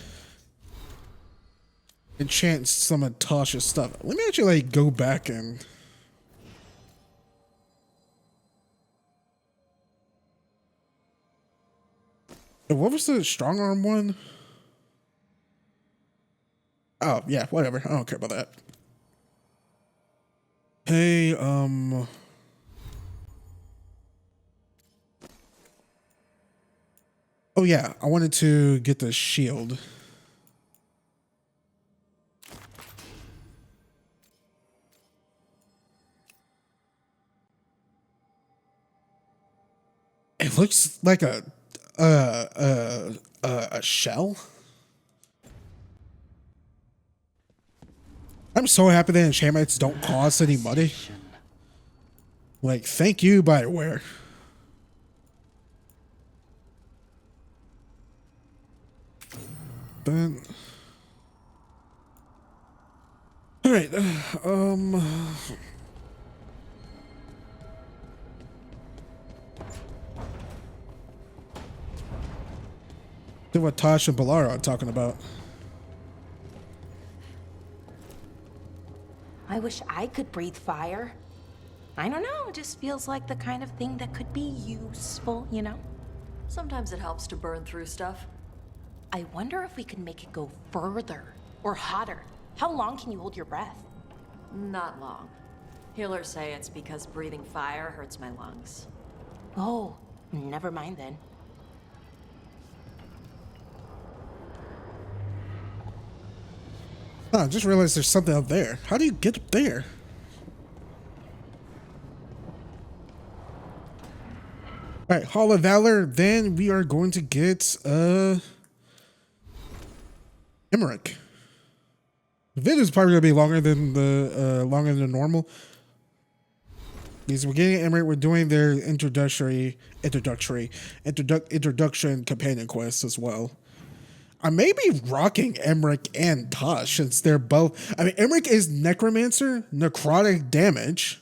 enchant some of Tasha's stuff. Let me actually like go back and... What was the strong arm one? Oh, yeah, whatever. I don't care about that. Hey, oh yeah, I wanted to get the shield. It looks like a shell. I'm so happy that enchantments don't cost any money. Like, thank you, Bioware. Then, all right. See what Taash and Balara are talking about. I wish I could breathe fire. I don't know, it just feels like the kind of thing that could be useful, you know? Sometimes it helps to burn through stuff. I wonder if we can make it go further or hotter. How long can you hold your breath? Not long. Healers say it's because breathing fire hurts my lungs. Oh, never mind then. Oh, I just realized there's something up there. How do you get up there? All right, Hall of Valor. Then we are going to get Emmrich. The video is probably gonna be longer than normal. Because we're getting Emmrich, we're doing their introduction companion quest as well. I may be rocking Emmrich and Taash since they're both. I mean, Emmrich is necromancer, necrotic damage.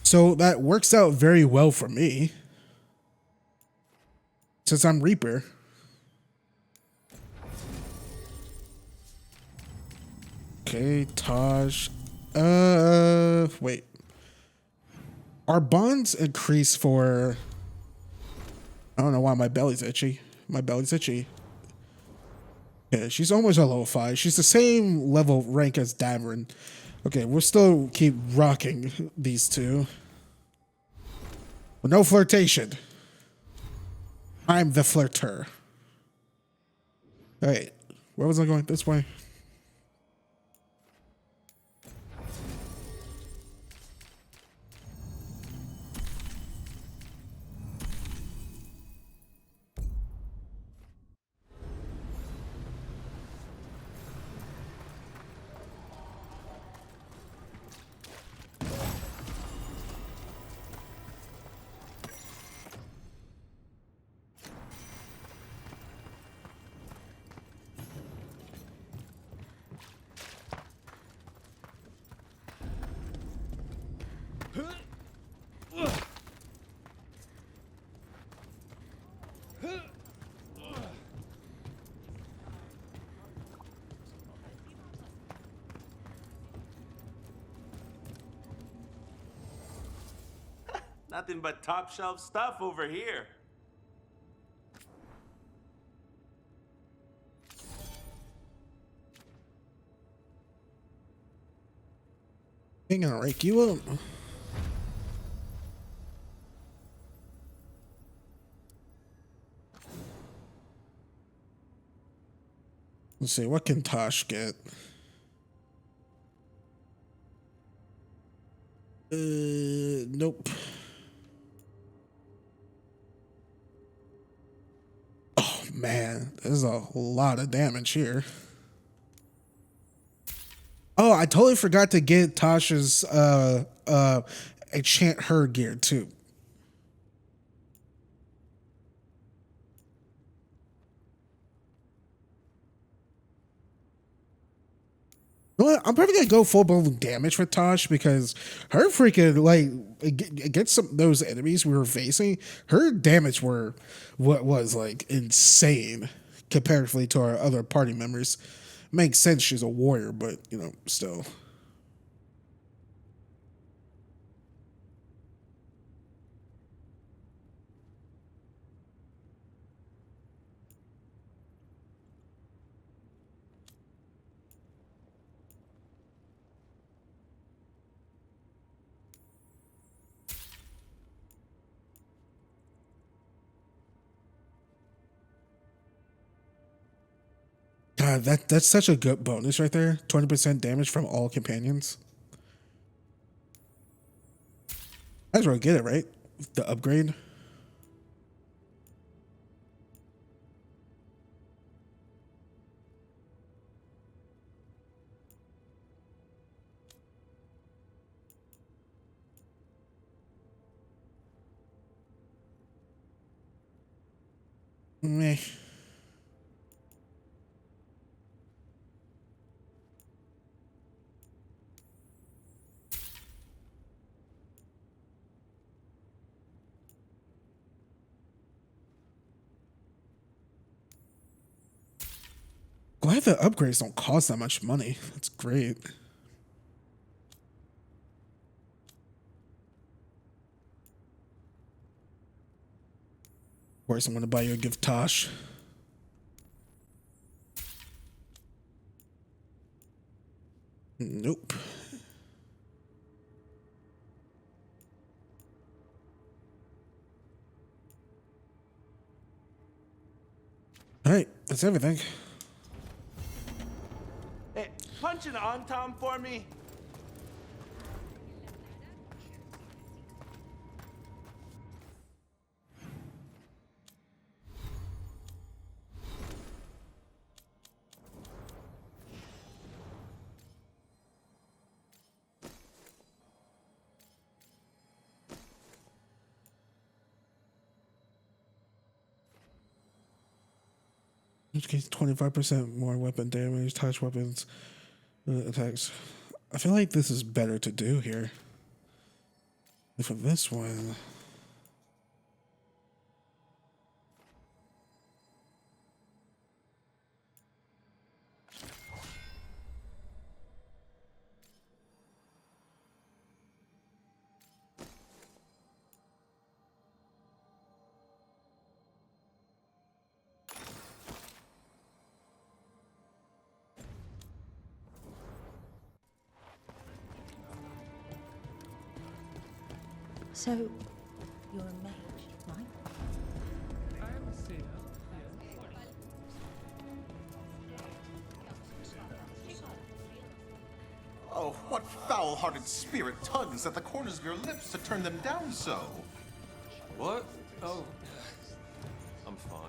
So that works out very well for me. Since I'm Reaper. Okay, Taash. Wait. Our bonds increase for... I don't know why my belly's itchy. My belly's itchy. Okay, she's almost a level 5. She's the same level rank as Davern. Okay, we'll still keep rocking these two. But no flirtation. I'm the flirter. Alright, where was I going? This way. Nothing but top shelf stuff over here. Ain't gonna rake you up. Let's see, what can Taash get? Nope. Oh man, there's a lot of damage here. Oh, I totally forgot to get Tasha's enchant her gear too. You know what? I'm probably gonna go full blown damage with Taash because her freaking like against some those enemies we were facing, her damage were what was like insane comparatively to our other party members. Makes sense, she's a warrior, but you know, still. God, that's such a good bonus right there. 20% damage from all companions. I just want to get it, right? The upgrade. Meh. Glad the upgrades don't cost that much money. That's great. Of course, I'm gonna buy you a gift, Taash. Nope. Alright, that's everything. Hey, punch an on-tom for me. Which gets 25% more weapon damage, touch weapons, attacks. I feel like this is better to do here. And for this one. So, you're a mage, right? I am a seer. Oh, what foul-hearted spirit tugs at the corners of your lips to turn them down so? What? Oh, I'm fine.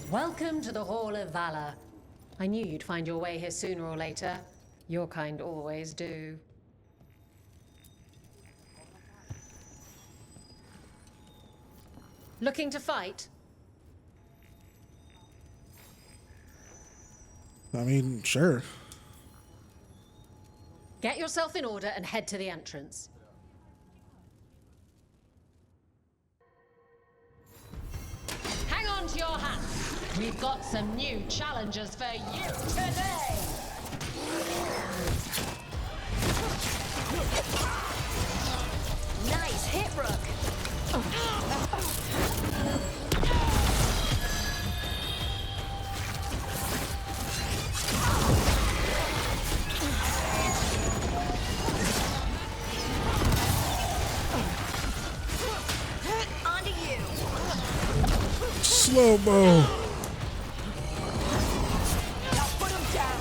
Welcome to the Hall of Valor. I knew you'd find your way here sooner or later. Your kind always do. Looking to fight? I mean, sure. Get yourself in order and head to the entrance. Hang on to your hats. We've got some new challengers for you today. Nice hit, Rook. Onto you. Slow-mo. Now put him down.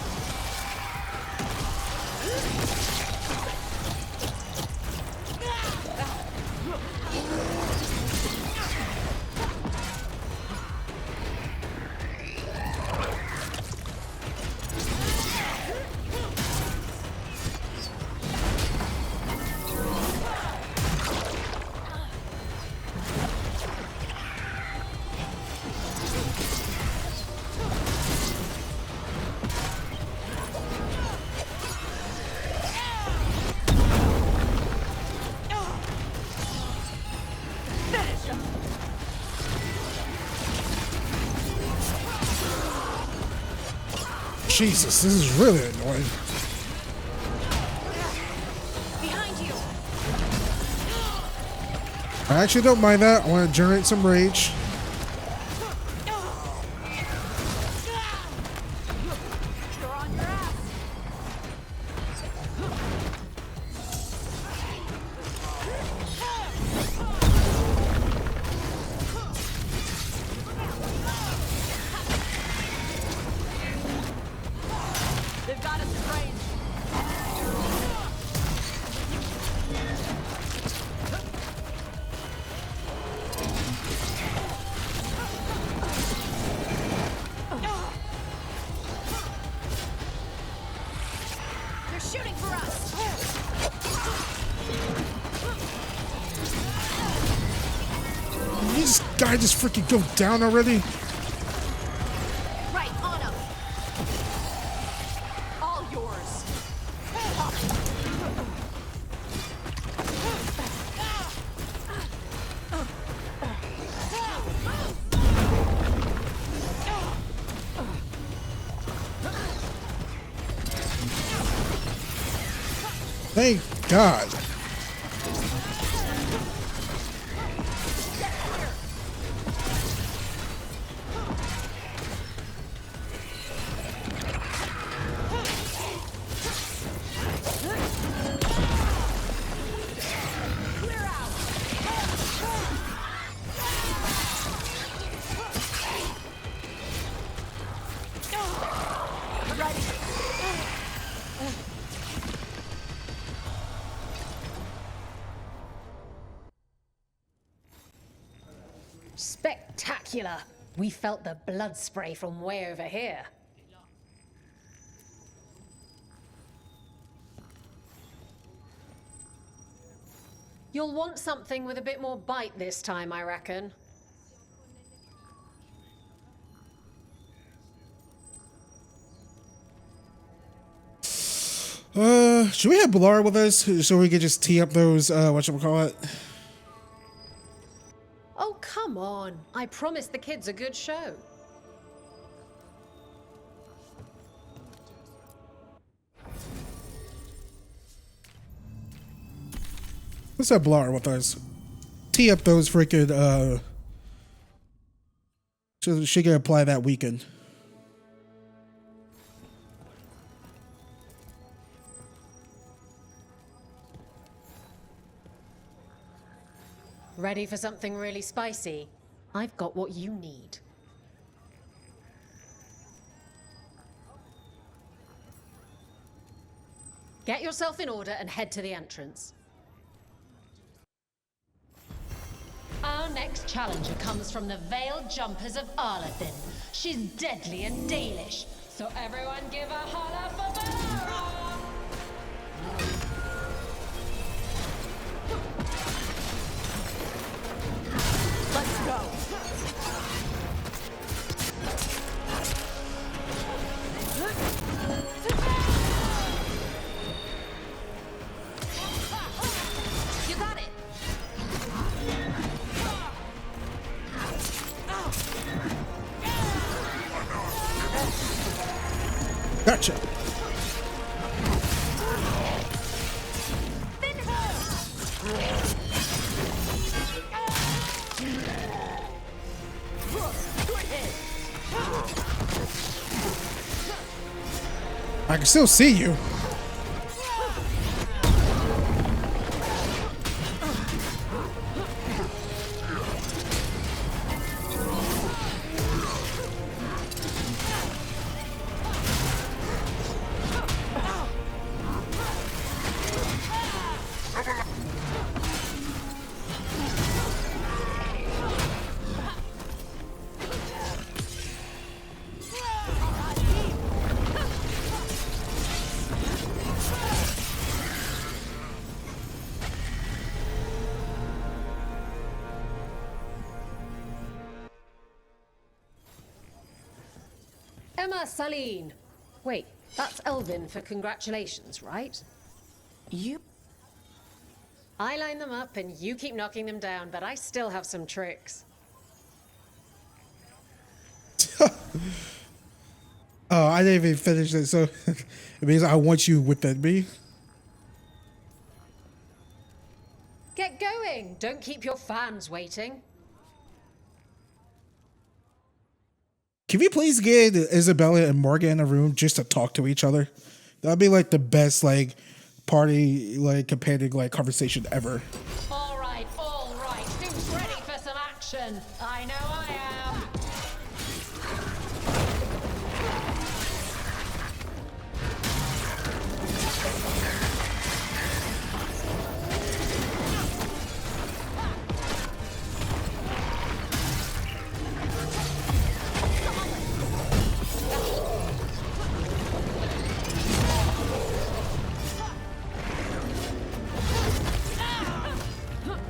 Jesus, this is really annoying. Behind you. I actually don't mind that. I want to generate some rage. You're on your ass. this guy just freaking go down already? Right on him. All yours. Thank God. Spectacular! We felt the blood spray from way over here. You'll want something with a bit more bite this time, I reckon. Should we have Blar with us so we could just tee up those, whatchamacallit? Oh, come on. I promised the kids a good show. Let's have Blar with us. Tee up those freaking, so she can apply that weekend. Ready for something really spicy? I've got what you need. Get yourself in order and head to the entrance. Our next challenger comes from the Veiled Jumpers of Arlathan. She's deadly and Dalish, so everyone give a holler for Bella! Let's go. You got it. Gotcha. I can still see you. Emma Saline. Wait, that's Elvin for congratulations, right? You... I line them up and you keep knocking them down, but I still have some tricks. Oh, I didn't even finish it, so it means I want you with that me. Get going! Don't keep your fans waiting. Can we please get Isabella and Morgan in a room just to talk to each other? That'd be like the best like party like companion like conversation ever. All right. Who's ready for some action? I know I am.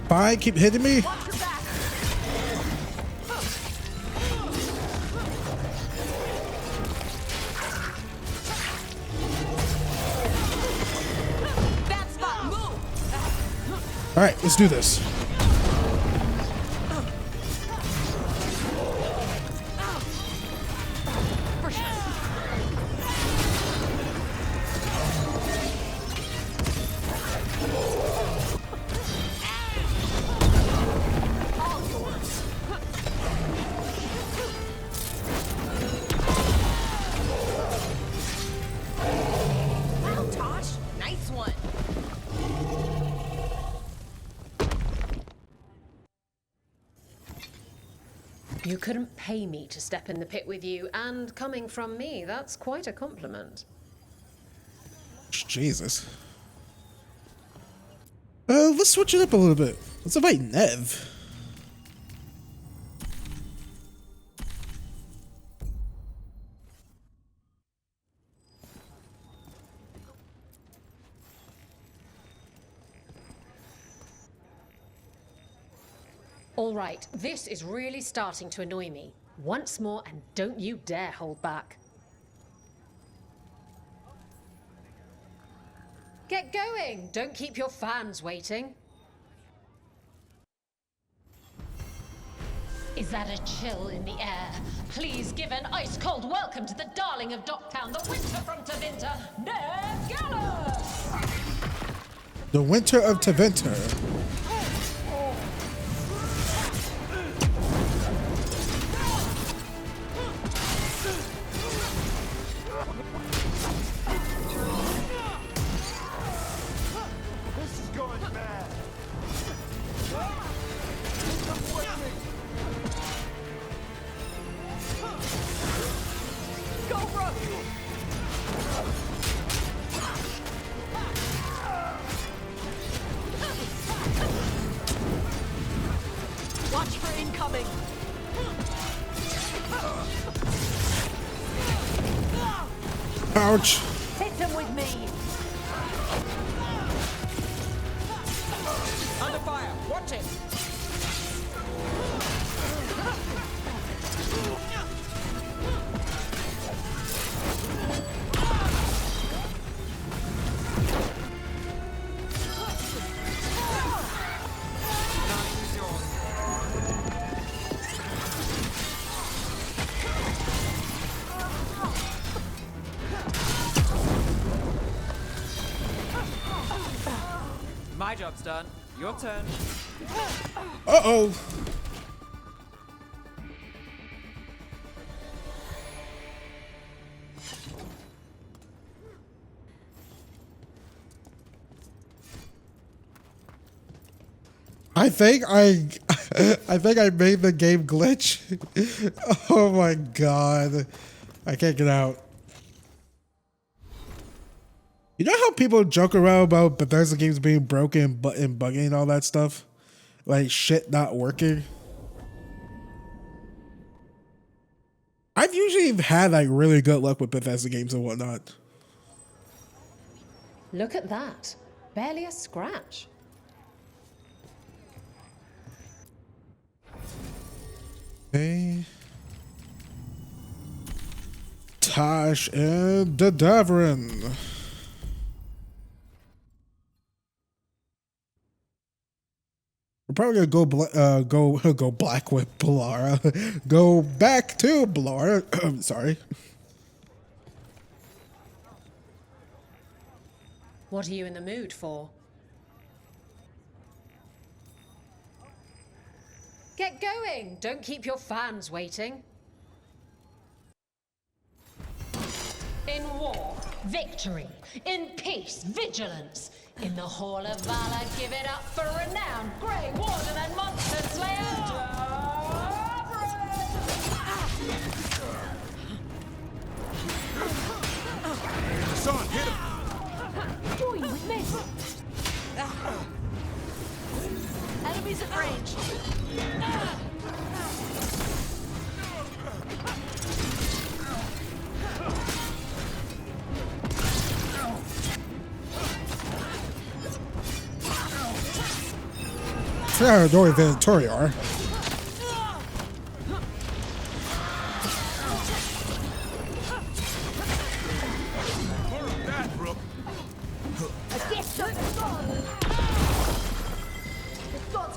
Fine, keep hitting me. All right, let's do this. Wow, Taash, nice one. You couldn't pay me to step in the pit with you, and coming from me, that's quite a compliment. Jesus. Let's switch it up a little bit. Let's invite Nev. All right, this is really starting to annoy me. Once more, and don't you dare hold back. Get going! Don't keep your fans waiting. Is that a chill in the air? Please give an ice-cold welcome to the darling of Docktown, the winter from Tevinter, Nev Gallus! The Winter of Tevinter. This is going bad. Go, Rook! Watch for incoming. Ouch. Hit him with me. Under fire! Watch it! My job's done. Your turn. Uh-oh. I think I made the game glitch. Oh my god. I can't get out. You know how people joke around about Bethesda games being broken and bugging and all that stuff? Like shit not working? I've usually had like really good luck with Bethesda games and whatnot. Look at that. Barely a scratch. Okay. Taash and the Davrin. We're probably gonna go black with Blara. Go back to Blara. Sorry. What are you in the mood for? Get going! Don't keep your fans waiting. In war, victory. In peace, vigilance. In the Hall of Valor, give it up for renowned Grey Warden and Monster Slayer! Son, hit him! Join with me. Enemies at range. Yeah, don't even Tori are.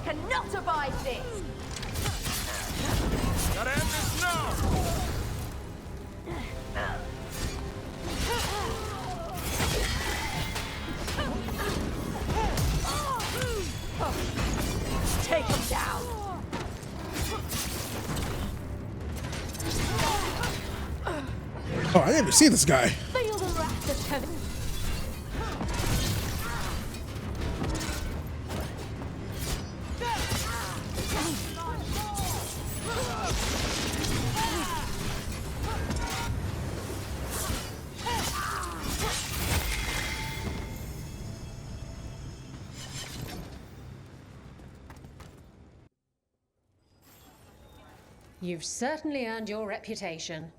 cannot abide this! Gotta end this now! Take him down! Oh, I didn't even see this guy. Feel the wrath of heaven. You've certainly earned your reputation.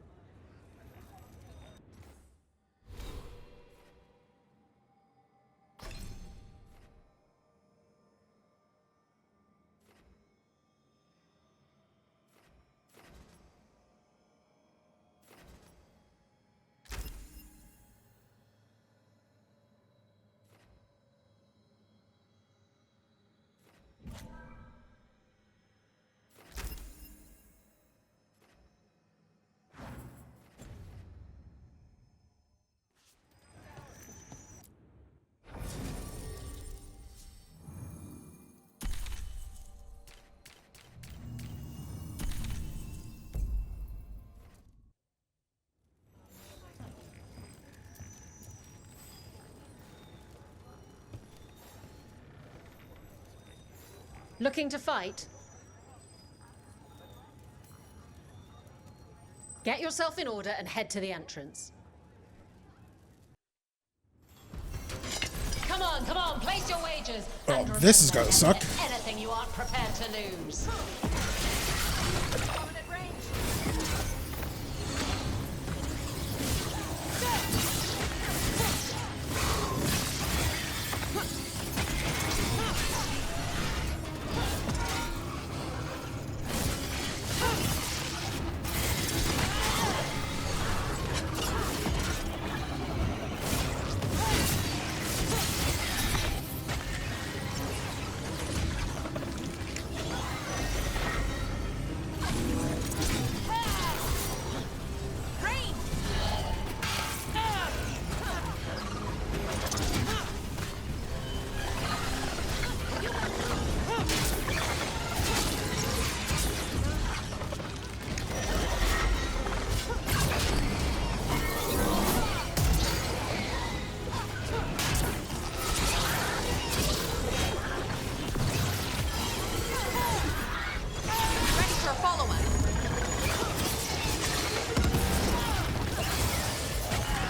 Looking to fight? Get yourself in order and head to the entrance. Come on, place your wagers. Oh, this is gonna suck. Anything you aren't prepared to lose.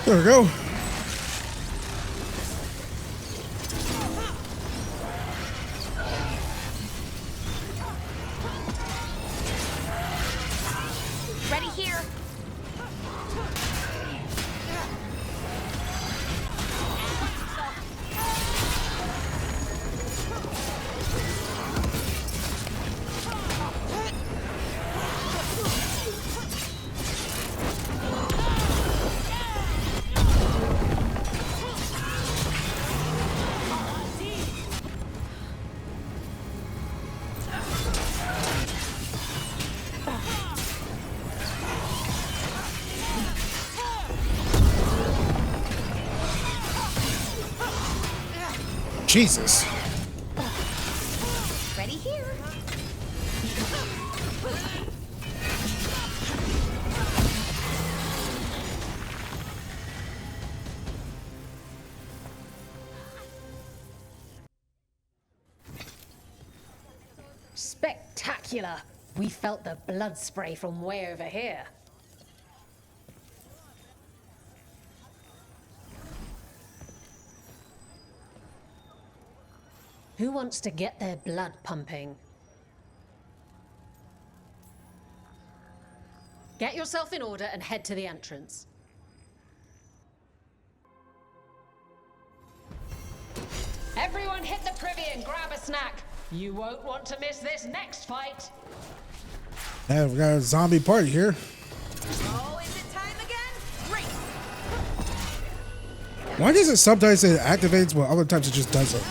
There we go. Ready here. Jesus. Ready here. Spectacular. We felt the blood spray from way over here. Who wants to get their blood pumping? Get yourself in order and head to the entrance. Everyone hit the privy and grab a snack. You won't want to miss this next fight. Yeah, we got a zombie party here. Oh, is it time again? Great. Why does it sometimes it activates, but other times it just doesn't?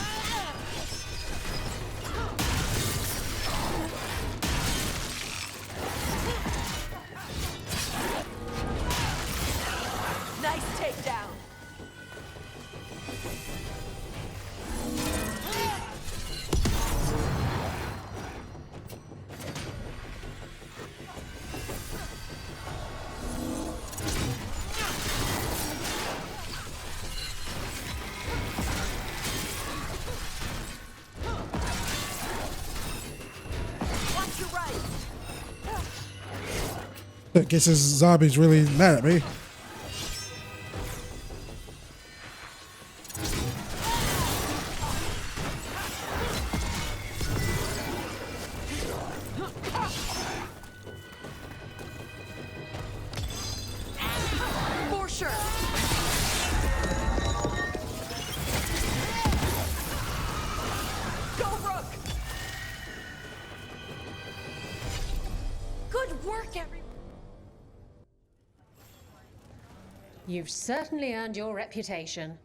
I guess this zombie's really mad at me. For sure. Go, Rook. Good work, everyone. You've certainly earned your reputation.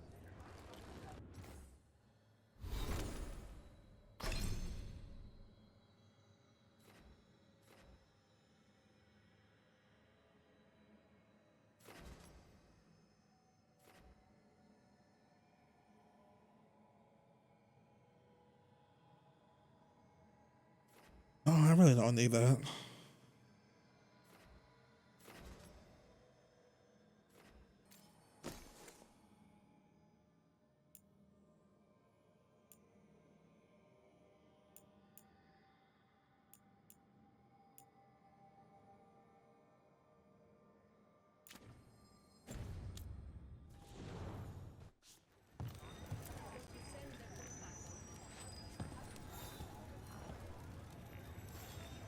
Oh, I really don't need that.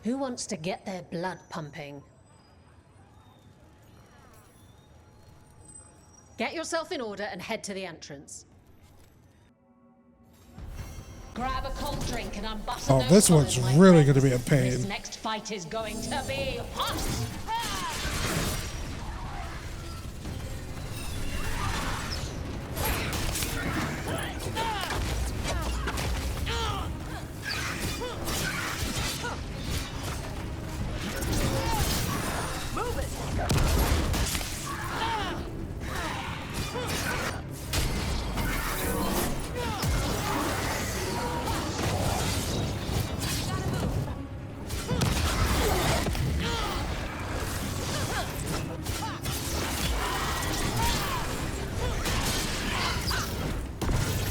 Who wants to get their blood pumping? Get yourself in order and head to the entrance. Grab a cold drink and unbutton Oh, those this one's collars, my really friends. going to be a This pain. next fight is going to be hot! Move it.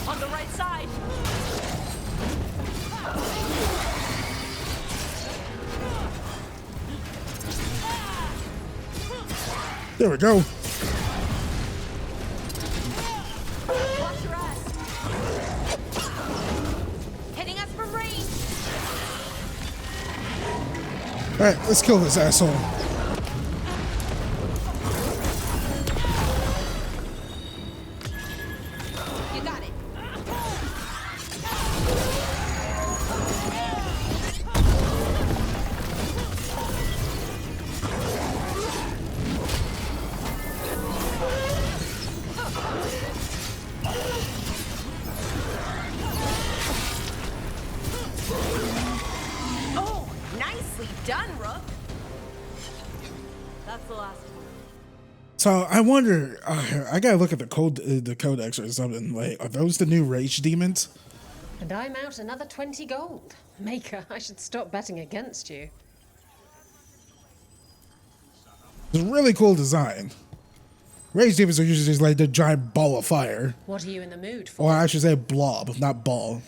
On the right side. There we go. Watch your ass. Hitting us from range. Alright, let's kill this asshole. You got it. Oh, nicely done, Rook. That's the last one. So I wonder, I gotta look at the codex or something. Like, are those the new rage demons? And I'm out another 20 gold. Maker, I should stop betting against you. It's a really cool design. Rage demons are usually just like the giant ball of fire. What are you in the mood for? Or I should say blob, not ball.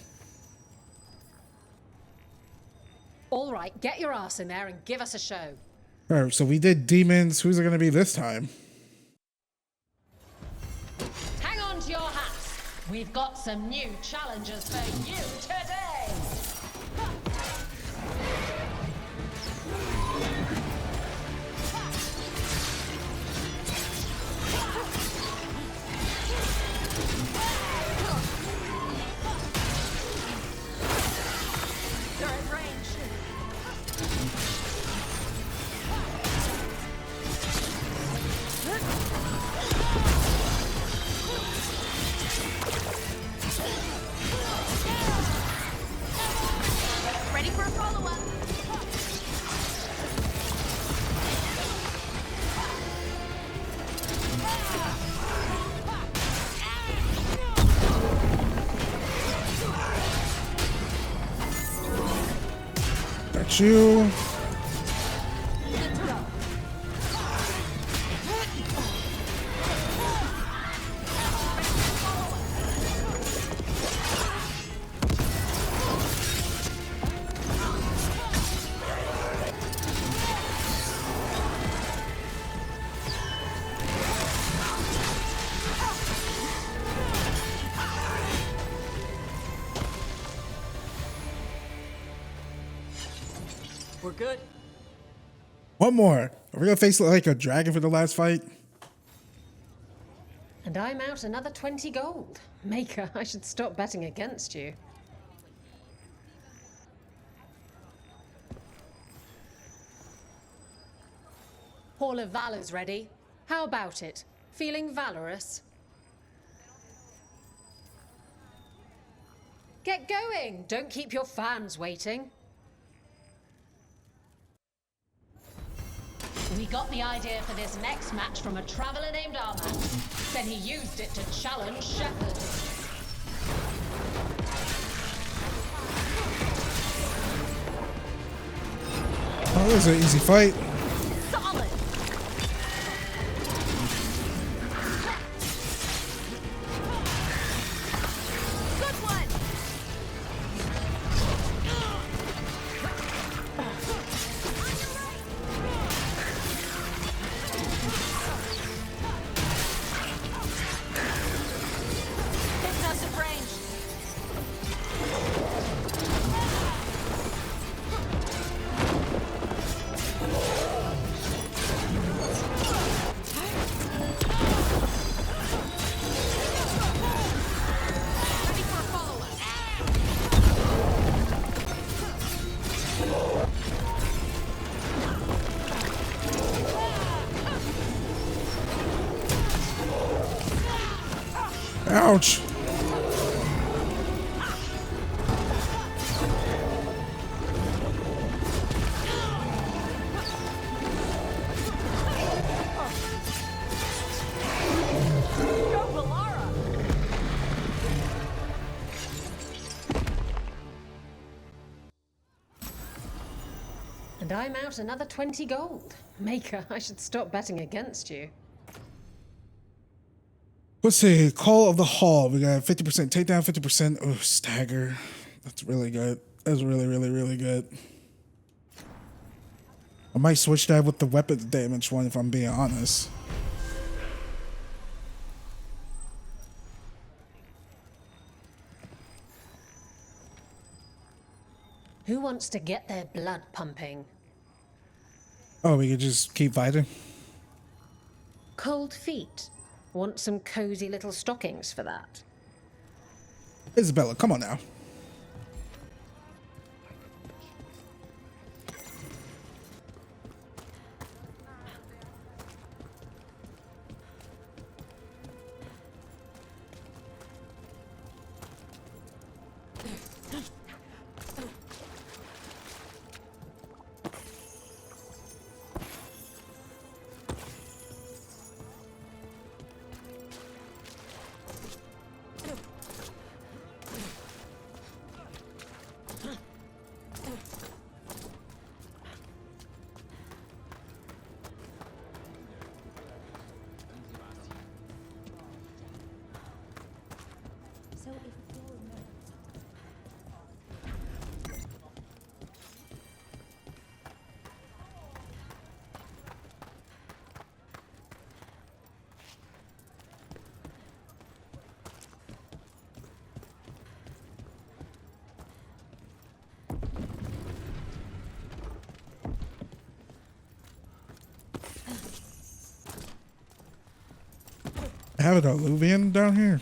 All right, get your ass in there and give us a show. Alright, so we did demons. Who's it gonna be this time? Hang on to your hats. We've got some new challenges for you today. They're at range. Ready for a follow-up. Got you. We're good. One more. Are we gonna face like a dragon for the last fight? And I'm out another 20 gold. Maker, I should stop betting against you. Hall of Valor's ready. How about it? Feeling valorous? Get going! Don't keep your fans waiting. We got the idea for this next match from a traveler named Armand. Said he used it to challenge Shepard. Oh, this is an easy fight. Solid. Good one. Hypnosis range. Ready for a follow-up. Ouch. Go, Valara. And I'm out another 20 gold. Maker, I should stop betting against you. Let's see. Call of the Hall. We got 50% takedown, 50%. Oh, stagger. That's really good. That's really, really, really good. I might switch that with the weapon damage one if I'm being honest. Who wants to get their blood pumping? Oh, we could just keep fighting. Cold feet. Want some cozy little stockings for that? Isabella, come on now. Have it alluvian down here.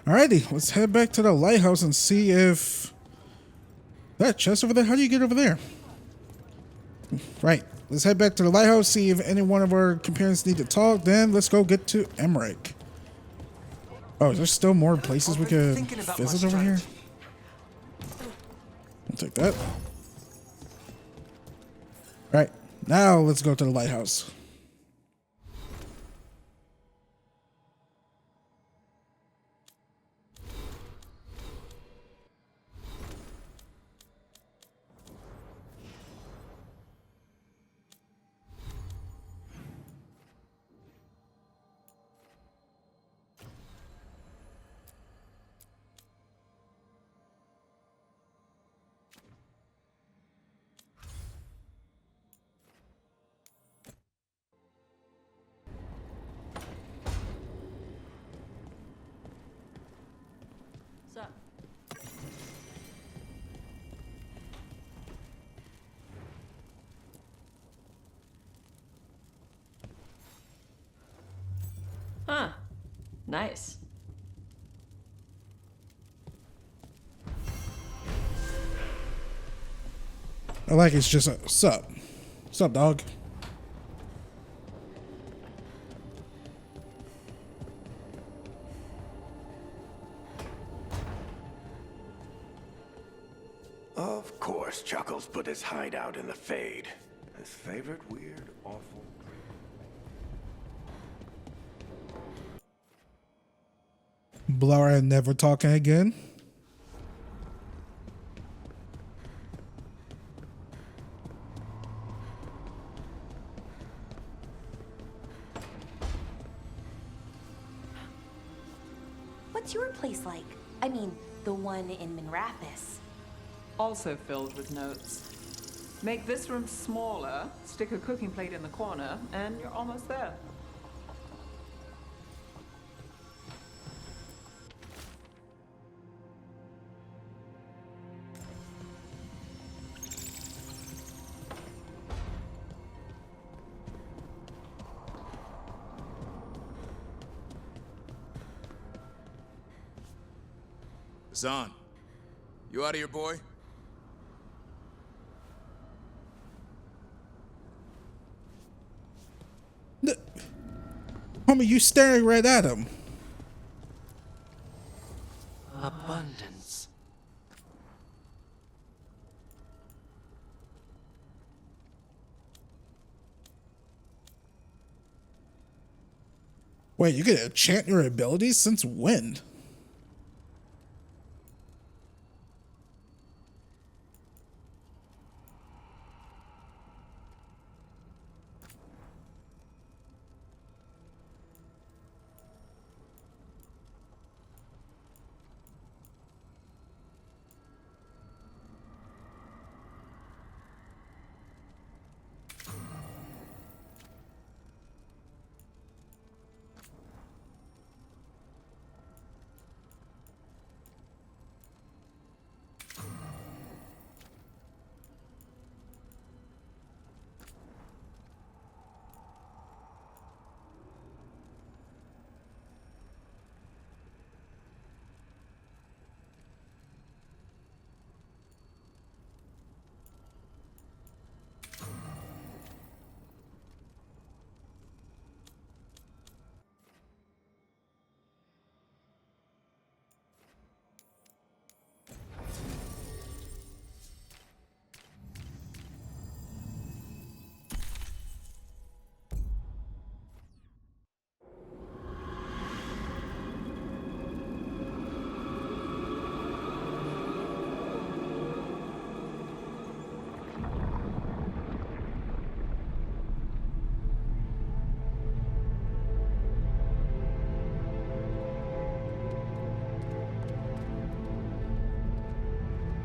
Alrighty, let's head back to the lighthouse and see if that chest over there. How do you get over there? Right. Let's head back to the lighthouse, see if any one of our companions need to talk. Then let's go get to Emmrich. Oh, is there still more places we could visit over here? I'll take that. Right. Now let's go to the lighthouse. Nice. I like it's just a sup. Sup, dog? Of course, Chuckles put his hideout in the Fade. His favorite weird, awful... Blower and never talking again. What's your place like? I mean, the one in Minrathis. Also filled with notes. Make this room smaller, stick a cooking plate in the corner, and you're almost there. Zahn, you out of here, boy? Homie, you staring right at him. Abundance. Wait, you can enchant your abilities? Since when?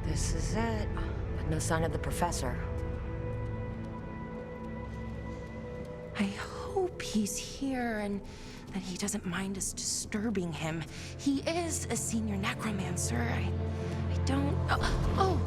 This is it. But no sign of the professor. I hope he's here and that he doesn't mind us disturbing him. He is a senior necromancer. I don't... Oh!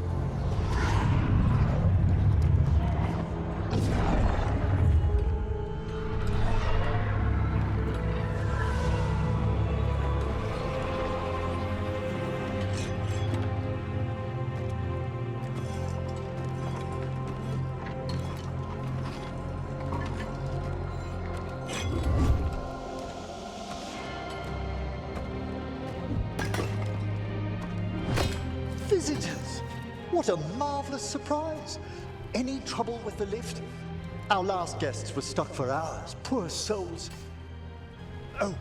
Visitors! What a marvelous surprise! Any trouble with the lift? Our last guests were stuck for hours. Poor souls. Oh.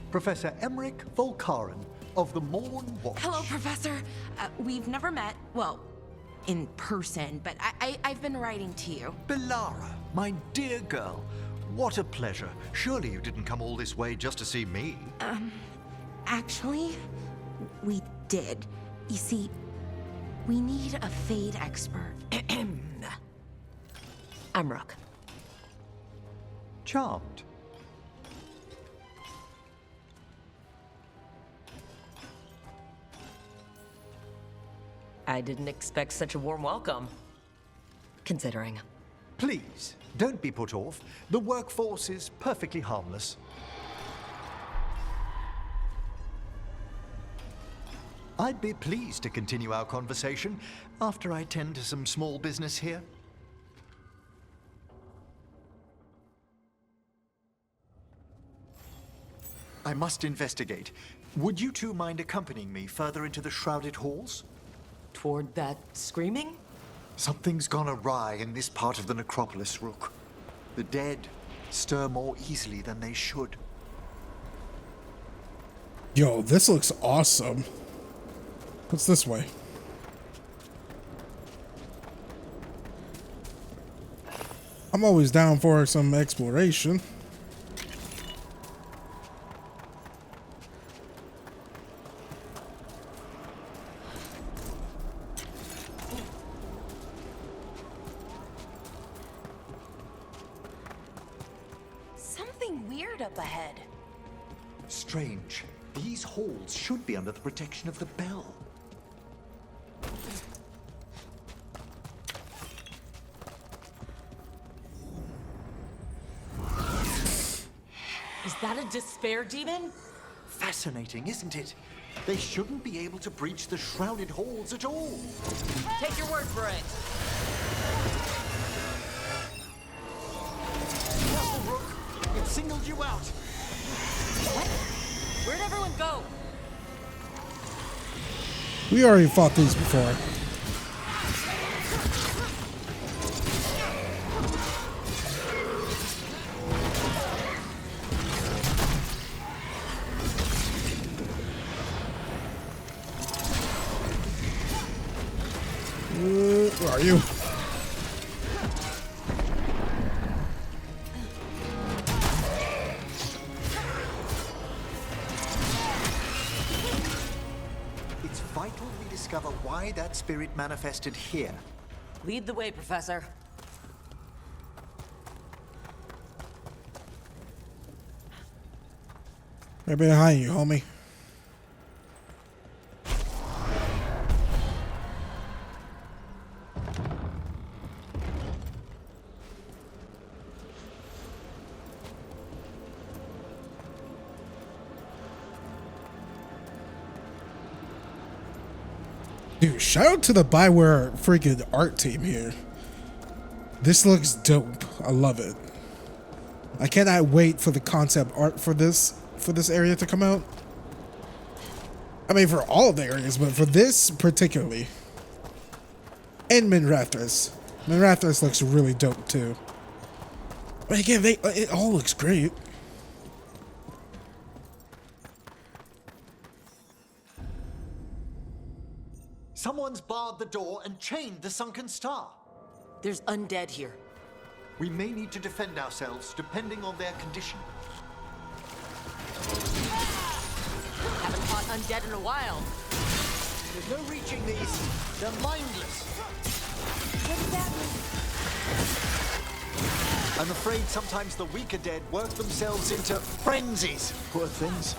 Professor Emmrich Volkaren of the Morn Watch. Hello, Professor. We've never met, well, in person, but I've been writing to you. Belara, my dear girl, what a pleasure. Surely you didn't come all this way just to see me. Actually, we did. You see, we need a Fade expert. Emmrich. Charmed. I didn't expect such a warm welcome. Considering. Please, don't be put off. The workforce is perfectly harmless. I'd be pleased to continue our conversation after I tend to some small business here. I must investigate. Would you two mind accompanying me further into the shrouded halls? Toward that screaming? Something's gone awry in this part of the necropolis, Rook. The dead stir more easily than they should. Yo, this looks awesome. What's this way? I'm always down for some exploration. Something weird up ahead. Strange. These halls should be under the protection of the bell. Is that a despair demon? Fascinating, isn't it? They shouldn't be able to breach the shrouded halls at all. Take your word for it. Careful, Rook. It singled you out. What? Where'd everyone go? We already fought these before. Where are you? It's vital we discover why that spirit manifested here. Lead the way, Professor. Right behind you, homie. Dude, shout out to the Bioware freaking art team here. This looks dope. I love it. I cannot wait for the concept art for this area to come out. I mean, for all of the areas, but for this particularly. And Minrathous. Minrathous looks really dope too. But again, it all looks great. Someone's barred the door and chained the sunken star. There's undead here. We may need to defend ourselves depending on their condition. Haven't fought undead in a while. There's no reaching these. They're mindless. What does that mean? I'm afraid sometimes the weaker dead work themselves into frenzies. Poor things.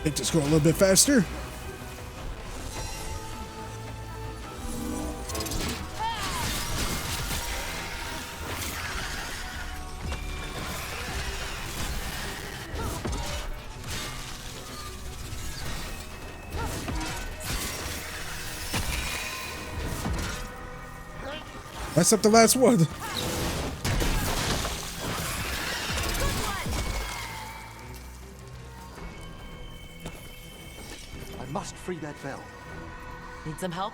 It just go a little bit faster. That's up the last one. I must free that bell. Need some help?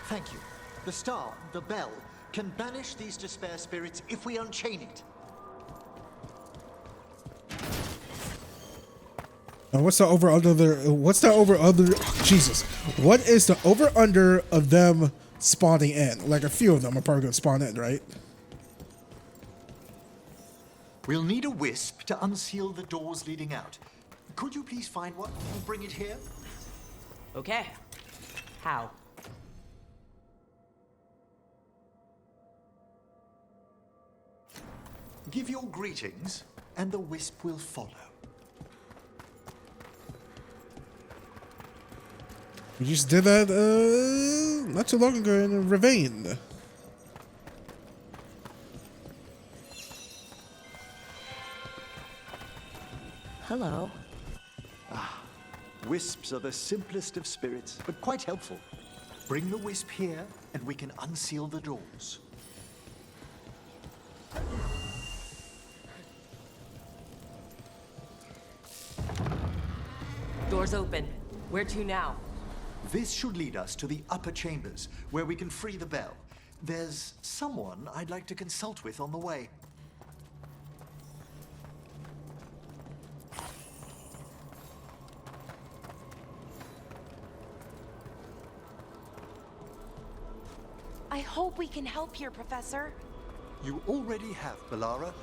Thank you. The star, the bell, can banish these despair spirits if we unchain it. And what's the over under there? What's the over under? Jesus, what is the over under of them spawning in? Like a few of them are probably gonna spawn in, right? We'll need a wisp to unseal the doors leading out. Could you please find one and bring it here? Okay. How? Give your greetings. and the wisp will follow. We just did that not too long ago in Ravine. Hello. Wisps are the simplest of spirits, but quite helpful. Bring the wisp here, and we can unseal the doors. Doors open. Where to now? This should lead us to the upper chambers, where we can free the bell. There's someone I'd like to consult with on the way. I hope we can help here, Professor. You already have, Bellara,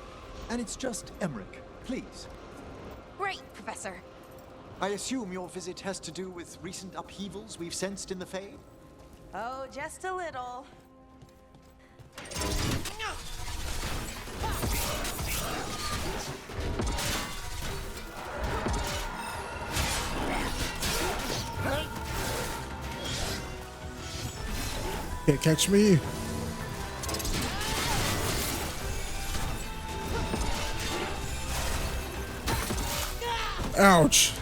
and it's just Emmrich. Please. Great, Professor. I assume your visit has to do with recent upheavals we've sensed in the Fade? Oh, just a little. Can't catch me. Ouch.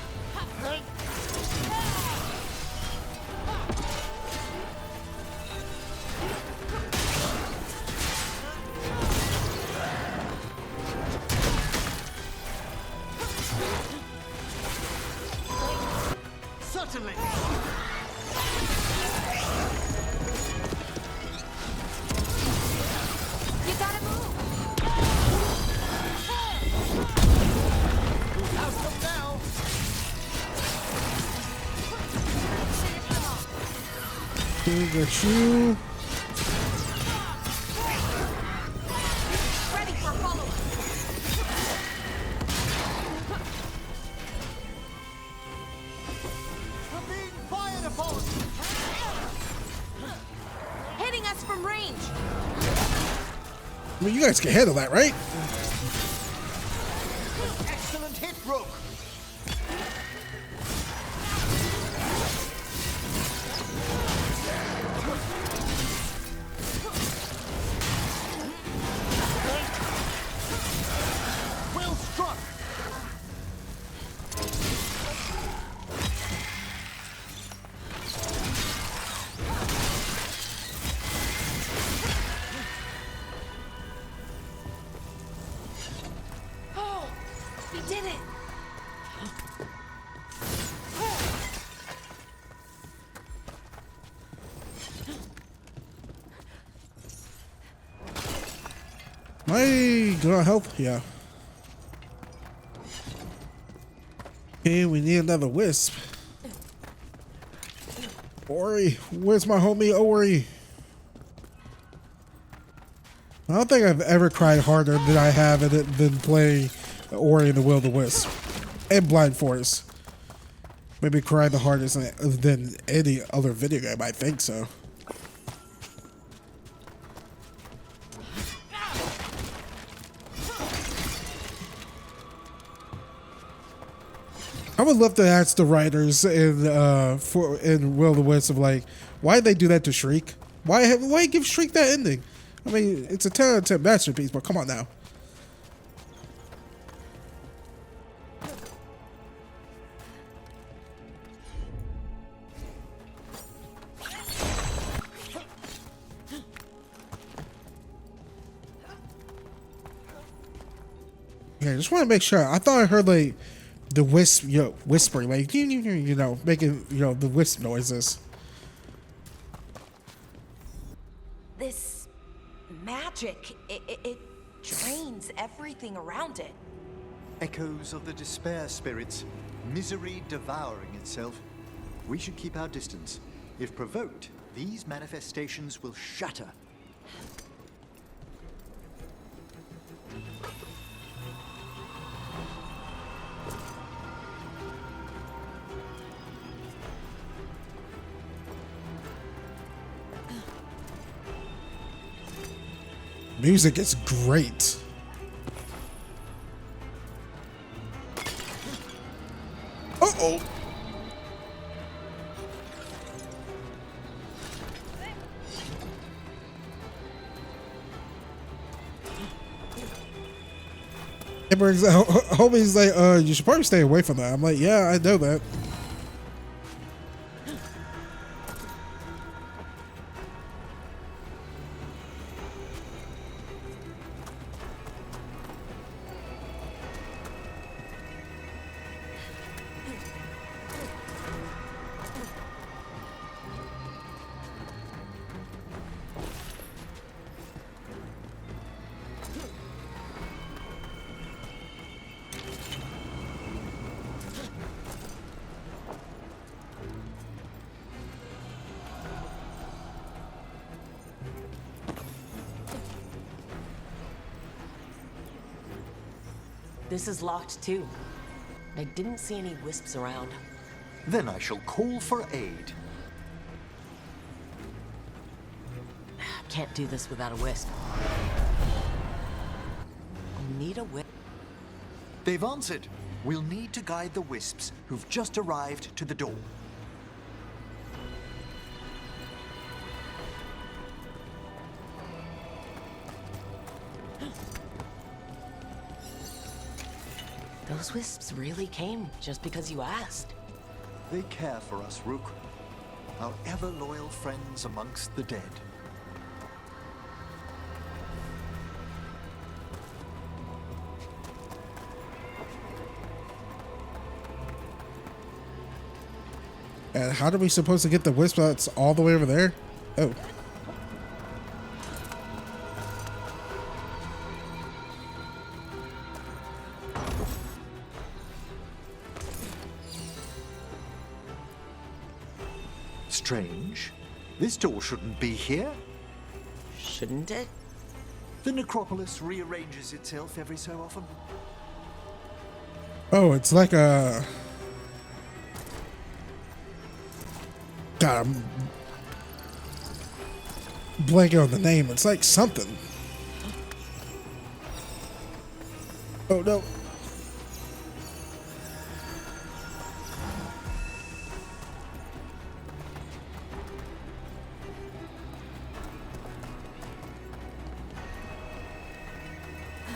Certainly. You gotta move! How's them now? Got you. Ready for follow-up! We're being fired upon! Hitting us from range. I mean, you guys can handle that, right? Excellent hit, Rook! Well struck! Oh, we did it. Am I gonna help? Yeah. Okay, we need another wisp. Ori, where's my homie Ori? I don't think I've ever cried harder than I have than playing Ori and the Will of the Wisp and Blind Forest. Maybe cried the hardest than any other video game. I think so. I would love to ask the writers in Will of the Wisp of like, why did they do that to Shriek? Why give Shriek that ending? I mean, it's a 10 out of 10 masterpiece, but come on now. Yeah, I just want to make sure. I thought I heard like the wisp, whispering, like you know, making the wisp noises. This magic, it drains everything around it. Echoes of the despair spirits, misery devouring itself. We should keep our distance. If provoked, these manifestations will shatter. Music is great. Emmrich's homie's like, you should probably stay away from that. I'm like, yeah, I know that. This is locked too. I didn't see any wisps around. Then I shall call for aid. Can't do this without a wisp. Need a wisp. They've answered. We'll need to guide the wisps who've just arrived to the door. Those wisps really came just because you asked. They care for us, Rook. Our ever-loyal friends amongst the dead. And how are we supposed to get the wisp that's all the way over there? Oh. Strange. This door shouldn't be here. Shouldn't it? The necropolis rearranges itself every so often. Oh, it's like a... God, I'm blanking on the name. It's like something. Oh, no.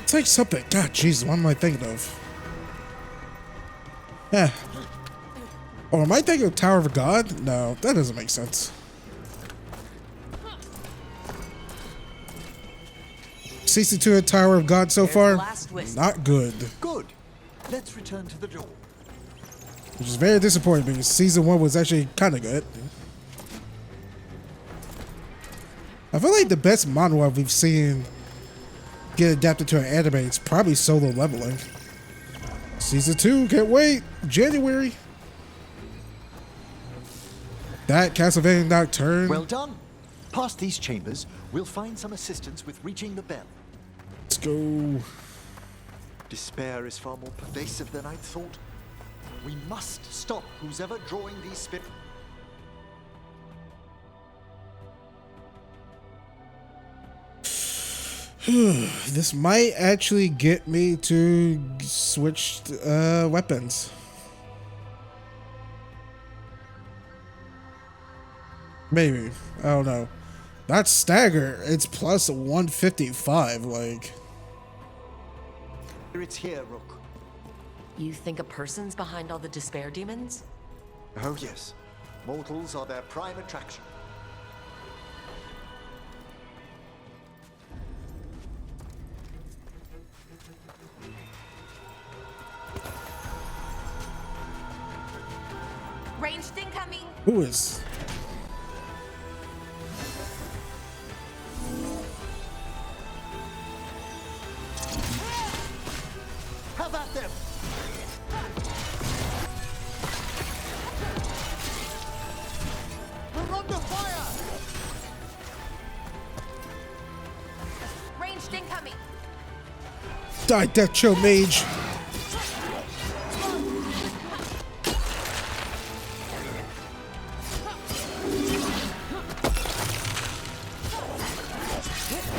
It's like something. God, jeez, what am I thinking of? Yeah. Or am I thinking of Tower of God? No, that doesn't make sense. Season 2 of Tower of God so far, not good. Good. Let's return to the door. Which is very disappointing because Season 1 was actually kind of good. I feel like the best manhwa we've seen get adapted to an anime, it's probably Solo Leveling. Season 2, can't wait. January. That Castlevania Nocturne. Well done. Past these chambers, we'll find some assistance with reaching the bell. Let's go. Despair is far more pervasive than I'd thought. We must stop who's ever drawing these spirits. This might actually get me to switch weapons. Maybe. I don't know. That's stagger. It's plus 155. Like. It's here, Rook. You think a person's behind all the despair demons? Oh, yes. Mortals are their prime attraction. Ranged incoming. Who is? Have at them. We're under fire. Ranged incoming. Die, Death Chill Mage.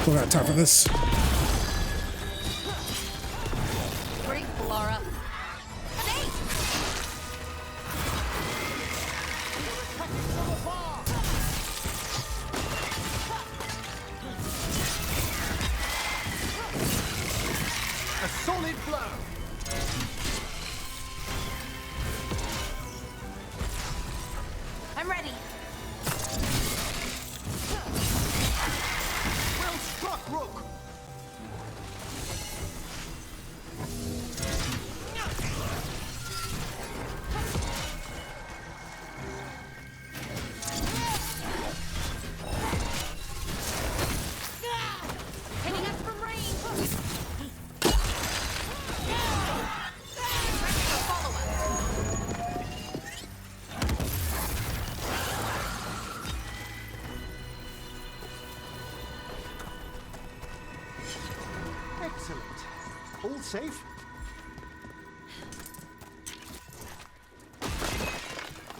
We don't got time for this. Great, Laura. Solid blow! I'm ready. Well struck, Rook! Hitting us from range. Excellent. All safe?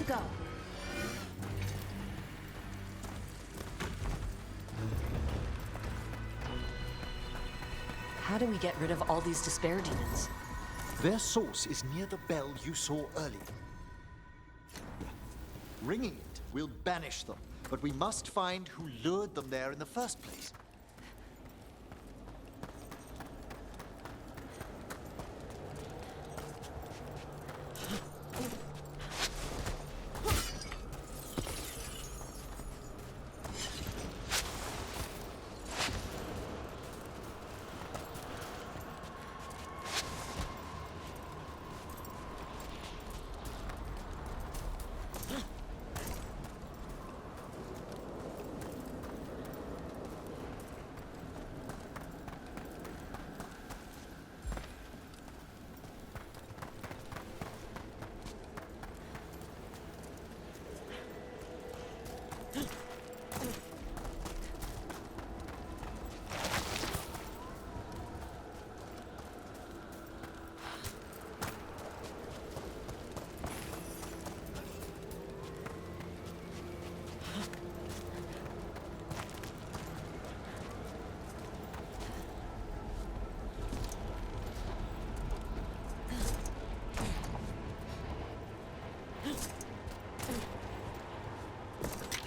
Go. How do we get rid of all these despair demons? Their source is near the bell you saw earlier. Ringing it will banish them, but we must find who lured them there in the first place.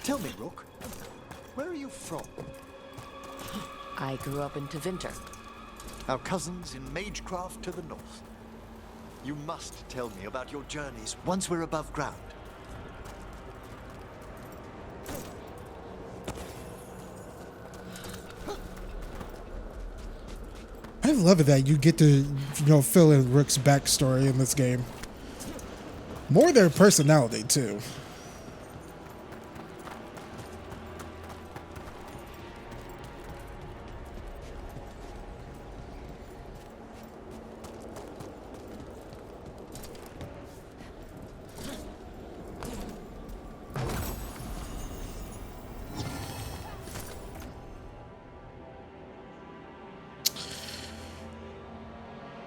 Tell me, Rook, where are you from? I grew up in Tevinter. Our cousins in Magecraft to the north. You must tell me about your journeys once we're above ground. I love it that you get to, fill in Rook's backstory in this game. More their personality, too.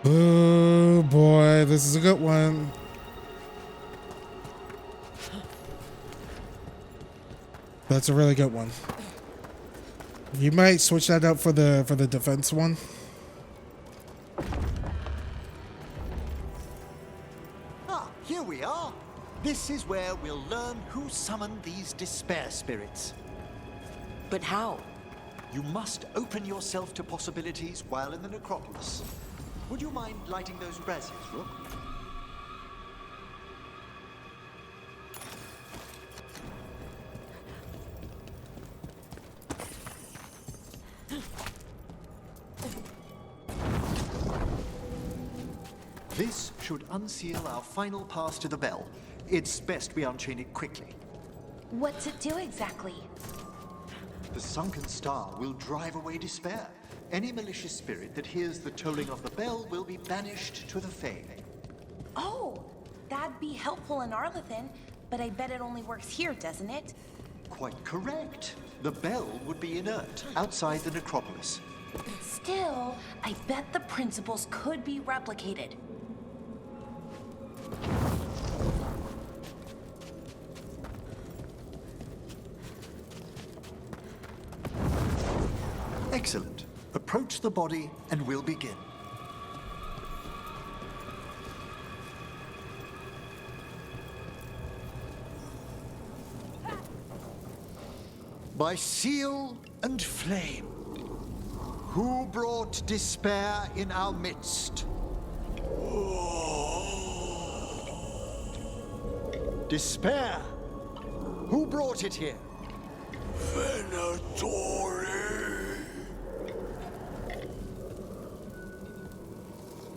Oh boy, this is a good one. That's a really good one. You might switch that up for the defense one. Ah, here we are. This is where we'll learn who summoned these despair spirits. But how? You must open yourself to possibilities while in the necropolis. Would you mind lighting those braziers, Rook? This should unseal our final pass to the bell. It's best we unchain it quickly. What's it do exactly? The sunken star will drive away despair. Any malicious spirit that hears the tolling of the bell will be banished to the Fae. Oh, that'd be helpful in Arlethan, but I bet it only works here, doesn't it? Quite correct. The bell would be inert outside the necropolis. Still, I bet the principles could be replicated. Excellent. Approach the body and we'll begin. By seal and flame. Who brought despair in our midst? Despair? Who brought it here? Venatori!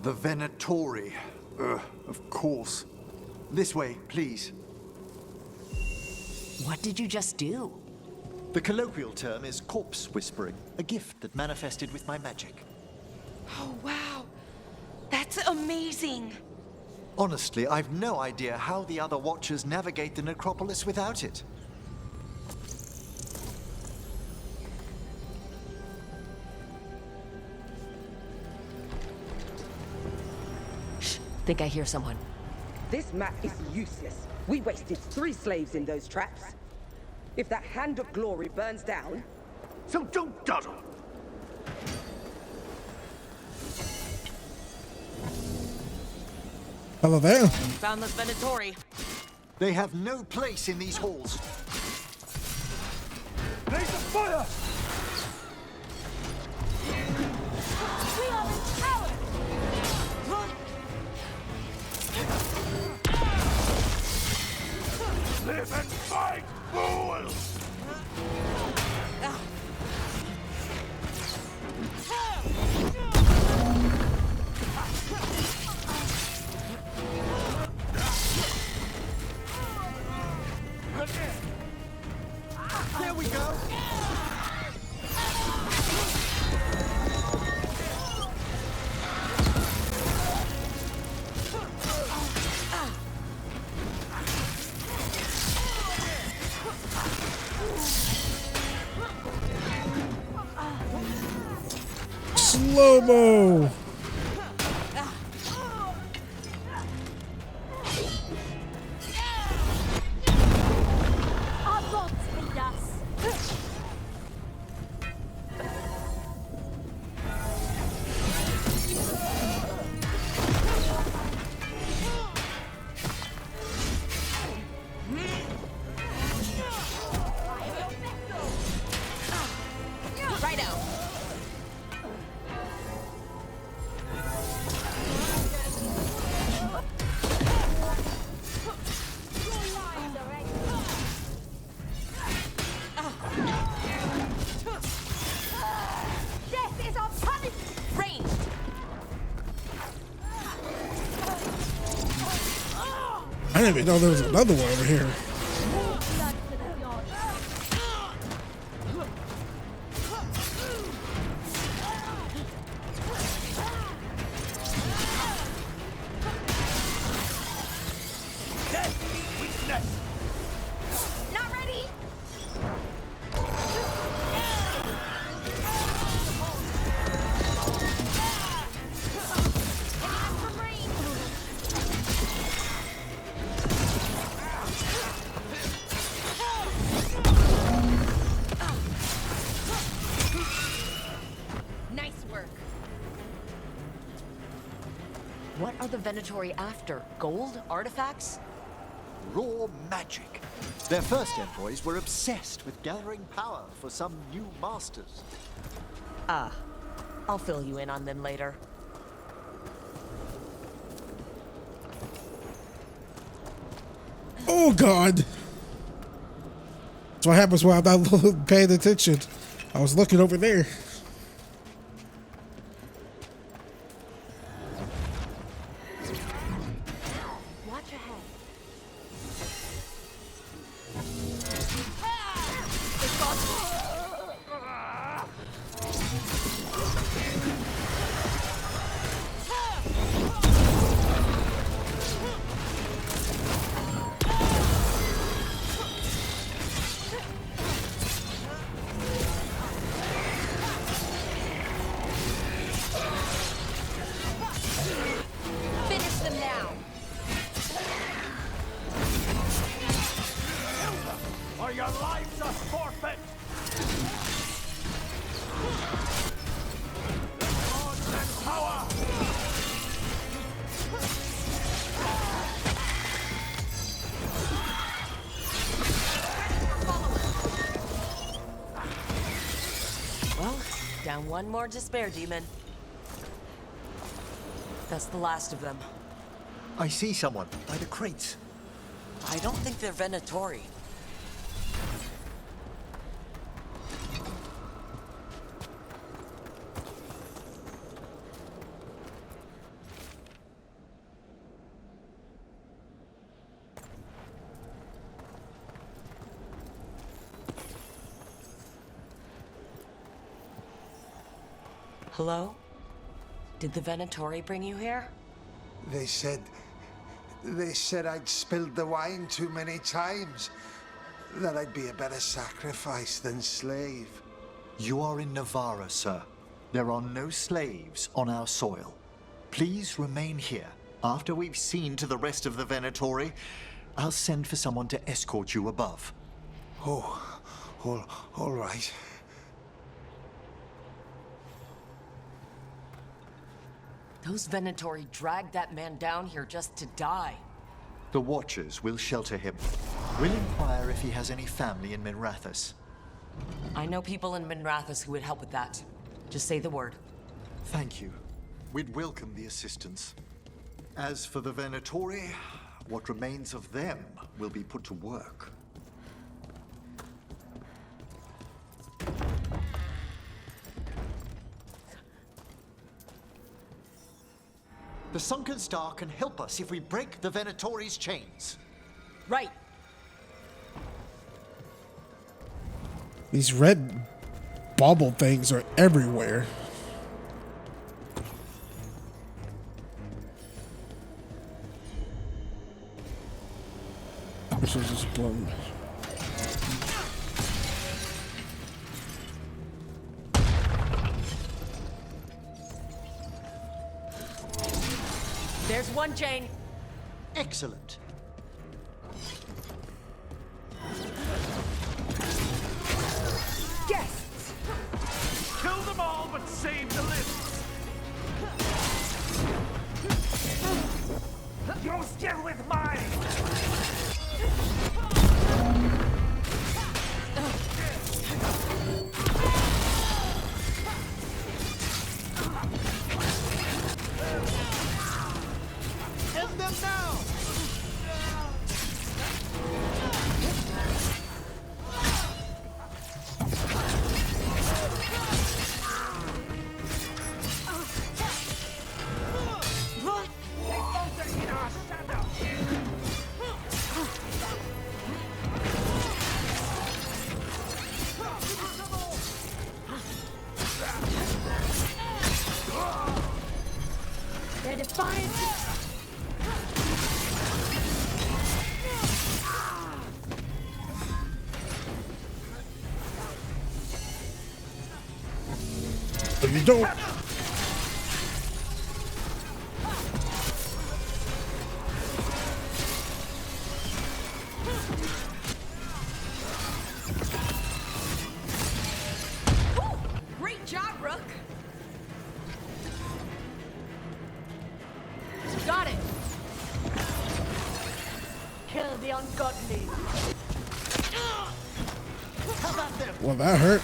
The Venatori. Of course. This way, please. What did you just do? The colloquial term is corpse whispering, a gift that manifested with my magic. Oh, wow. That's amazing. Honestly, I've no idea how the other Watchers navigate the necropolis without it. Shh, think I hear someone. This map is useless. We wasted 3 slaves in those traps. If that Hand of Glory burns down... So don't dawdle! Hello there. Found the Venatori. They have no place in these halls. Blaze of fire! We are empowered! Live and fight, fool! There we go! Slow-mo. Our gods lead us! Righto. Death is our punishment! Ranged. I didn't even know there was another one over here. Blood for the gods! Not ready. Nice work. What are the Venatori after? Gold? Artifacts? Raw magic. Their first envoys were obsessed with gathering power for some new masters. Ah, I'll fill you in on them later. Oh God. That's what happens when I'm not paying attention. I was looking over there. Watch ahead. one more to spare, demon. That's the last of them. I see someone by the crates. I don't think they're Venatori. Hello? Did the Venatori bring you here? They said I'd spilled the wine too many times. That I'd be a better sacrifice than slave. You are in Navarra, sir. There are no slaves on our soil. Please remain here. After we've seen to the rest of the Venatori, I'll send for someone to escort you above. Oh, all right. Those Venatori dragged that man down here just to die. The Watchers will shelter him. We'll inquire if he has any family in Minrathous. I know people in Minrathous who would help with that. Just say the word. Thank you. We'd welcome the assistance. As for the Venatori, what remains of them will be put to work. The Sunken Star can help us if we break the Venatori's chains. Right. These red bauble things are everywhere. This is just blown. There's one chain. Excellent. Guests! Kill them all, but save the lists! You're still with mine! End them now! They're defiant. If you don't. Great job, Rook. Got it. Kill the ungodly. How about them? Well, that hurt.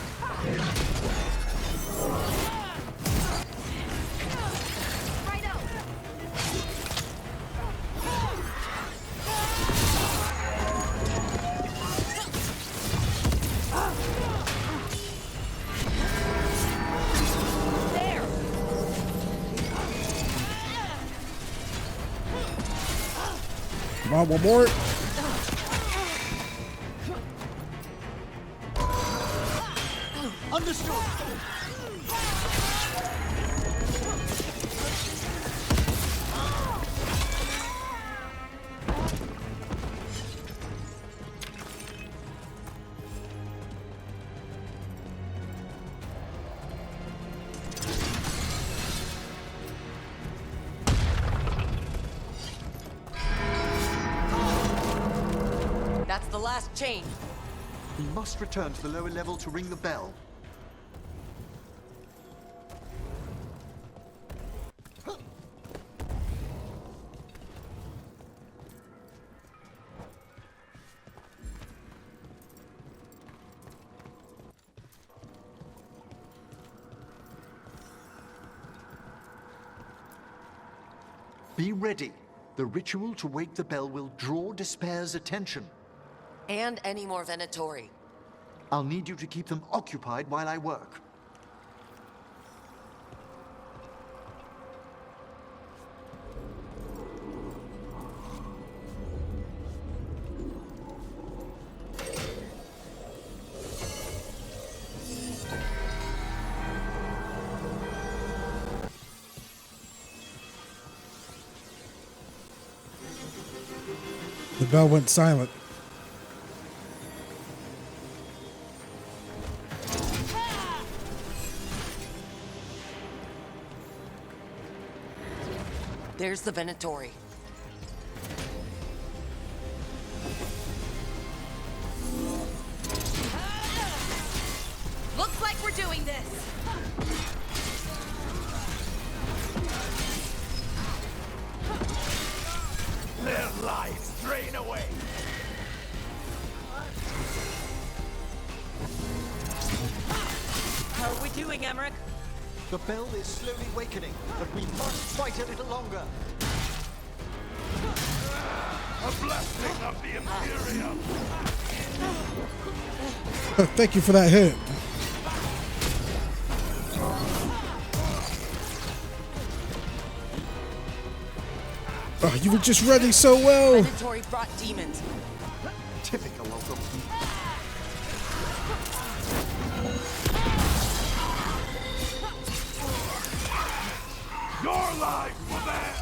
Come on, one more. Understood. That's the last chain. We must return to the lower level to ring the bell. Be ready. The ritual to wake the bell will draw Despair's attention. And any more Venatori. I'll need you to keep them occupied while I work. The bell went silent. There's the Venatori. Looks like we're doing this. Their lives drain away. How are we doing, Emmrich? The bell is slowly wakening, but we must fight a little longer. A blessing of the Imperium. Thank you for that hit. Oh, you were just running so well. Venatori brought demons. Typical of them. Your life for theirs.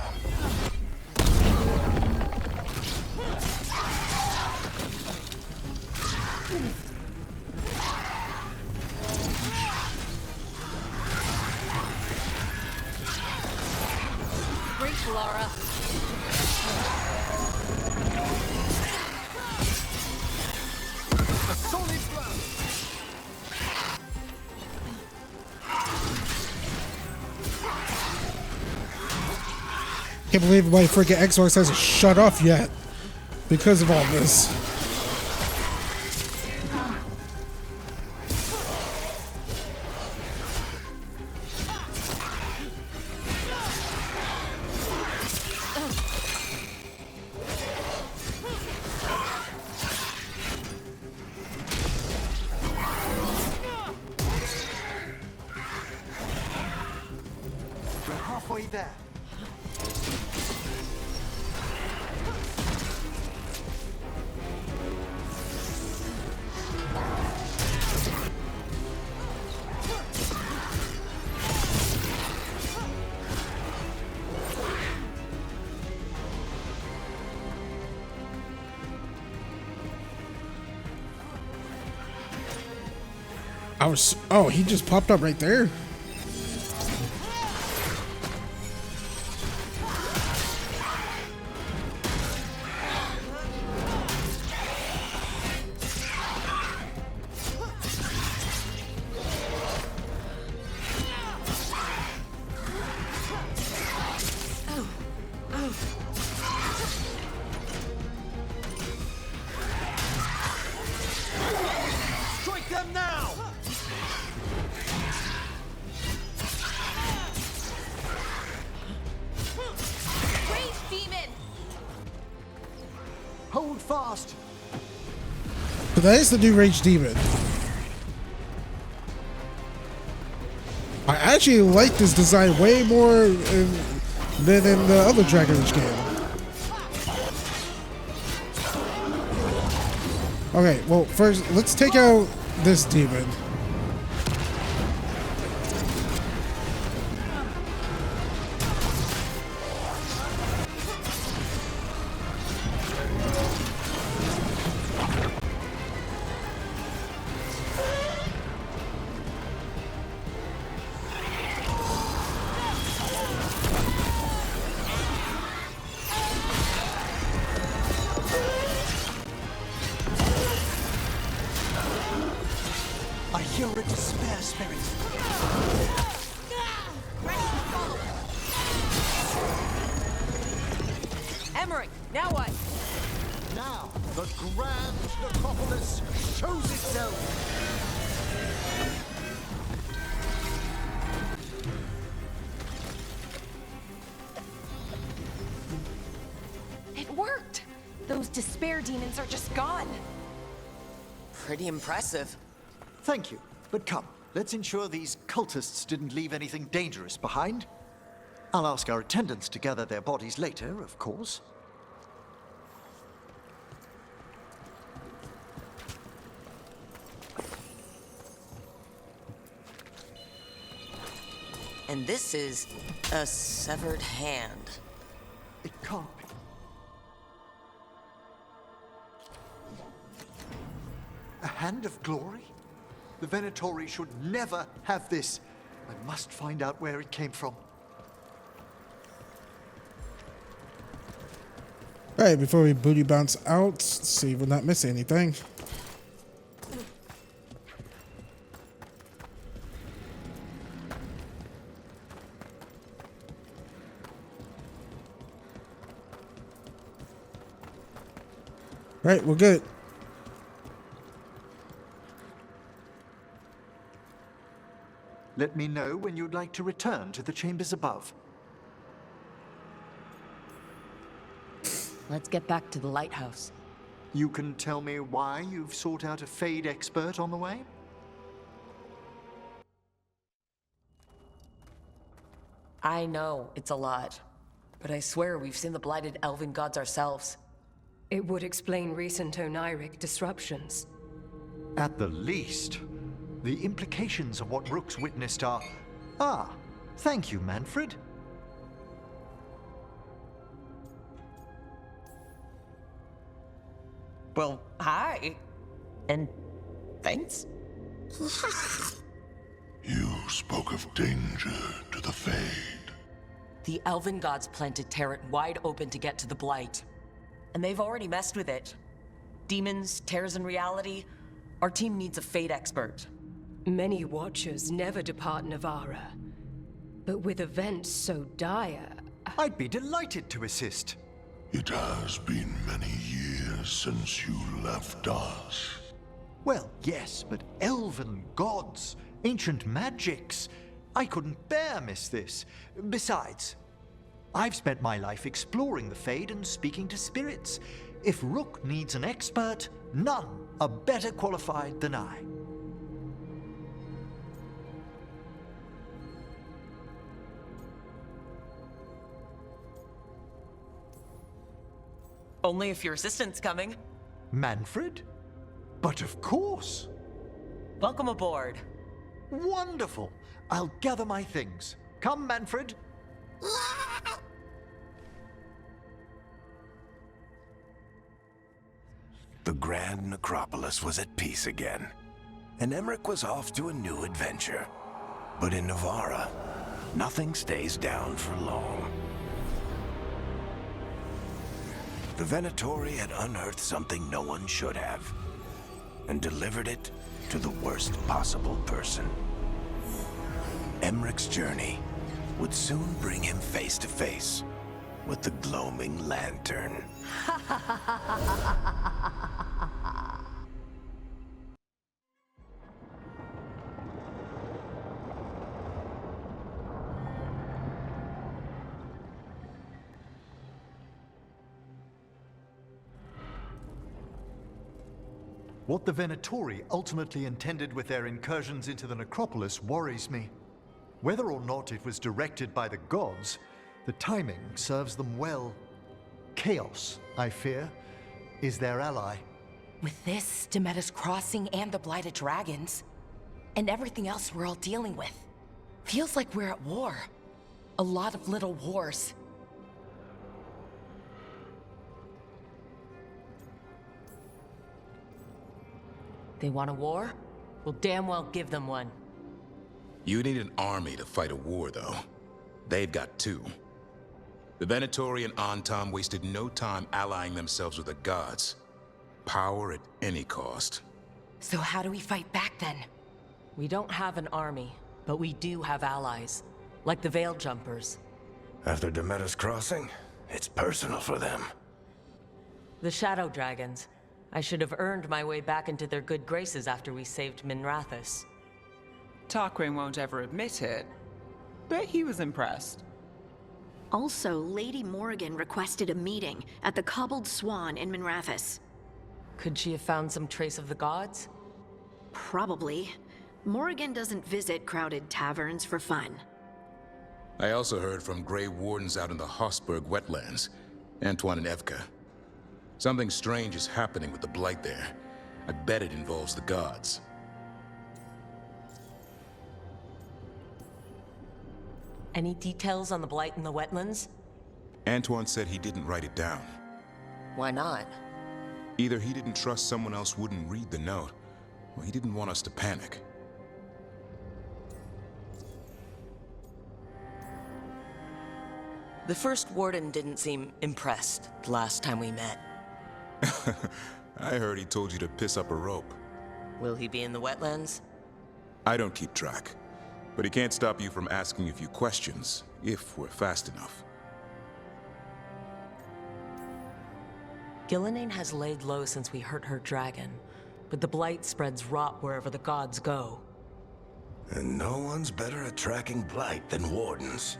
Great, Laura. A solid blow. Can't believe my freaking Xbox hasn't shut off yet because of all this. We're halfway there. Oh, he just popped up right there. Strike them now. Rage demon. Hold fast. But that is the new Rage Demon. I actually like this design way more than in the other Dragon Age game. Okay, well, first, let's take out this demon. I hear a despair spirit. Emmrich, now what? Now, the grand necropolis shows itself. Those despair demons are just gone. Pretty impressive. Thank you, but come, let's ensure these cultists didn't leave anything dangerous behind. I'll ask our attendants to gather their bodies later, of course. And this is a severed hand. It can't be. A hand of glory? The Venatori should never have this. I must find out where it came from. Alright, before we booty bounce out, see if we're not missing anything. Right, we're good. Let me know when you'd like to return to the chambers above. Let's get back to the lighthouse. You can tell me why you've sought out a Fade expert on the way? I know, it's a lot. But I swear we've seen the blighted elven gods ourselves. It would explain recent Oniric disruptions. At the least. The implications of what Rook's witnessed are... Ah, thank you, Manfred. Well, hi. And thanks. You spoke of danger to the Fade. The elven gods planted Terran wide open to get to the blight. And they've already messed with it. Demons, tears in reality. Our team needs a Fade expert. Many Watchers never depart Navarra. But with events so dire... I'd be delighted to assist. It has been many years since you left us. Well, yes, but elven gods, ancient magics. I couldn't bear miss this. Besides, I've spent my life exploring the Fade and speaking to spirits. If Rook needs an expert, none are better qualified than I. Only if your assistant's coming. Manfred? But of course. Welcome aboard. Wonderful. I'll gather my things. Come, Manfred. The Grand Necropolis was at peace again, and Emmrich was off to a new adventure. But in Navarra, nothing stays down for long. The Venatori had unearthed something no one should have, and delivered it to the worst possible person. Emmrich's journey would soon bring him face to face with the gloaming lantern. What the Venatori ultimately intended with their incursions into the necropolis worries me. Whether or not it was directed by the gods, the timing serves them well. Chaos, I fear, is their ally. With this, Demeter's Crossing and the Blighted Dragons, and everything else we're all dealing with, feels like we're at war. A lot of little wars. They want a war? We'll damn well give them one. You need an army to fight a war, though. They've got two. The Venatori and Antom wasted no time allying themselves with the gods. Power at any cost. So how do we fight back then? We don't have an army, but we do have allies. Like the Veil Jumpers. After Demeter's Crossing, it's personal for them. The Shadow Dragons. I should have earned my way back into their good graces after we saved Minrathous. Tarquin won't ever admit it, but he was impressed. Also, Lady Morrigan requested a meeting at the Cobbled Swan in Minrathous. Could she have found some trace of the gods? Probably. Morrigan doesn't visit crowded taverns for fun. I also heard from Grey Wardens out in the Hossberg wetlands, Antoine and Evka. Something strange is happening with the Blight there. I bet it involves the gods. Any details on the Blight in the wetlands? Antoine said he didn't write it down. Why not? Either he didn't trust someone else wouldn't read the note, or he didn't want us to panic. The first warden didn't seem impressed the last time we met. I heard he told you to piss up a rope. Will he be in the wetlands? I don't keep track, but he can't stop you from asking a few questions, if we're fast enough. Gillenane has laid low since we hurt her dragon, but the Blight spreads rot wherever the gods go. And no one's better at tracking Blight than Wardens.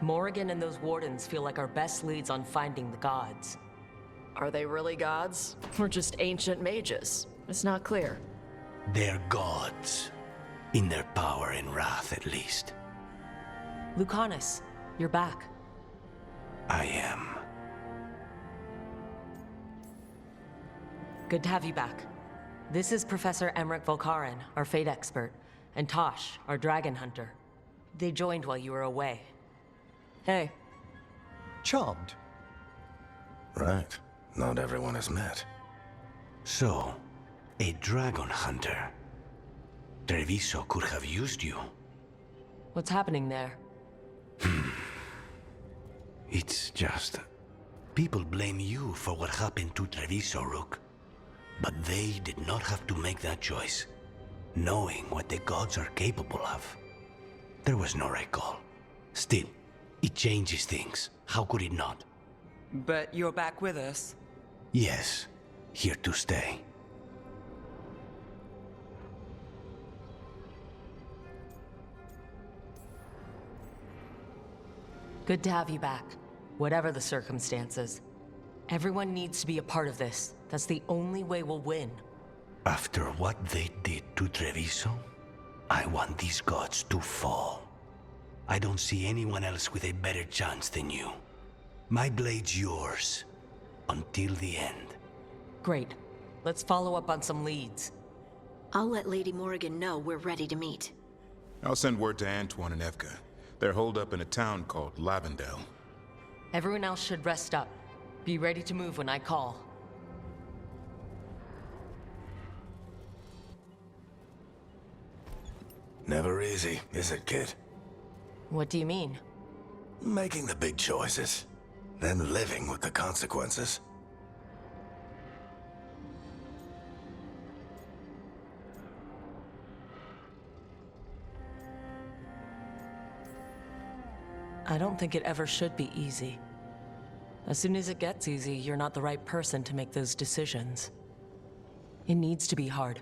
Morrigan and those wardens feel like our best leads on finding the gods. Are they really gods? Or just ancient mages? It's not clear. They're gods. In their power and wrath, at least. Lucanus, you're back. I am. Good to have you back. This is Professor Emmrich Volkaren, our fate expert, and Taash, our dragon hunter. They joined while you were away. Hey. Charmed. Right. Not everyone has met. So, a dragon hunter. Treviso could have used you. What's happening there? It's just... people blame you for what happened to Treviso, Rook. But they did not have to make that choice, knowing what the gods are capable of. There was no recall. Still, it changes things. How could it not? But you're back with us? Yes, here to stay. Good to have you back, whatever the circumstances. Everyone needs to be a part of this. That's the only way we'll win. After what they did to Treviso, I want these gods to fall. I don't see anyone else with a better chance than you. My blade's yours, until the end. Great. Let's follow up on some leads. I'll let Lady Morrigan know we're ready to meet. I'll send word to Antoine and Evka. They're holed up in a town called Lavendel. Everyone else should rest up. Be ready to move when I call. Never easy, is it, kid? What do you mean? Making the big choices, then living with the consequences. I don't think it ever should be easy. As soon as it gets easy, you're not the right person to make those decisions. It needs to be hard.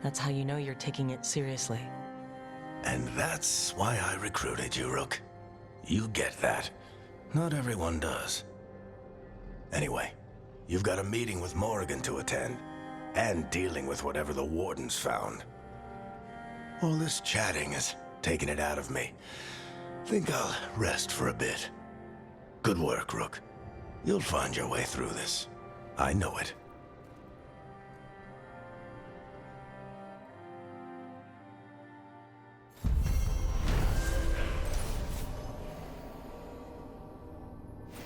That's how you know you're taking it seriously. And that's why I recruited you, Rook. You get that. Not everyone does. Anyway, you've got a meeting with Morrigan to attend, and dealing with whatever the Wardens found. All this chatting is taking it out of me. Think I'll rest for a bit. Good work, Rook. You'll find your way through this. I know it.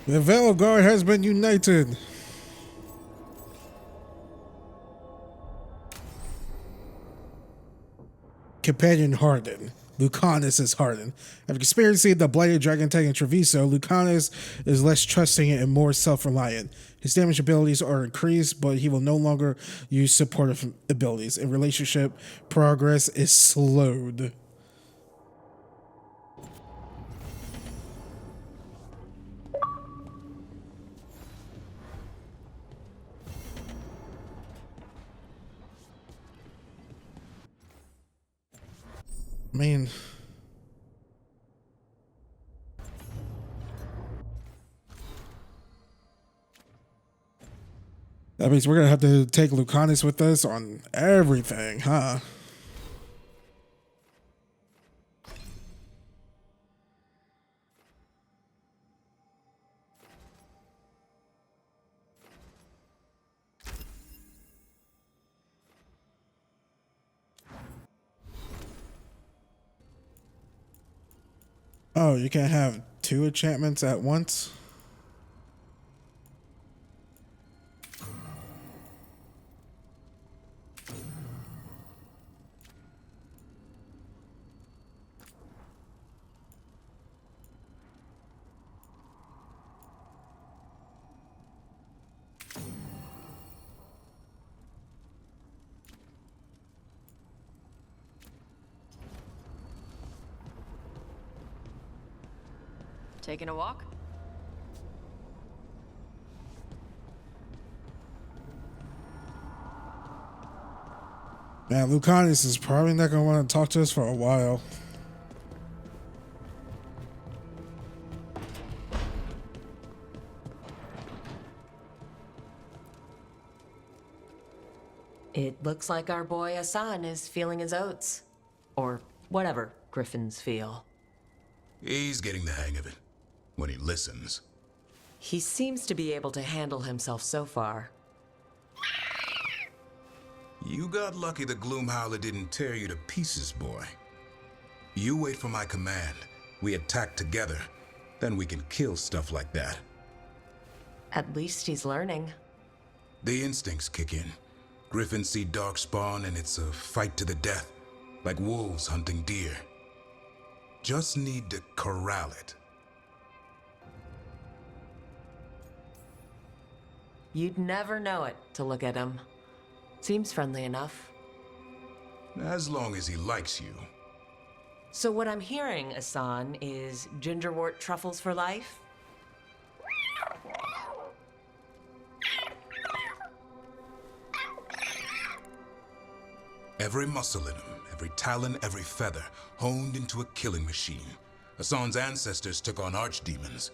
The Veilguard has been united. Companion hardened. Lucanus is hardened. After experiencing the blighted dragon attack in Treviso, Lucanus is less trusting and more self-reliant. His damage abilities are increased, but he will no longer use supportive abilities, and relationship progress is slowed. That means we're gonna have to take Lucanus with us on everything, huh? Oh, you can't have two enchantments at once? Taking a walk? Man, Lucanus is probably not gonna want to talk to us for a while. It looks like our boy Hassan is feeling his oats. Or whatever griffins feel. He's getting the hang of it. When he listens. He seems to be able to handle himself so far. You got lucky the Gloomhowler didn't tear you to pieces, boy. You wait for my command. We attack together. Then we can kill stuff like that. At least he's learning. The instincts kick in. Griffins see darkspawn and it's a fight to the death. Like wolves hunting deer. Just need to corral it. You'd never know it to look at him. Seems friendly enough. As long as he likes you. So what I'm hearing, Hassan, is gingerwort truffles for life? Every muscle in him, every talon, every feather, honed into a killing machine. Hassan's ancestors took on archdemons.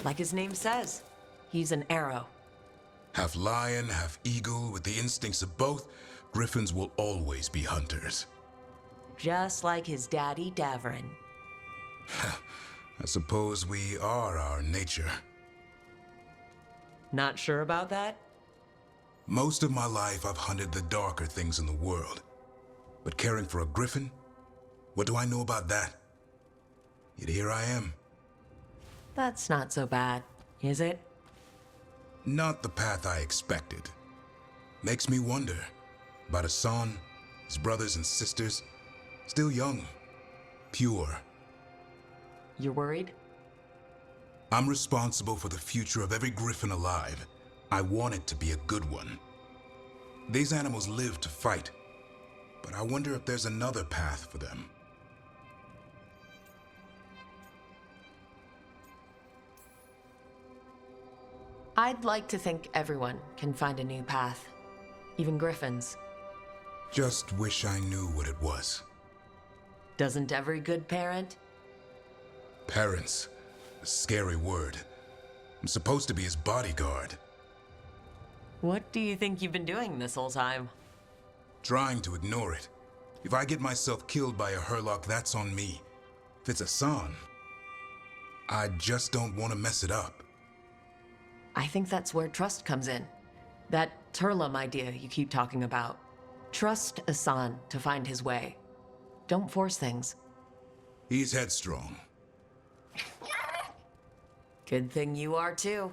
Like his name says, he's an arrow. Half lion, half eagle, with the instincts of both, griffins will always be hunters. Just like his daddy Davrin. I suppose we are our nature. Not sure about that? Most of my life I've hunted the darker things in the world. But caring for a griffin? What do I know about that? Yet here I am. That's not so bad, is it? Not the path I expected. Makes me wonder about Hassan, his brothers and sisters, still young, pure. You're worried? I'm responsible for the future of every griffin alive. I want it to be a good one. These animals live to fight, but I wonder if there's another path for them. I'd like to think everyone can find a new path. Even griffins. Just wish I knew what it was. Doesn't every good parent? Parents. A scary word. I'm supposed to be his bodyguard. What do you think you've been doing this whole time? Trying to ignore it. If I get myself killed by a Hurlock, that's on me. If it's Hassan, I just don't want to mess it up. I think that's where trust comes in. That Turlum idea you keep talking about. Trust Hassan to find his way. Don't force things. He's headstrong. Good thing you are too.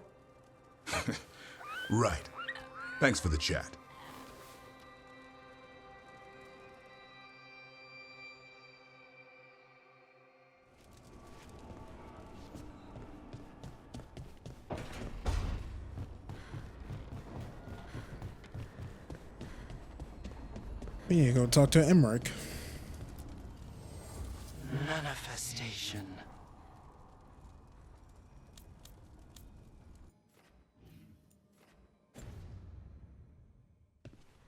Right. Thanks for the chat. We need to go talk to Emmrich. Manifestation.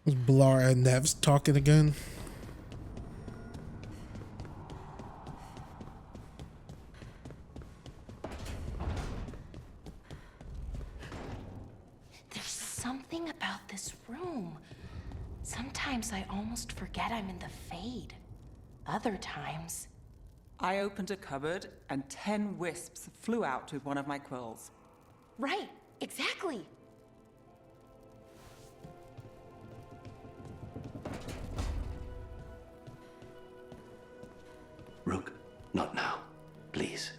Is Blar and Nev's talking again? something about this room. Sometimes I almost forget I'm in the Fade. Other times... I opened a cupboard and 10 wisps flew out with one of my quills. Right, exactly. Rook, not now. Please.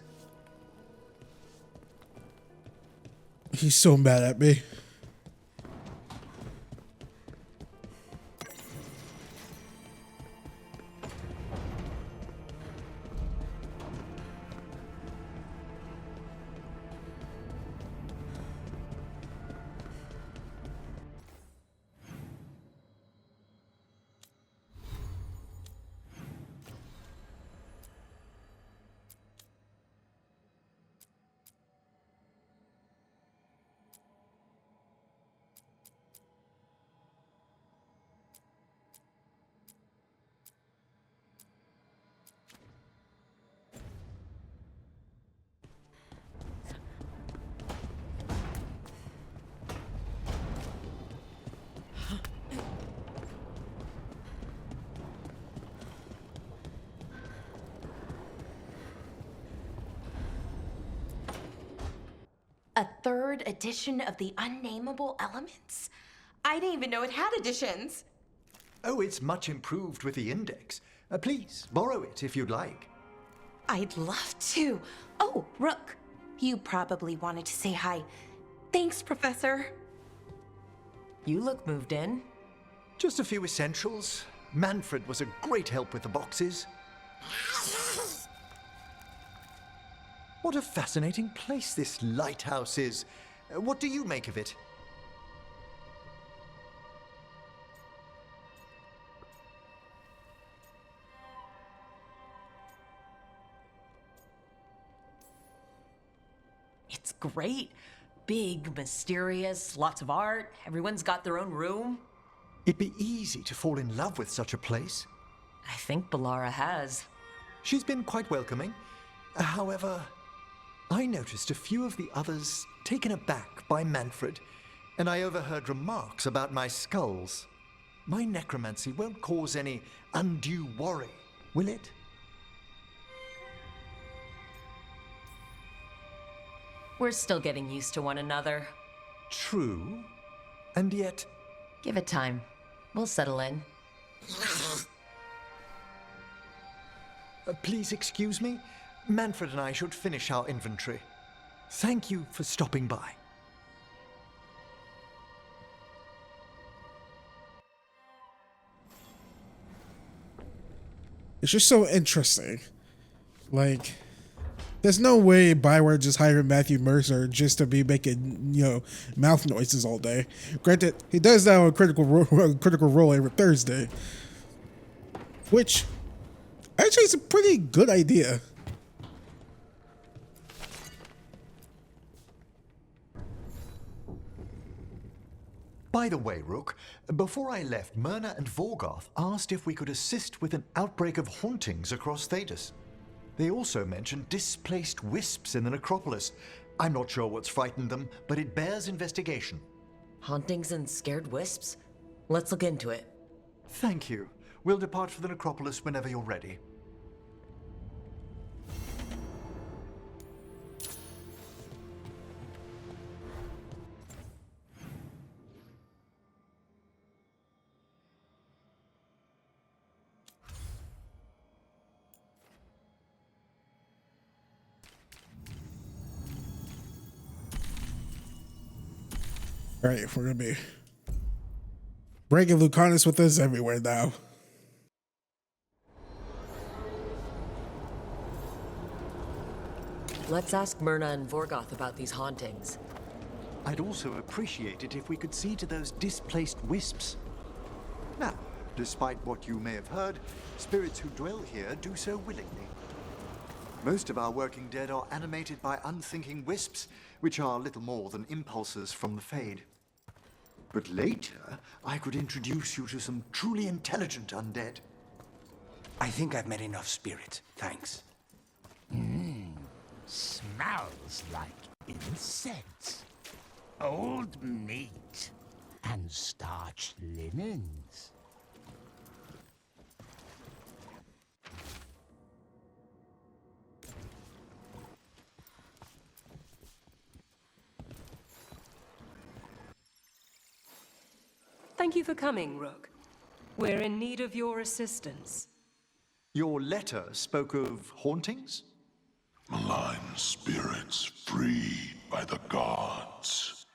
He's so mad at me. A 3rd edition of the Unnameable Elements? I didn't even know it had editions. Oh, it's much improved with the index. Please, borrow it if you'd like. I'd love to. Oh, Rook, you probably wanted to say hi. Thanks, Professor. You look moved in. Just a few essentials. Manfred was a great help with the boxes. What a fascinating place this lighthouse is. What do you make of it? It's great. Big, mysterious, lots of art. Everyone's got their own room. It'd be easy to fall in love with such a place. I think Balara has. She's been quite welcoming. However, I noticed a few of the others taken aback by Manfred, and I overheard remarks about my skulls. My necromancy won't cause any undue worry, will it? We're still getting used to one another. True. And yet... Give it time. We'll settle in. Please excuse me. Manfred and I should finish our inventory. Thank you for stopping by. It's just so interesting. Like, there's no way Bioware just hired Matthew Mercer just to be making, mouth noises all day. Granted, he does that on Critical Role every Thursday, which actually is a pretty good idea. By the way, Rook, before I left, Myrna and Vorgoth asked if we could assist with an outbreak of hauntings across Thedas. They also mentioned displaced wisps in the necropolis. I'm not sure what's frightened them, but it bears investigation. Hauntings and scared wisps? Let's look into it. Thank you. We'll depart for the necropolis whenever you're ready. All right, we're gonna be bringing Lucanus with us everywhere now. Let's ask Myrna and Vorgoth about these hauntings. I'd also appreciate it if we could see to those displaced wisps. Now, despite what you may have heard, spirits who dwell here do so willingly. Most of our working dead are animated by unthinking wisps, which are little more than impulses from the Fade. But later, I could introduce you to some truly intelligent undead. I think I've met enough spirit, thanks. Smells like incense. Old meat. and starched linens. Thank you for coming, Rook. We're in need of your assistance. Your letter spoke of hauntings? Malign spirits freed by the gods.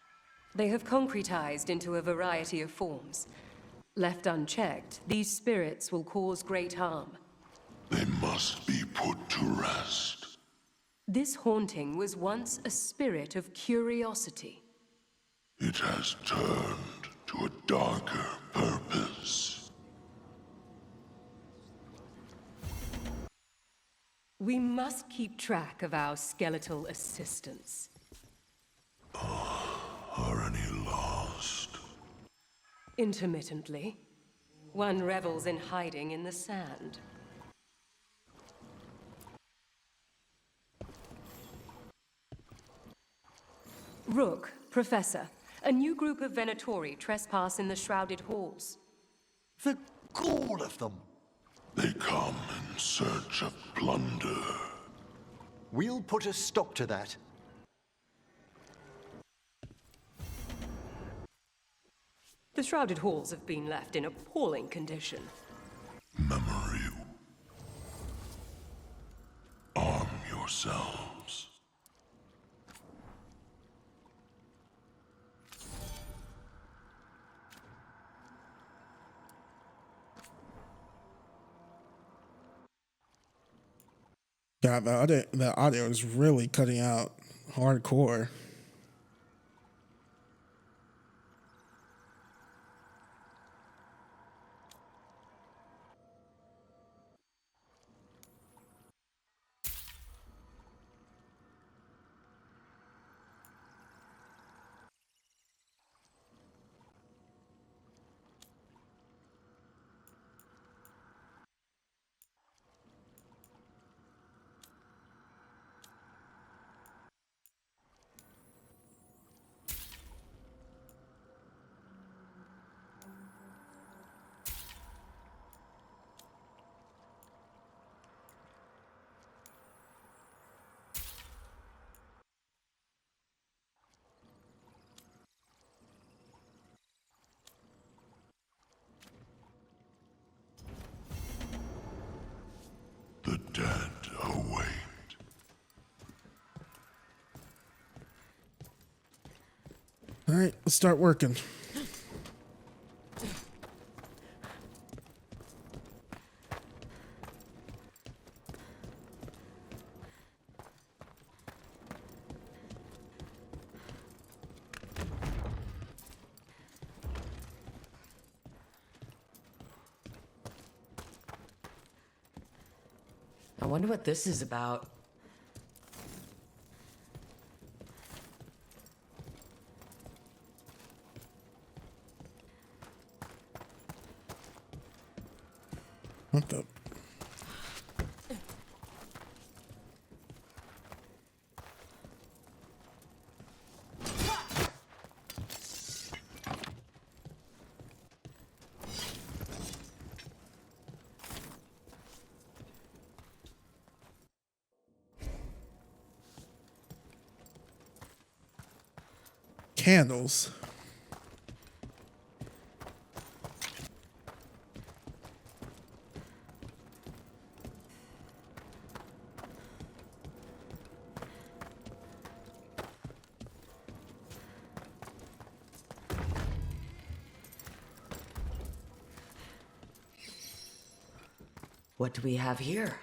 They have concretized into a variety of forms. Left unchecked, these spirits will cause great harm. They must be put to rest. This haunting was once a spirit of curiosity. It has turned to a darker purpose. We must keep track of our skeletal assistants. Are any lost? Intermittently. One revels in hiding in the sand. Rook, Professor, a new group of Venatori trespass in the shrouded halls. The gall of them! They come in search of plunder. We'll put a stop to that. The shrouded halls have been left in appalling condition. Memory. Arm yourselves. God, the audio is really cutting out hardcore. The dead await. All right, let's start working. I wonder what this is about. What the? Candles. What do we have here?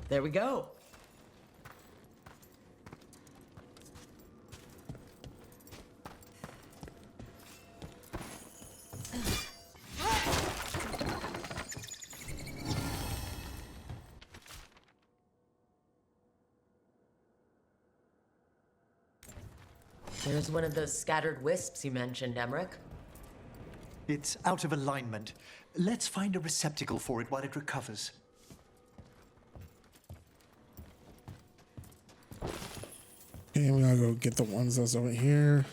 There we go. There's one of those scattered wisps you mentioned, Emmrich. It's out of alignment. Let's find a receptacle for it while it recovers. Okay, we gotta go get the ones that's over here.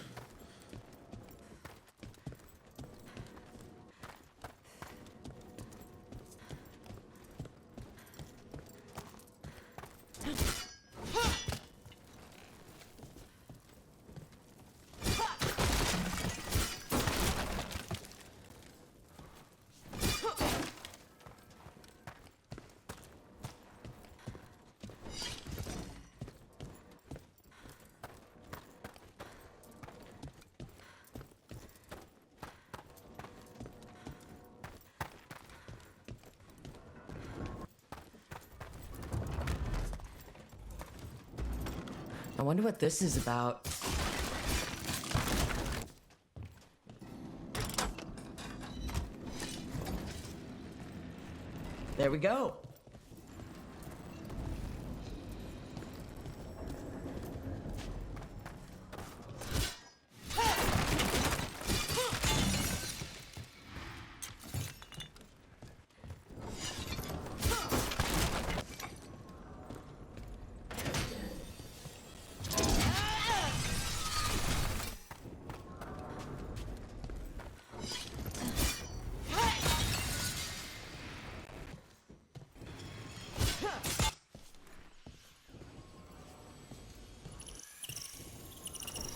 I wonder what this is about. There we go.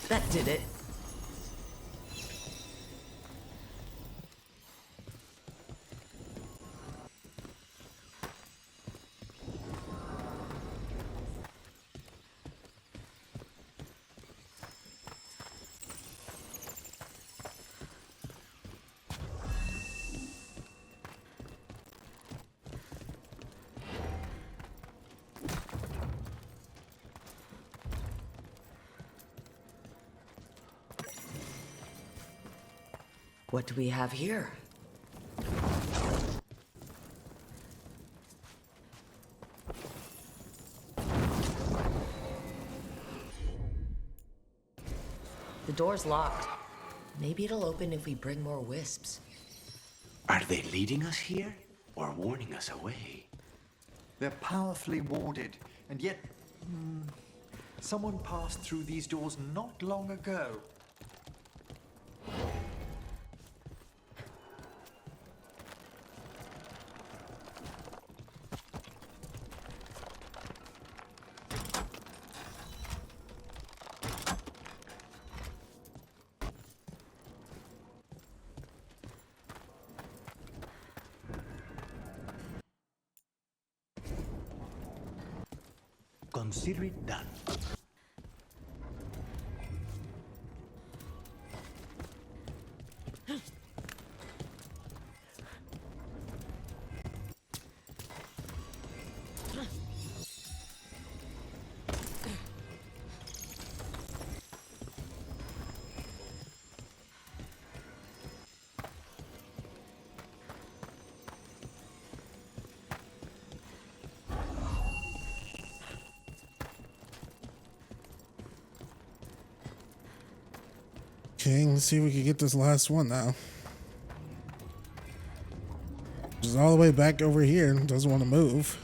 That did it. What do we have here? The door's locked. Maybe it'll open if we bring more wisps. Are they leading us here or warning us away? They're powerfully warded, and yet someone passed through these doors not long ago. Consider it done. Okay, let's see if we can get this last one now. Just all the way back over here. Doesn't want to move.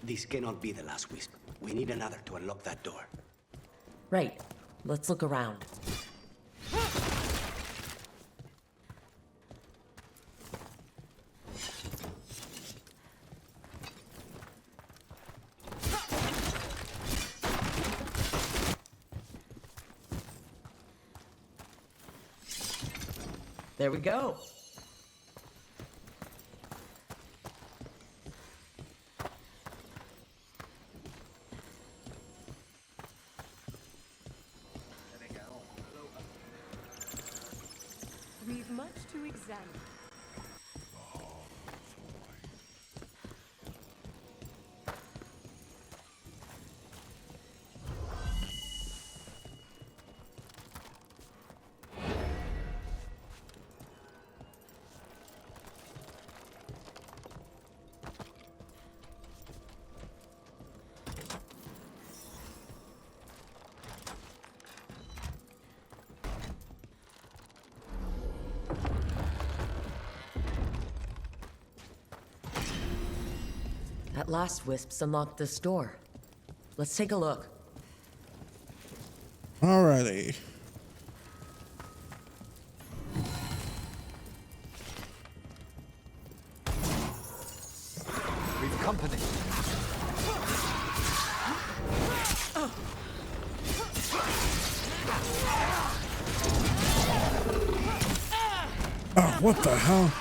This cannot be the last wisp. We need another to unlock that door. Right. Let's look around. There we go. We've much to examine. At last, Wisps unlocked this door. Let's take a look. Alrighty. We've company. Oh, what the hell?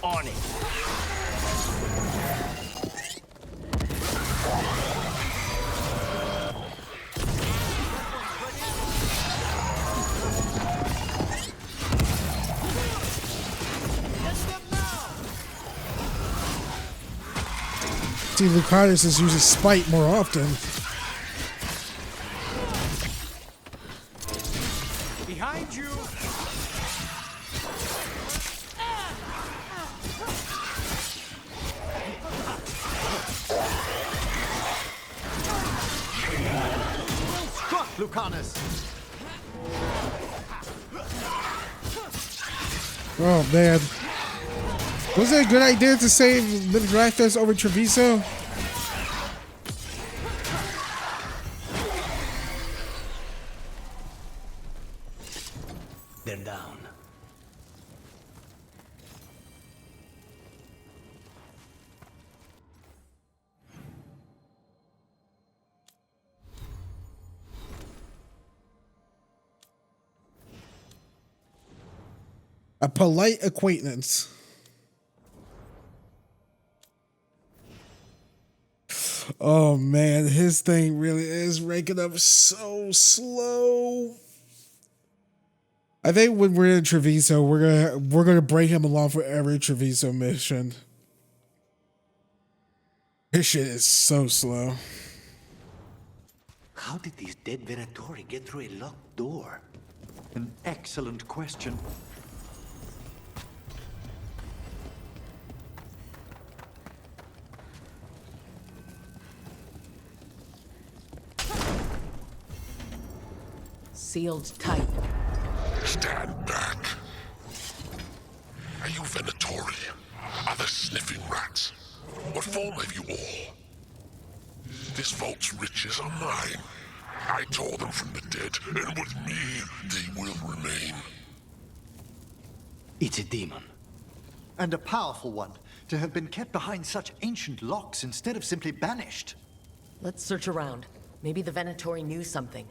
On it. See, Lucanus is using spite more often. Behind you. Struck, Lucanus. Oh man. Was it a good idea to save Livestreams over Treviso? They're down. A polite acquaintance. Oh man, his thing really is ranking up so slow. I think when we're in Treviso, we're gonna bring him along for every Treviso mission. His shit is so slow. How did these dead Venatori get through a locked door? An excellent question. Sealed tight. Stand back. Are you Venatori? Other sniffing rats? What form have you all? This vault's riches are mine. I tore them from the dead, and with me, they will remain. It's a demon. And a powerful one, to have been kept behind such ancient locks instead of simply banished. Let's search around. Maybe the Venatori knew something.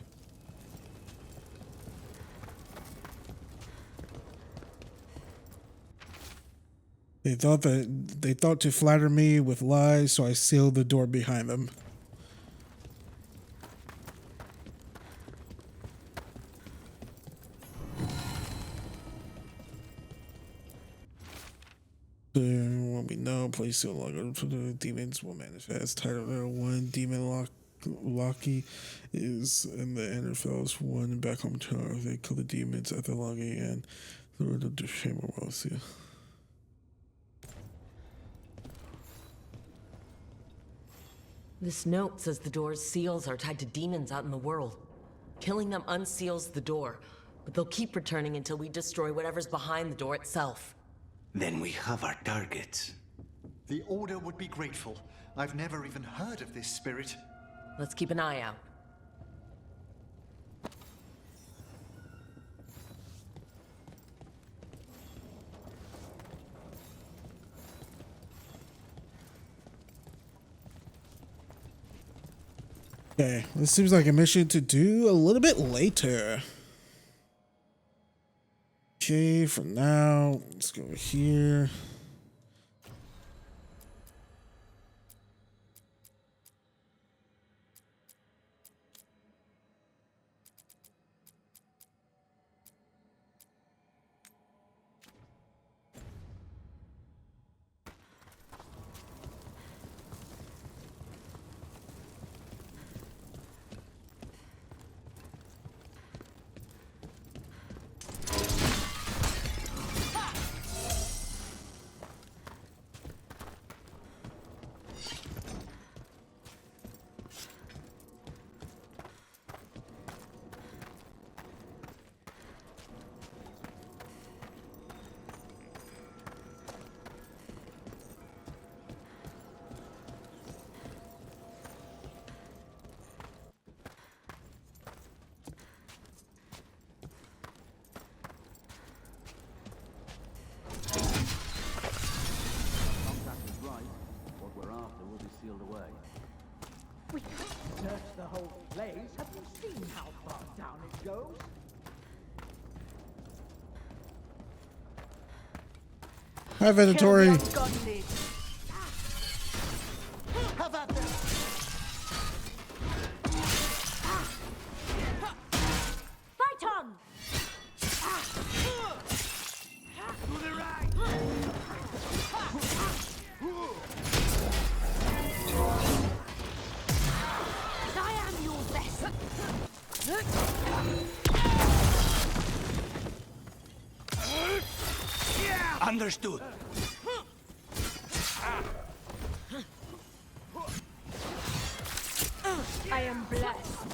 They thought to flatter me with lies, so I sealed the door behind them. What we know, place seal logo to the demons will manifest. Title one demon Locky is in the Enderfell's one back home tower. They kill the demons at the logging and the chamber will see. This note says the door's seals are tied to demons out in the world. Killing them unseals the door, but they'll keep returning until we destroy whatever's behind the door itself. Then we have our targets. The Order would be grateful. I've never even heard of this spirit. Let's keep an eye out. Okay, this seems like a mission to do a little bit later. Okay, for now, let's go here. Hi, Venatori. Have at them. Baytuh! I am your best. Understood. I am blessed.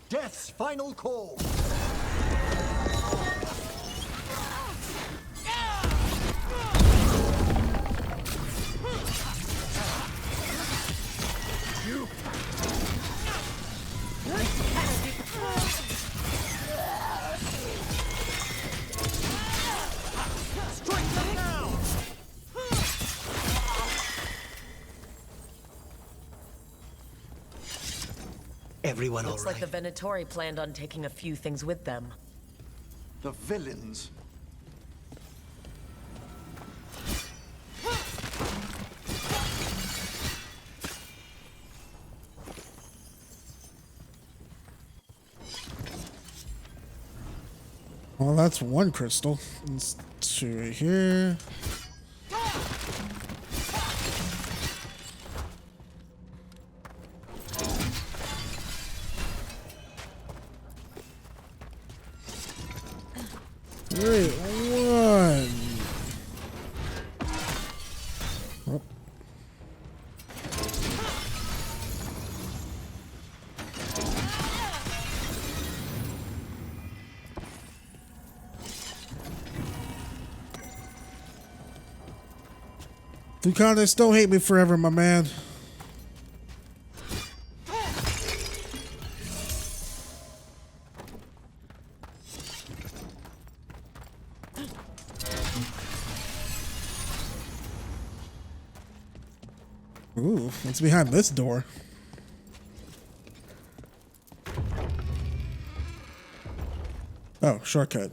Death's final call. You. Strike them now. Everyone all Looks right? like the Venatori planned on taking a few things with them. The villains. Well, that's one crystal. Let's see right here. Wait, one. Oh. Ducanis, don't hate me forever, my man. Ooh, what's behind this door? Oh, shortcut.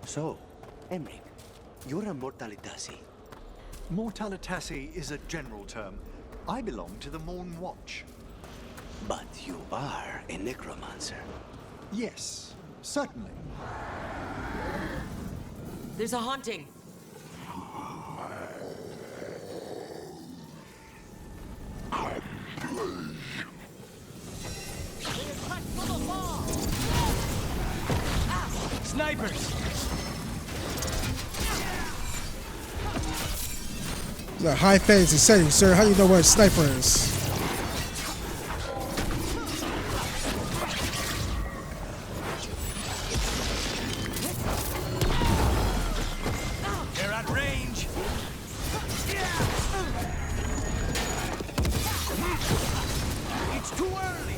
So, Emmrich, you're a Mortalitasi. Mortalitasi is a general term. I belong to the Morn Watch. But you are a necromancer. Yes, certainly. There's a haunting. Snipers! It's a high fantasy setting, sir. How do you know what a sniper is? They're at range! It's too early!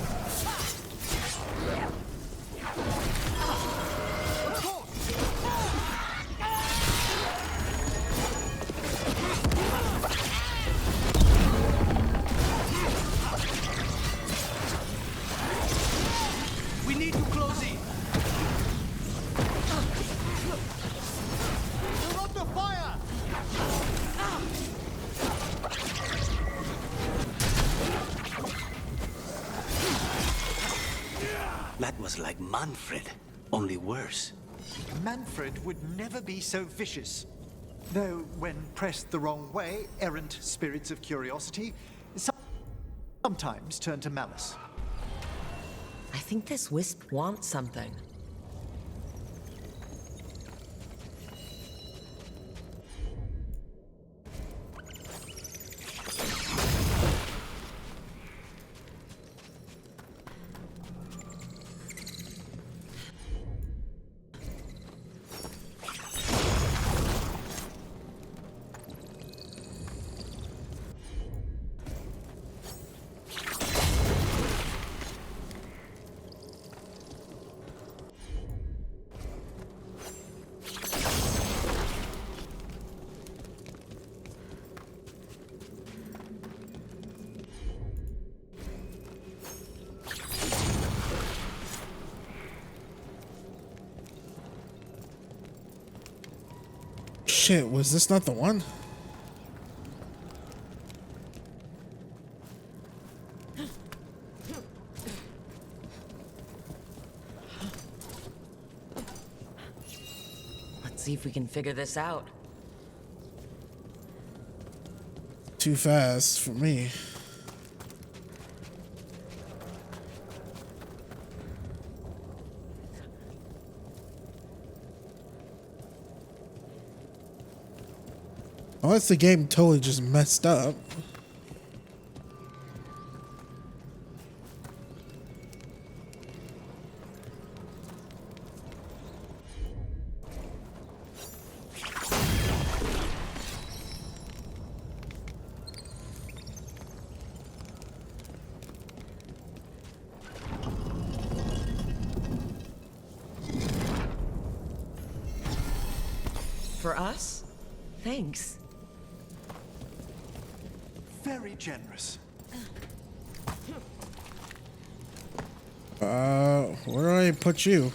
We need to close in! You're under fire! That was like Manfred, only worse. Manfred would never be so vicious. Though, when pressed the wrong way, errant spirits of curiosity sometimes turn to malice. I think this wisp wants something. Shit, was this not the one? Let's see if we can figure this out. Too fast for me. Unless the game totally just messed up. For us? Thanks. Very generous. Where do I put you?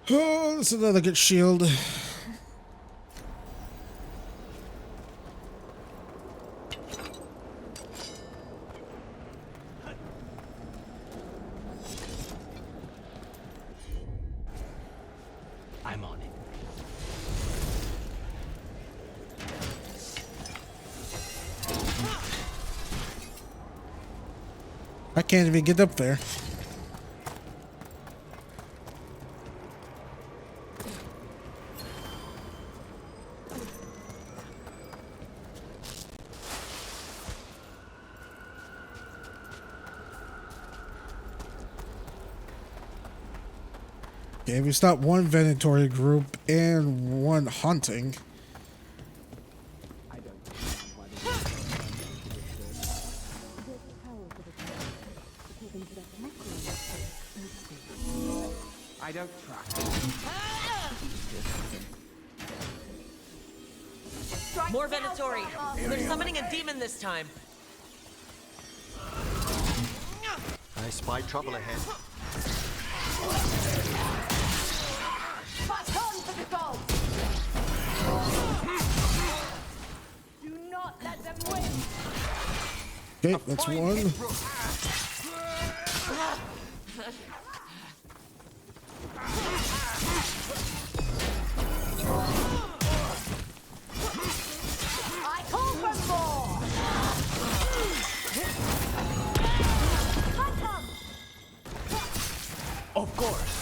Oh, that's another good shield. I'm on it. I can't even get up there. Okay, we stopped one Venatori group and one haunting. I don't trust. More Venatori. They're summoning a demon this time. I spy trouble ahead. Pass on for the gold! Do not let them win! Okay, that's one. I call for more! Of course.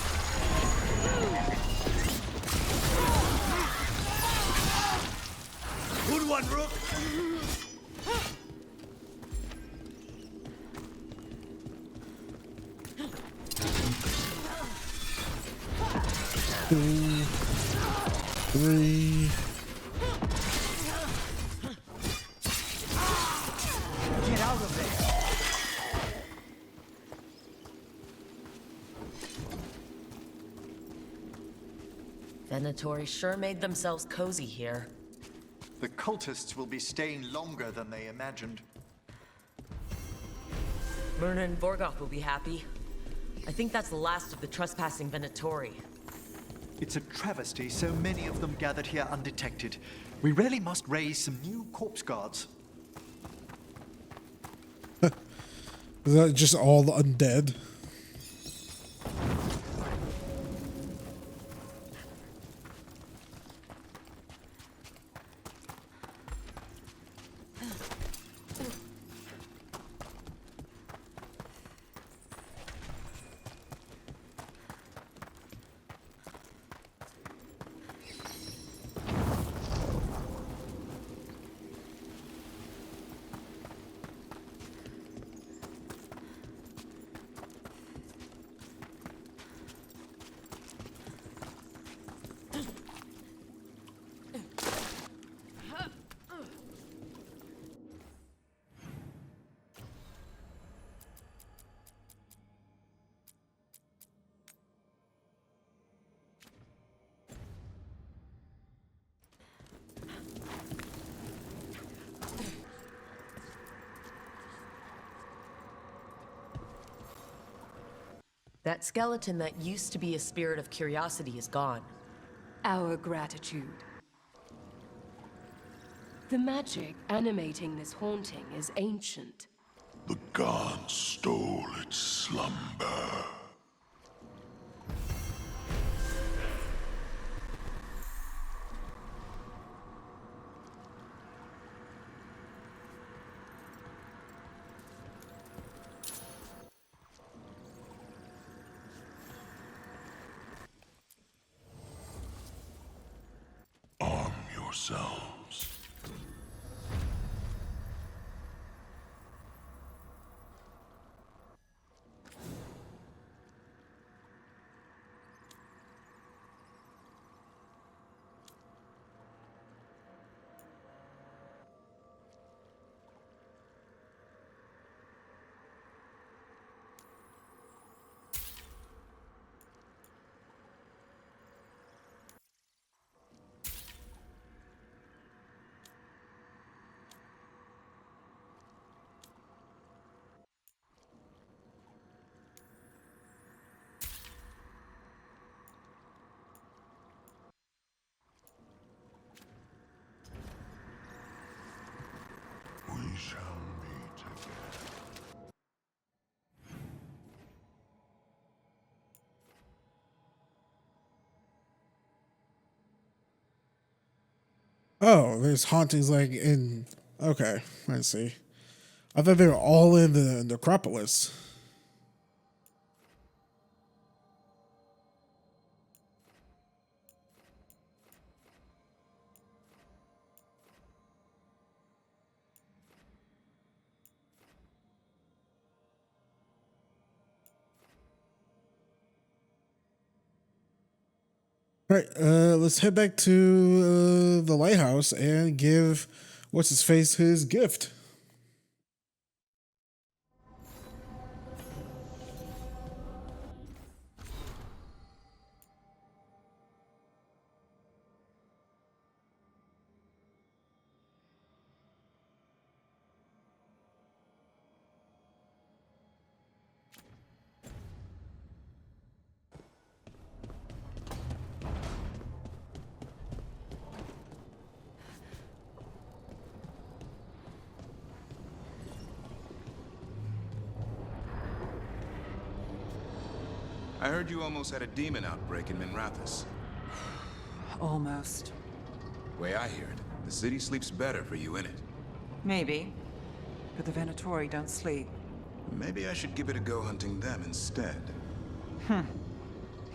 Good one, Rook. Two, three. Get out of there. Venatori sure made themselves cozy here. The cultists will be staying longer than they imagined. Myrna and Vorgoth will be happy. I think that's the last of the trespassing Venatori. It's a travesty so many of them gathered here undetected. We really must raise some new corpse guards. Is that just all the undead? That skeleton that used to be a spirit of curiosity is gone. Our gratitude. The magic animating this haunting is ancient. The gods stole its slumber. Arm yourselves. We shall meet again. Oh, there's hauntings like in. Okay, I see. I thought they were all in the necropolis. All right, let's head back to the lighthouse and give what's his face his gift. I heard you almost had a demon outbreak in Minrathous. Almost. Way I hear it, the city sleeps better for you in it. Maybe. But the Venatori don't sleep. Maybe I should give it a go hunting them instead.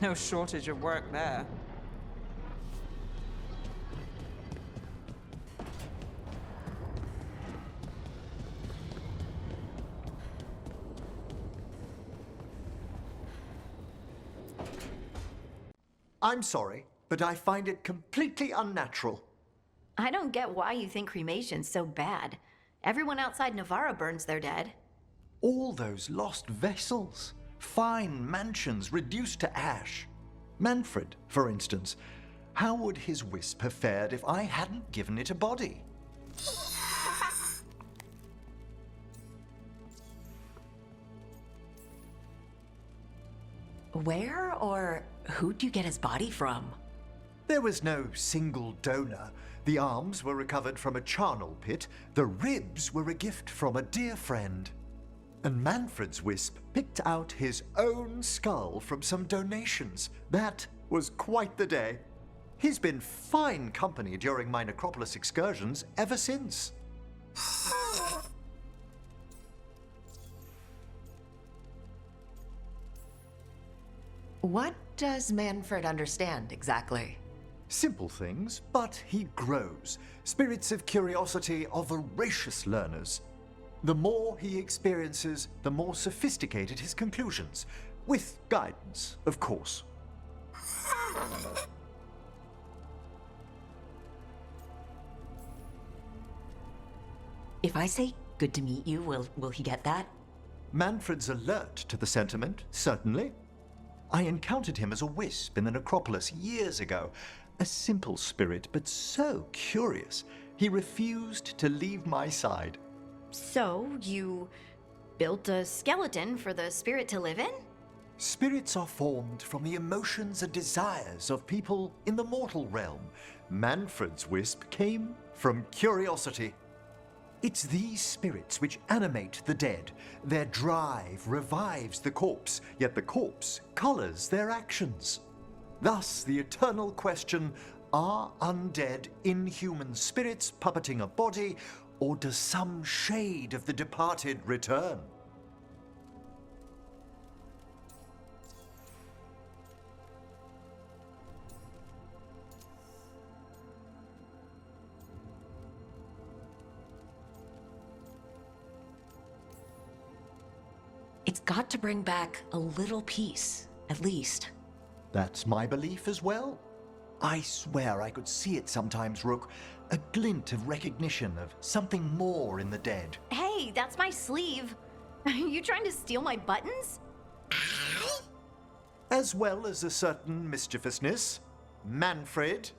No shortage of work there. I'm sorry, but I find it completely unnatural. I don't get why you think cremation's so bad. Everyone outside Navarra burns their dead. All those lost vessels, fine mansions reduced to ash. Manfred, for instance, how would his wisp have fared if I hadn't given it a body? Where or who'd you get his body from? There was no single donor. The arms were recovered from a charnel pit. The ribs were a gift from a dear friend. And Manfred's wisp picked out his own skull from some donations. That was quite the day. He's been fine company during my necropolis excursions ever since. What does Manfred understand exactly? Simple things, but he grows. Spirits of curiosity are voracious learners. The more he experiences, the more sophisticated his conclusions. With guidance, of course. If I say good to meet you, will he get that? Manfred's alert to the sentiment, certainly. I encountered him as a wisp in the necropolis years ago. A simple spirit, but so curious. He refused to leave my side. So, you built a skeleton for the spirit to live in? Spirits are formed from the emotions and desires of people in the mortal realm. Manfred's wisp came from curiosity. It's these spirits which animate the dead. Their drive revives the corpse, yet the corpse colors their actions. Thus, the eternal question, are undead inhuman spirits puppeting a body, or does some shade of the departed return? It's got to bring back a little peace, at least. That's my belief as well. I swear I could see it sometimes, Rook. A glint of recognition of something more in the dead. Hey, that's my sleeve. Are you trying to steal my buttons? As well as a certain mischievousness. Manfred.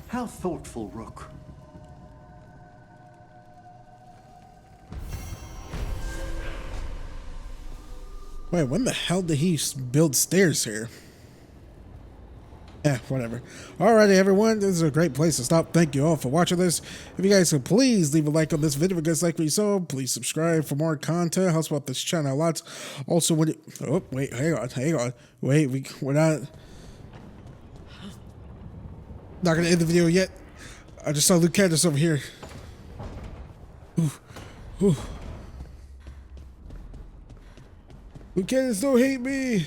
How thoughtful, Rook. Wait, when the hell did he build stairs here? Whatever. Alrighty, everyone. This is a great place to stop. Thank you all for watching this. If you guys could please leave a like on this video if you guys like what you saw. Please subscribe for more content. Helps out this channel a lot. Also, when oh, wait, hang on. Wait, we're not gonna end the video yet. I just saw Luke Candace over here. Ooh. Luke Candace, don't hate me.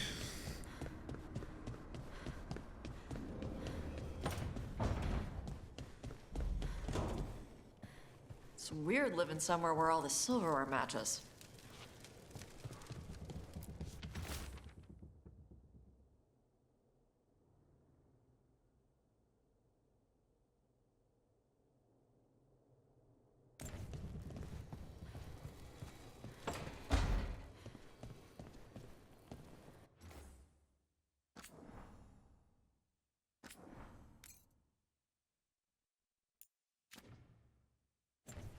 It's weird living somewhere where all the silverware matches.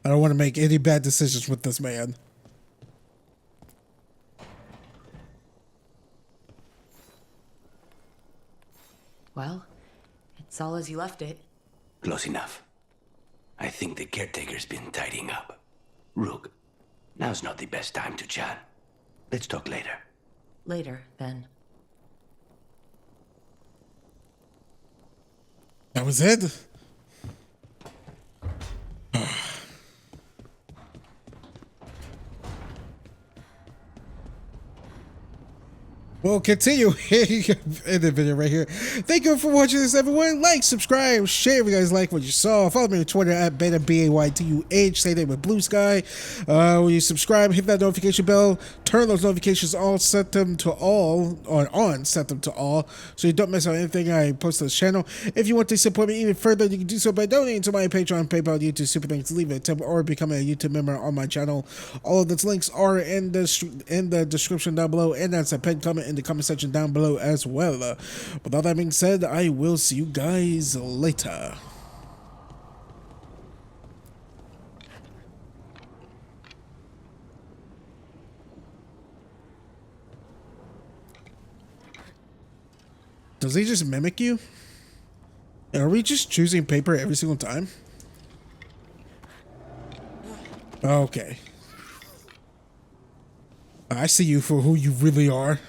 I don't want to make any bad decisions with this man. Well, it's all as you left it. Close enough. I think the caretaker's been tidying up. Rook, now's not the best time to chat. Let's talk later. Later, then. That was it? We'll continue in the video right here. Thank you for watching this, everyone. Like, subscribe, share if you guys like what you saw. Follow me on Twitter at Baytuh, Baytuh. Say that with Blue Sky. When you subscribe, hit that notification bell. Turn those notifications on. Set them to all. Set them to all. So you don't miss out anything I post on this channel. If you want to support me even further, you can do so by donating to my Patreon, PayPal, YouTube, Super Thanks, leave a tip, or becoming a YouTube member on my channel. All of those links are in the description down below, and that's a pinned comment in the comment section down below as well. With all that being said, I will see you guys later. Does he just mimic you? Are we just choosing paper every single time? Okay. I see you for who you really are.